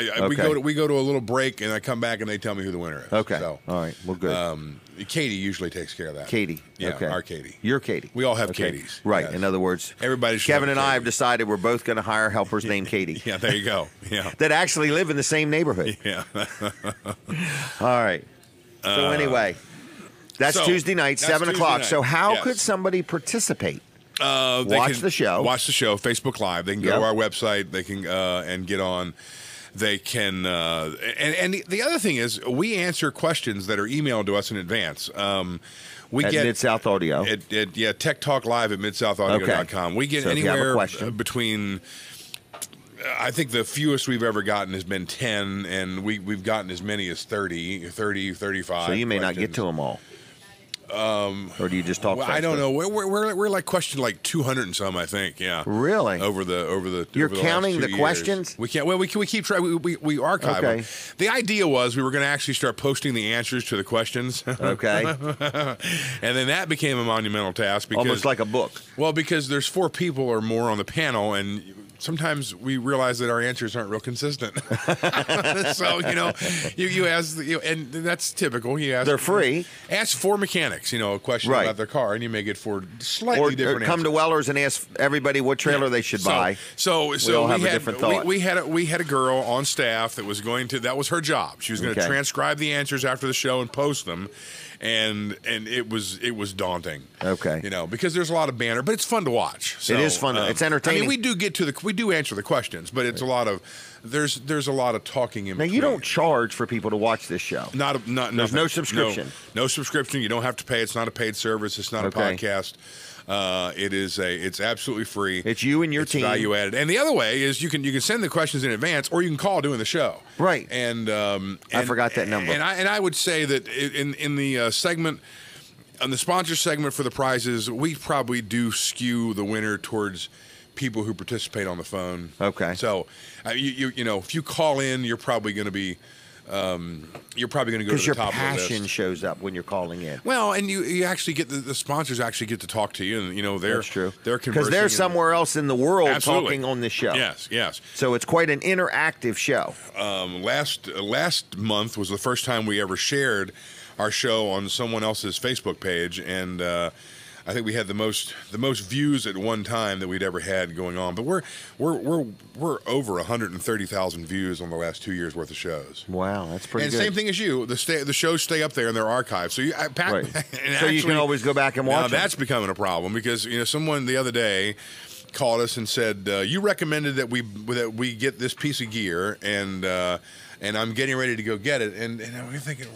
We go to a little break, and I come back and they tell me who the winner is. Okay. So, all right. Well, good. Katie usually takes care of that. Katie. Yeah, our Katie. Your Katie. We all have Katies. Right. Yes. In other words, Kevin and I have decided we're both going to hire helpers named Katie. Yeah, there you go. Yeah. That actually live in the same neighborhood. Yeah. All right. So anyway, that's Tuesday night, 7:00. So how could somebody participate? Watch the show. Watch the show, Facebook Live. They can go to our website. They can and get on. They can, and the other thing is, we answer questions that are emailed to us in advance. We at get Mid-South Audio. Tech Talk Live at midsouthaudio.com. Okay. We get So if you have a anywhere question. between. I think the fewest we've ever gotten has been 10, and we've gotten as many as 30, 35. So you may not get to them all. Or do you just talk? Well, I don't know. We're like question like 200 and some, I think. Yeah. Really? Over the. You're over the counting last 2 the years. questions? We can't. Well, we keep trying. We archive Okay. them. The idea was we were going to actually start posting the answers to the questions. Okay. And then that became a monumental task because Almost like a book. Well, because there's 4 people or more on the panel, and sometimes we realize that our answers aren't real consistent. So you ask, and that's typical. You ask. They're free. Ask 4 mechanics, a question Right. about their car, and you may get 4 slightly different. Or come to Weller's and ask everybody what trailer they should buy. So we all have a different thought. we had a girl on staff that was going to. That was her job. She was going to transcribe the answers after the show and post them. And it was daunting. Okay. Because there's a lot of banter, but it's fun to watch. So, it is fun. It's entertaining. I mean, we do answer the questions, but it's a lot of there's a lot of talking in Now between. you don't charge for people to watch this show. There's no subscription. No subscription. You don't have to pay. It's not a paid service. It's not a podcast. It's absolutely free. It's you and your team. Value added. And the other way is you can send the questions in advance, or you can call during the show. Right. And I forgot that number. And I would say that in the segment. On the sponsor segment for the prizes, we probably do skew the winner towards people who participate on the phone. Okay. So, if you call in, you're probably going to be. You're probably going to go to the top of the list. Because your passion shows up when you're calling in. Well, and you actually get the sponsors actually get to talk to you, and they're That's true. They're because they're somewhere else in the world talking on this show. Yes. So it's quite an interactive show. Last month was the first time we ever shared our show on someone else's Facebook page, and I think we had the most views at one time that we'd ever had going on. But we're over 130,000 views on the last 2 years worth of shows. Wow, that's pretty and good. Same thing as you. The shows stay up there in their archives, so Right. So you can always go back and watch them. That's becoming a problem because someone the other day called us and said you recommended that we get this piece of gear, and I'm getting ready to go get it. And we're thinking,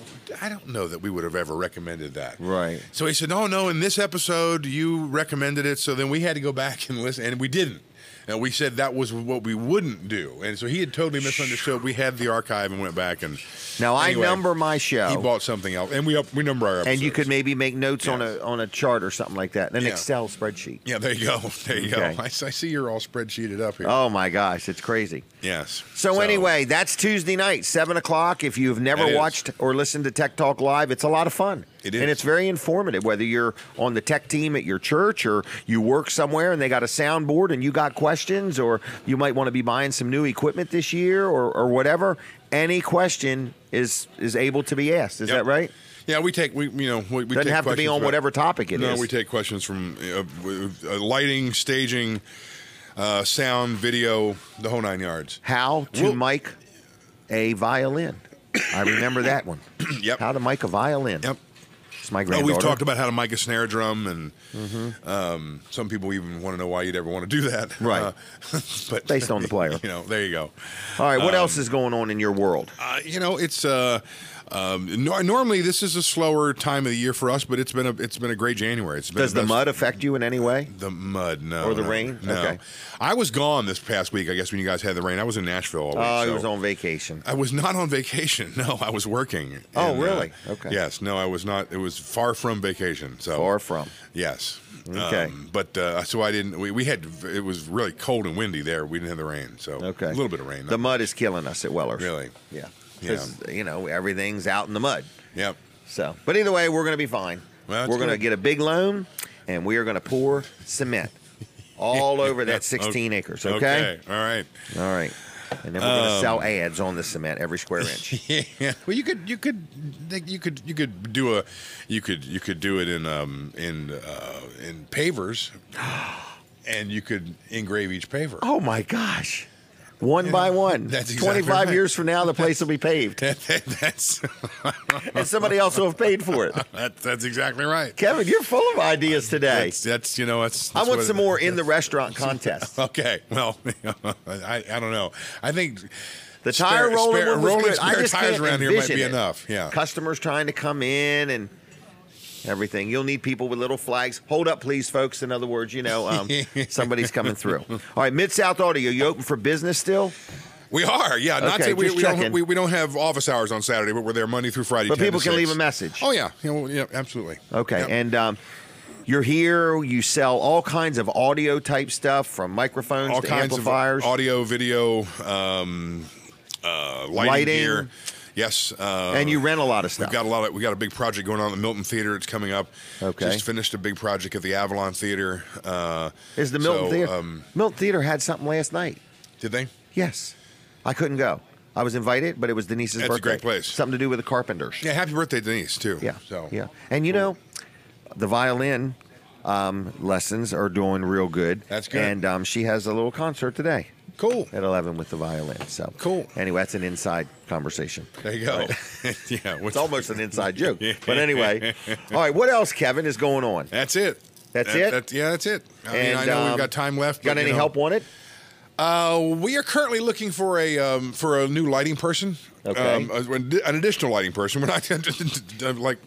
I don't know that we would have ever recommended that. Right. So he said, no, in this episode, you recommended it. So then we had to go back and listen, and we didn't. And we said that was what we wouldn't do. And so he had totally misunderstood. We had the archive and went back and. Now anyway, I number my show. He bought something else, and we number our episodes. And you could maybe make notes on a chart or something like that, an Excel spreadsheet. Yeah, there you go. There you Okay. go. I see you're all spreadsheeted up here. Oh my gosh, it's crazy. Yes. So anyway, that's Tuesday night, 7:00. If you've never watched or listened to Tech Talk Live, it's a lot of fun. It is. And it's very informative, whether you're on the tech team at your church or you work somewhere and they got a soundboard and you got questions, or you might want to be buying some new equipment this year or whatever. Any question is able to be asked. Is that right? Yeah, we take Doesn't take have to be on whatever topic it is. No, we take questions from lighting, staging, sound, video, the whole 9 yards. How to mic a violin. I remember that one. Yep. How to mic a violin. Yep. It's my granddaughter. We've talked about how to mic a snare drum, and some people even want to know why you'd ever want to do that. Right. But based on the player. There you go. All right. What else is going on in your world? It's normally this is a slower time of the year for us, but it's been a great January. Does the mud affect you in any way? The mud, no. Or the rain? No. Okay. I was gone this past week, I guess, when you guys had the rain. I was in Nashville all week. Oh, so he was on vacation. I was not on vacation. No, I was working. Oh, And, really? Okay. Yes. No, I was not. It was far from vacation. So Far from. Yes. Okay. So I didn't. We had. It was really cold and windy there. We didn't have the rain. So Okay. a little bit of rain. The mud is killing us at Weller's. Really? Yeah. Because, everything's out in the mud. Yep. So, but either way, we're going to be fine. Well, we're going to good. get a big loan, and we are going to pour cement all over that 16 acres. Okay? All right. All right. And then we're going to sell ads on the cement every square inch. Yeah. Well, you could do it in pavers, and you could engrave each paver. Oh my gosh. One by one. That's exactly 25 right. years from now, the place will be paved. That's And somebody else will have paid for it. that's exactly right. Kevin, you're full of ideas today. That's I want some more in the restaurant contest. Okay. Well, I don't know. I think The tire rolling one was good. I just tires can't around here might envision be it. enough. Yeah. Customers trying to come in and everything. You'll need people with little flags. Hold up, please, folks. In other words, somebody's coming through. All right, Mid-South Audio, you open for business still? We are, yeah. Not Okay, to, we don't have office hours on Saturday, but we're there Monday through Friday. But 10 people to can 6. leave a message. Oh yeah, yeah, absolutely. Okay, Yep. and you're here. You sell all kinds of audio type stuff, from microphones all to kinds amplifiers, of audio, video, lighting gear. Yes, and you rent a lot of stuff. We got a big project going on at the Milton Theater. It's coming up. Okay, just finished a big project at the Avalon Theater. Is the Milton Theater? Milton Theater had something last night. Did they? Yes, I couldn't go. I was invited, but it was Denise's birthday. That's a great place. Something to do with the Carpenters. Yeah, happy birthday, Denise, too. Yeah, so yeah, and the violin lessons are doing real good. That's good. And she has a little concert today. Cool. At 11 with the violin. So cool. Anyway, that's an inside conversation. There you go. Right? Yeah, it's almost an inside joke. But anyway, all right. What else, Kevin, is going on? That's it. That's it. Yeah, that's it. And, I know we've got time left. Got any help on it? We are currently looking for a new lighting person. Okay. An additional lighting person. We're not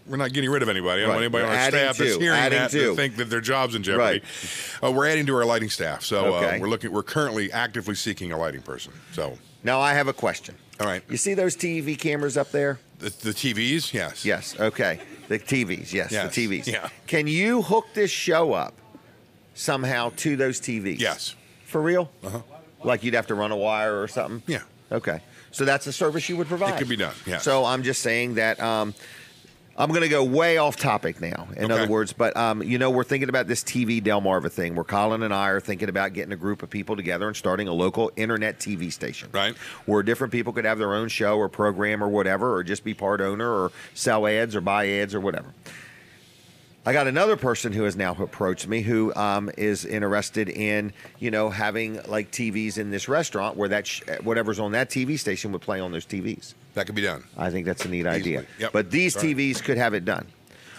we're not getting rid of anybody. I don't want anybody on our staff that's hearing that to think that their job's in jeopardy. Right. We're adding to our lighting staff. So we're currently actively seeking a lighting person. So now I have a question. All right. You see those TV cameras up there? The TVs? Yes. Yes. Okay. The TVs. Yes. Yes. The TVs. Yeah. Can you hook this show up somehow to those TVs? Yes. For real? Uh-huh. Like you'd have to run a wire or something? Yeah. Okay. So that's a service you would provide? It could be done, yeah. So I'm just saying that I'm going to go way off topic now, in other words. But, we're thinking about this TV Delmarva thing, where Colin and I are thinking about getting a group of people together and starting a local internet TV station. Right. Where different people could have their own show or program or whatever, or just be part owner or sell ads or buy ads or whatever. I got another person who has now approached me who is interested in, having like TVs in this restaurant where whatever's on that TV station would play on those TVs. That could be done. I think that's a neat idea. Yep. But these TVs could have it done.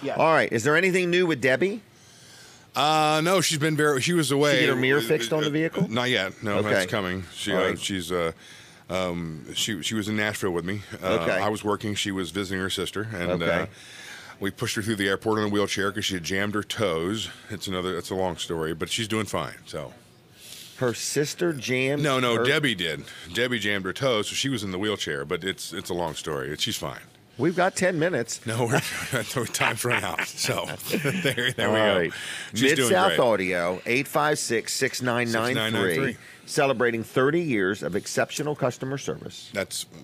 Yeah. All right. Is there anything new with Debbie? No, she was away. She get her mirror fixed on the vehicle? Not yet. No, Okay. that's coming. She All right. she was in Nashville with me. Okay. I was working. She was visiting her sister, and Okay. we pushed her through the airport in a wheelchair because she had jammed her toes. It's a long story, but she's doing fine. So her sister jammed. No, her? Debbie did. Debbie jammed her toes, so she was in the wheelchair. But it's a long story. She's fine. We've got 10 minutes. No, time's run out. So there we go. Right. She's doing Mid-South great. Audio, 856-6993, celebrating 30 years of exceptional customer service.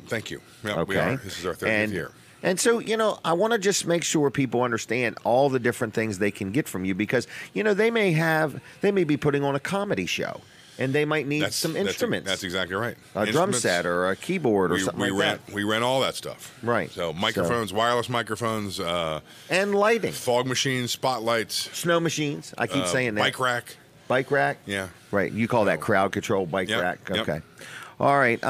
Thank you. Yeah, Okay. we are. This is our 30th year. And so, I want to just make sure people understand all the different things they can get from you because, they may be putting on a comedy show and they might need some instruments. That's exactly right. A drum set or a keyboard or something like that. We rent all that stuff. Right. So microphones, wireless microphones. And lighting. Fog machines, spotlights. Snow machines. I keep saying that. Bike rack. Bike rack? Yeah. Right. You call that crowd control bike rack. Yep. Okay. All right.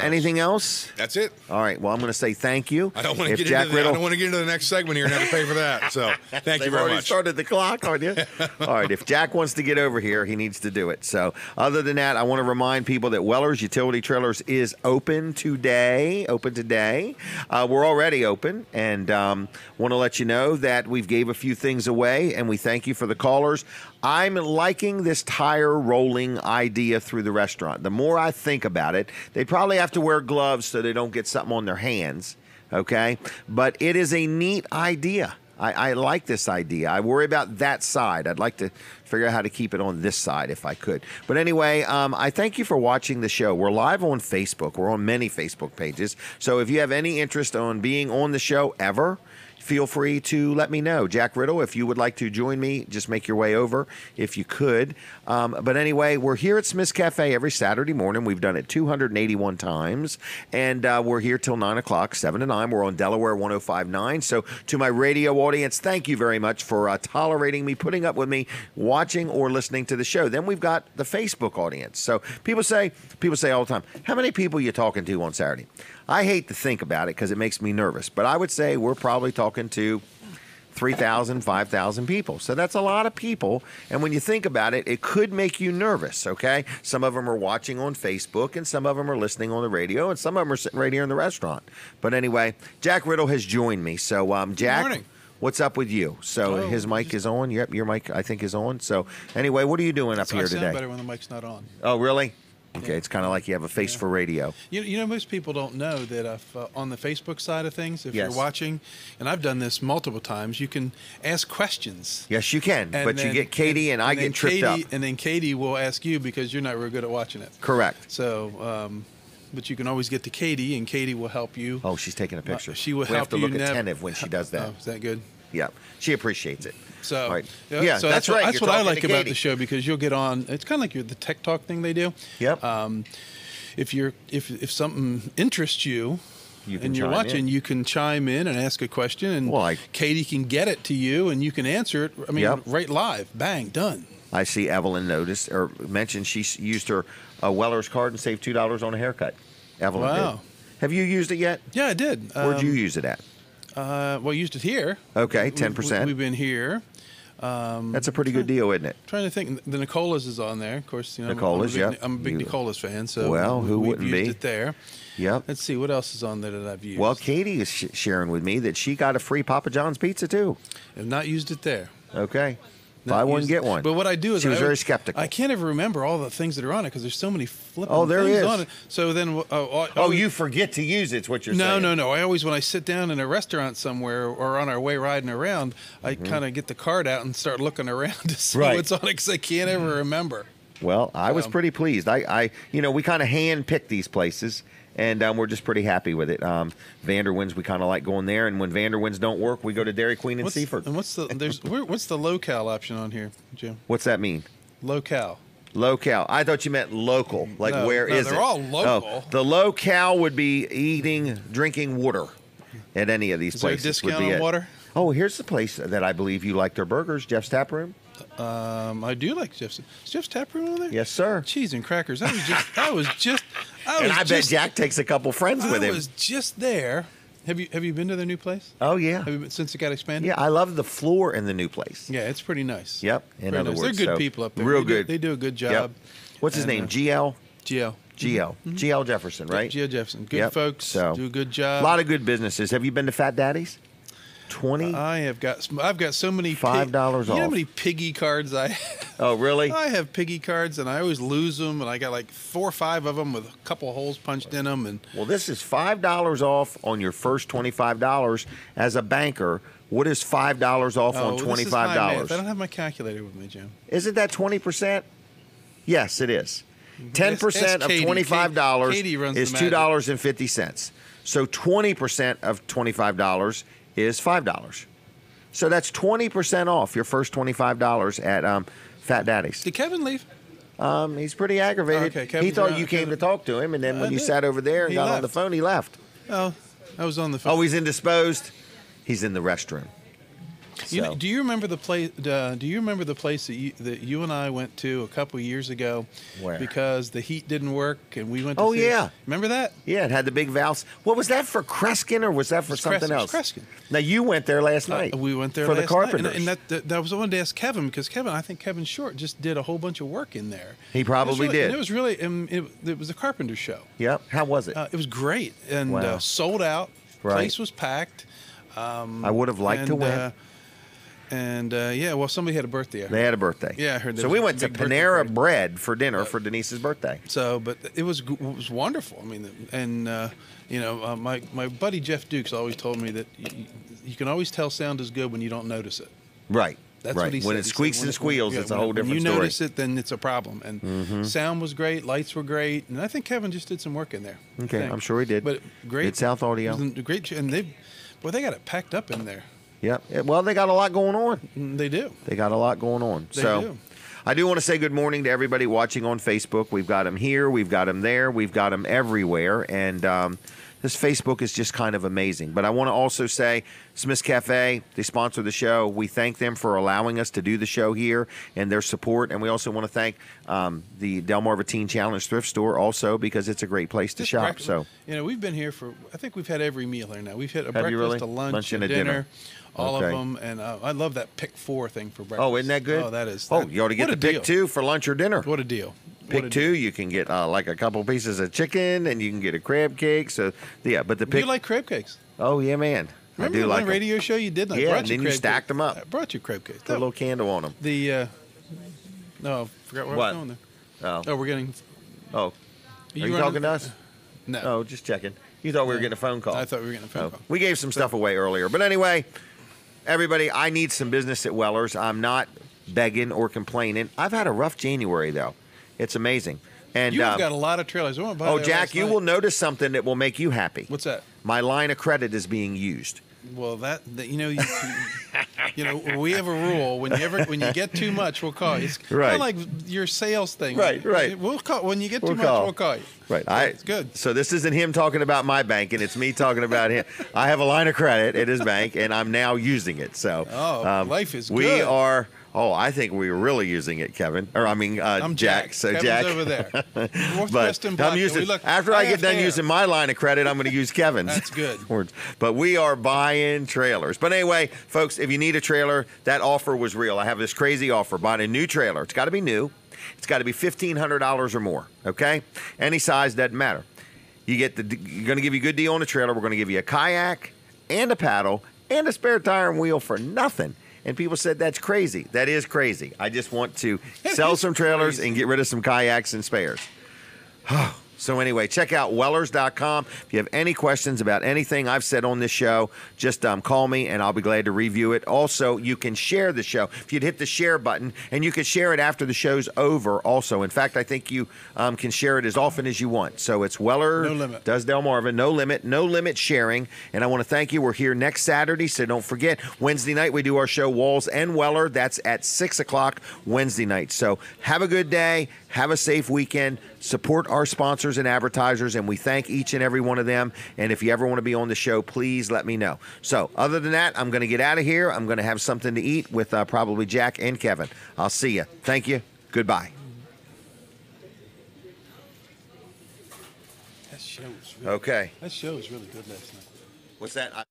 Anything else? That's it. All right. Well, I'm going to say thank you. I don't want to get into the next segment here and have to pay for that. So thank you very much. Started the clock on you. All right. If Jack wants to get over here, he needs to do it. So other than that, I want to remind people that Weller's Utility Trailers is open today. We're already open, and want to let you know that we've gave a few things away, and we thank you for the callers. I'm liking this tire rolling idea through the restaurant. The more I think about it, they probably have to wear gloves so they don't get something on their hands, okay? But it is a neat idea. I like this idea. I worry about that side. I'd like to figure out how to keep it on this side if I could. But anyway, I thank you for watching the show. We're live on Facebook. We're on many Facebook pages. So if you have any interest on being on the show ever, feel free to let me know. Jack Riddle, if you would like to join me, just make your way over if you could. But anyway, we're here at Smith's Cafe every Saturday morning. We've done it 281 times. And we're here till 9 o'clock, 7 to 9. We're on Delaware 105.9. So to my radio audience, thank you very much for tolerating me, putting up with me, watching or listening to the show. Then we've got the Facebook audience. So people say all the time, how many people are you talking to on Saturday? I hate to think about it because it makes me nervous, but I would say we're probably talking to 3,000, 5,000 people. So that's a lot of people. And when you think about it, it could make you nervous, okay? Some of them are watching on Facebook, and some of them are listening on the radio, and some of them are sitting right here in the restaurant. But anyway, Jack Riddle has joined me. So, Jack, good morning. What's up with you? So his mic is on. Yep, your mic, I think, is on. So anyway, what are you doing up here today? I sound better when the mic's not on. Oh, really? Okay, it's kind of like you have a face for radio. You know, most people don't know that if, on the Facebook side of things, if you're watching, and I've done this multiple times, you can ask questions. Yes, you can, but you get Katie and I get tripped up. And then Katie will ask you because you're not real good at watching it. Correct. So, but you can always get to Katie, and Katie will help you. Oh, she's taking a picture. She will We help you. have to look attentive when she does that. Oh, is that good? Yeah, she appreciates it. So, right. yeah, so that's right. That's what I like about the show, because you'll get on. It's kind of like the tech talk thing they do. Yep. If something interests you, and you're watching, you can chime in and ask a question, and Katie can get it to you, and you can answer it. I mean, right live, bang, done. I see Evelyn noticed or mentioned she used her Weller's card and saved $2 on a haircut. Evelyn did. Have you used it yet? Yeah, I did. Where'd you use it at? Well, I used it here. Okay, 10%. We've been here. That's a pretty good deal, isn't it? Trying to think. The Nicolas is on there, of course. You know, Nicolas, I'm a big Nicolas fan. So who wouldn't we've be? used it there. Yep. Let's see what else is on there that I've used. Well, Katie is sharing with me that she got a free Papa John's pizza too. I've not used it there. Okay. Buy one, get one. But what I do is she was very skeptical. I can't ever remember all the things that are on it because there's so many flipping there things is. on it. So then, you forget to use it. Is what you're saying? No. I always, when I sit down in a restaurant somewhere or on our way riding around, I kind of get the card out and start looking around to see what's on it because I can't ever remember. Well, I was pretty pleased. We kind of hand pick these places. And we're just pretty happy with it. Vanderwins, we kind of like going there. And when Vanderwins don't work, we go to Dairy Queen and Seaford. And what's the local option on here, Jim? What's that mean? Local. Local. I thought you meant local. Where is it? They're all local. Oh, the local would be drinking water at any of these places. Is there a discount on water? Oh, here's the place that I believe you like their burgers, Jeff's Tap Room. I do like Jeff's. Is Jeff's Tap Room on there? Yes, sir. Cheese and crackers. I bet Jack takes a couple friends with him. I was just there. Have you been to their new place? Oh yeah. Have you been, since it got expanded? Yeah, I love the floor in the new place. Yeah, it's pretty nice. Yep. In other words, they're good people up there. Real good. They do a good job. Yep. What's his name? GL. GL. GL. Mm-hmm. GL Jefferson, right? GL Jefferson. Good folks. So, do a good job. A lot of good businesses. Have you been to Fat Daddy's? 20. I've got so many $5 off. You know how many piggy cards I have? Oh, really? I have piggy cards, and I always lose them, and I got like 4 or 5 of them with a couple holes punched in them. And well, this is $5 off on your first $25 as a banker. What is $5 off on $25? This is high math. I don't have my calculator with me, Jim. Isn't that 20%? Yes, it is. 10% of $25 is $2.50. So 20% of $25 is $5. So that's 20% off your first $25 at Fat Daddy's. Did Kevin leave? He's pretty aggravated. Okay, he thought you came to talk to him, and then when you sat over there and got on the phone, he left. Oh, I was on the phone. Oh, he's indisposed? He's in the restroom. So. Do you remember the place? Do you remember the place that you and I went to a couple years ago? Where? Because the heat didn't work, and we went. To see yeah. Remember that? Yeah, it had the big valves. What was that for? Kreskin, or was that for something else? Kreskin. Now you went there last night. We went there for last the carpenters, night, and that was I wanted to ask Kevin because I think Kevin Short just did a whole bunch of work in there. He probably did. And it was really it was a carpenter show. Yep. How was it? It was great and sold out. Right. Place was packed. I would have liked to win. Well, somebody had a birthday. They had a birthday. Yeah, I heard. So we went to Panera Bread for dinner for Denise's birthday. So, but it was wonderful. I mean, and my buddy Jeff Dukes always told me that you can always tell sound is good when you don't notice it. Right. That's right. what he said. When it squeaks and squeals, it's a whole different story. When you notice it, then it's a problem. And sound was great, lights were great, and I think Kevin just did some work in there. Okay, I'm sure he did. But great. Good South Audio. Great, and they got it packed up in there. Yep. Well, they got a lot going on. They do. They got a lot going on. They do. I do want to say good morning to everybody watching on Facebook. We've got them here. We've got them there. We've got them everywhere. And this Facebook is just kind of amazing. But I want to also say Smith's Cafe, they sponsor the show. We thank them for allowing us to do the show here and their support. And we also want to thank the Delmarva Teen Challenge Thrift Store also because it's a great place to shop. So we've been here for, I think we've had every meal here now. We've had a Have you breakfast, really? a lunch, a dinner. All Okay. of them, and I love that pick 4 thing for breakfast. Oh, isn't that good? Oh, that is. Oh, you ought to get the pick 2 for lunch or dinner. What a deal. Pick 2, you can get like a couple pieces of chicken, and you can get a crab cake. So, yeah, but the pick. You like crab cakes? Oh, yeah, man. Remember I do one like radio show you did? Yeah, and then you stacked them up. I brought you crab cakes. Put a little candle on them. No, I forgot where I was going there. Oh, we're getting. Oh, are you talking to us? No. Oh, just checking. You thought we were getting a phone call. I thought we were getting a phone call. We gave some stuff away earlier. But anyway, everybody, I need some business at Weller's. I'm not begging or complaining. I've had a rough January, though. It's amazing. And You've got a lot of trailers. I want to buy Jack, you will notice something that will make you happy. What's that? My line of credit is being used. Well, we have a rule. When you get too much, we'll call you. It's kind of like your sales thing. Right. We'll call when you get too much. We'll call you. Right. It's good. So this isn't him talking about my bank, and it's me talking about him. I have a line of credit at his bank, and I'm now using it. So life is good. We are. Oh, I think we're really using it, Kevin. Or I mean, I'm Jack. So Kevin's Jack over there. But I'm using. After I get done using my line of credit, I'm going to use Kevin's. That's good. Words. But we are buying trailers. But anyway, folks, if you need a trailer, that offer was real. I have this crazy offer: buying a new trailer. It's got to be new. It's got to be $1,500 or more. Okay, any size doesn't matter. You're going to give you a good deal on a trailer. We're going to give you a kayak and a paddle and a spare tire and wheel for nothing. And people said, that's crazy. That is crazy. I just want to sell some trailers and get rid of some kayaks and spares. So anyway, check out Wellers.com. If you have any questions about anything I've said on this show, just call me and I'll be glad to review it. Also, you can share the show. If you'd hit the share button, and you can share it after the show's over also. In fact, I think you can share it as often as you want. So it's Weller No limit. does Delmarva. No limit sharing. And I want to thank you. We're here next Saturday, so don't forget. Wednesday night, we do our show Walls and Weller. That's at 6 o'clock Wednesday night. So have a good day. Have a safe weekend. Support our sponsors and advertisers, and we thank each and every one of them. And if you ever want to be on the show, please let me know. So other than that, I'm going to get out of here. I'm going to have something to eat with probably Jack and Kevin. I'll see you. Thank you. Goodbye. That show was Okay. That show was really good last night. What's that?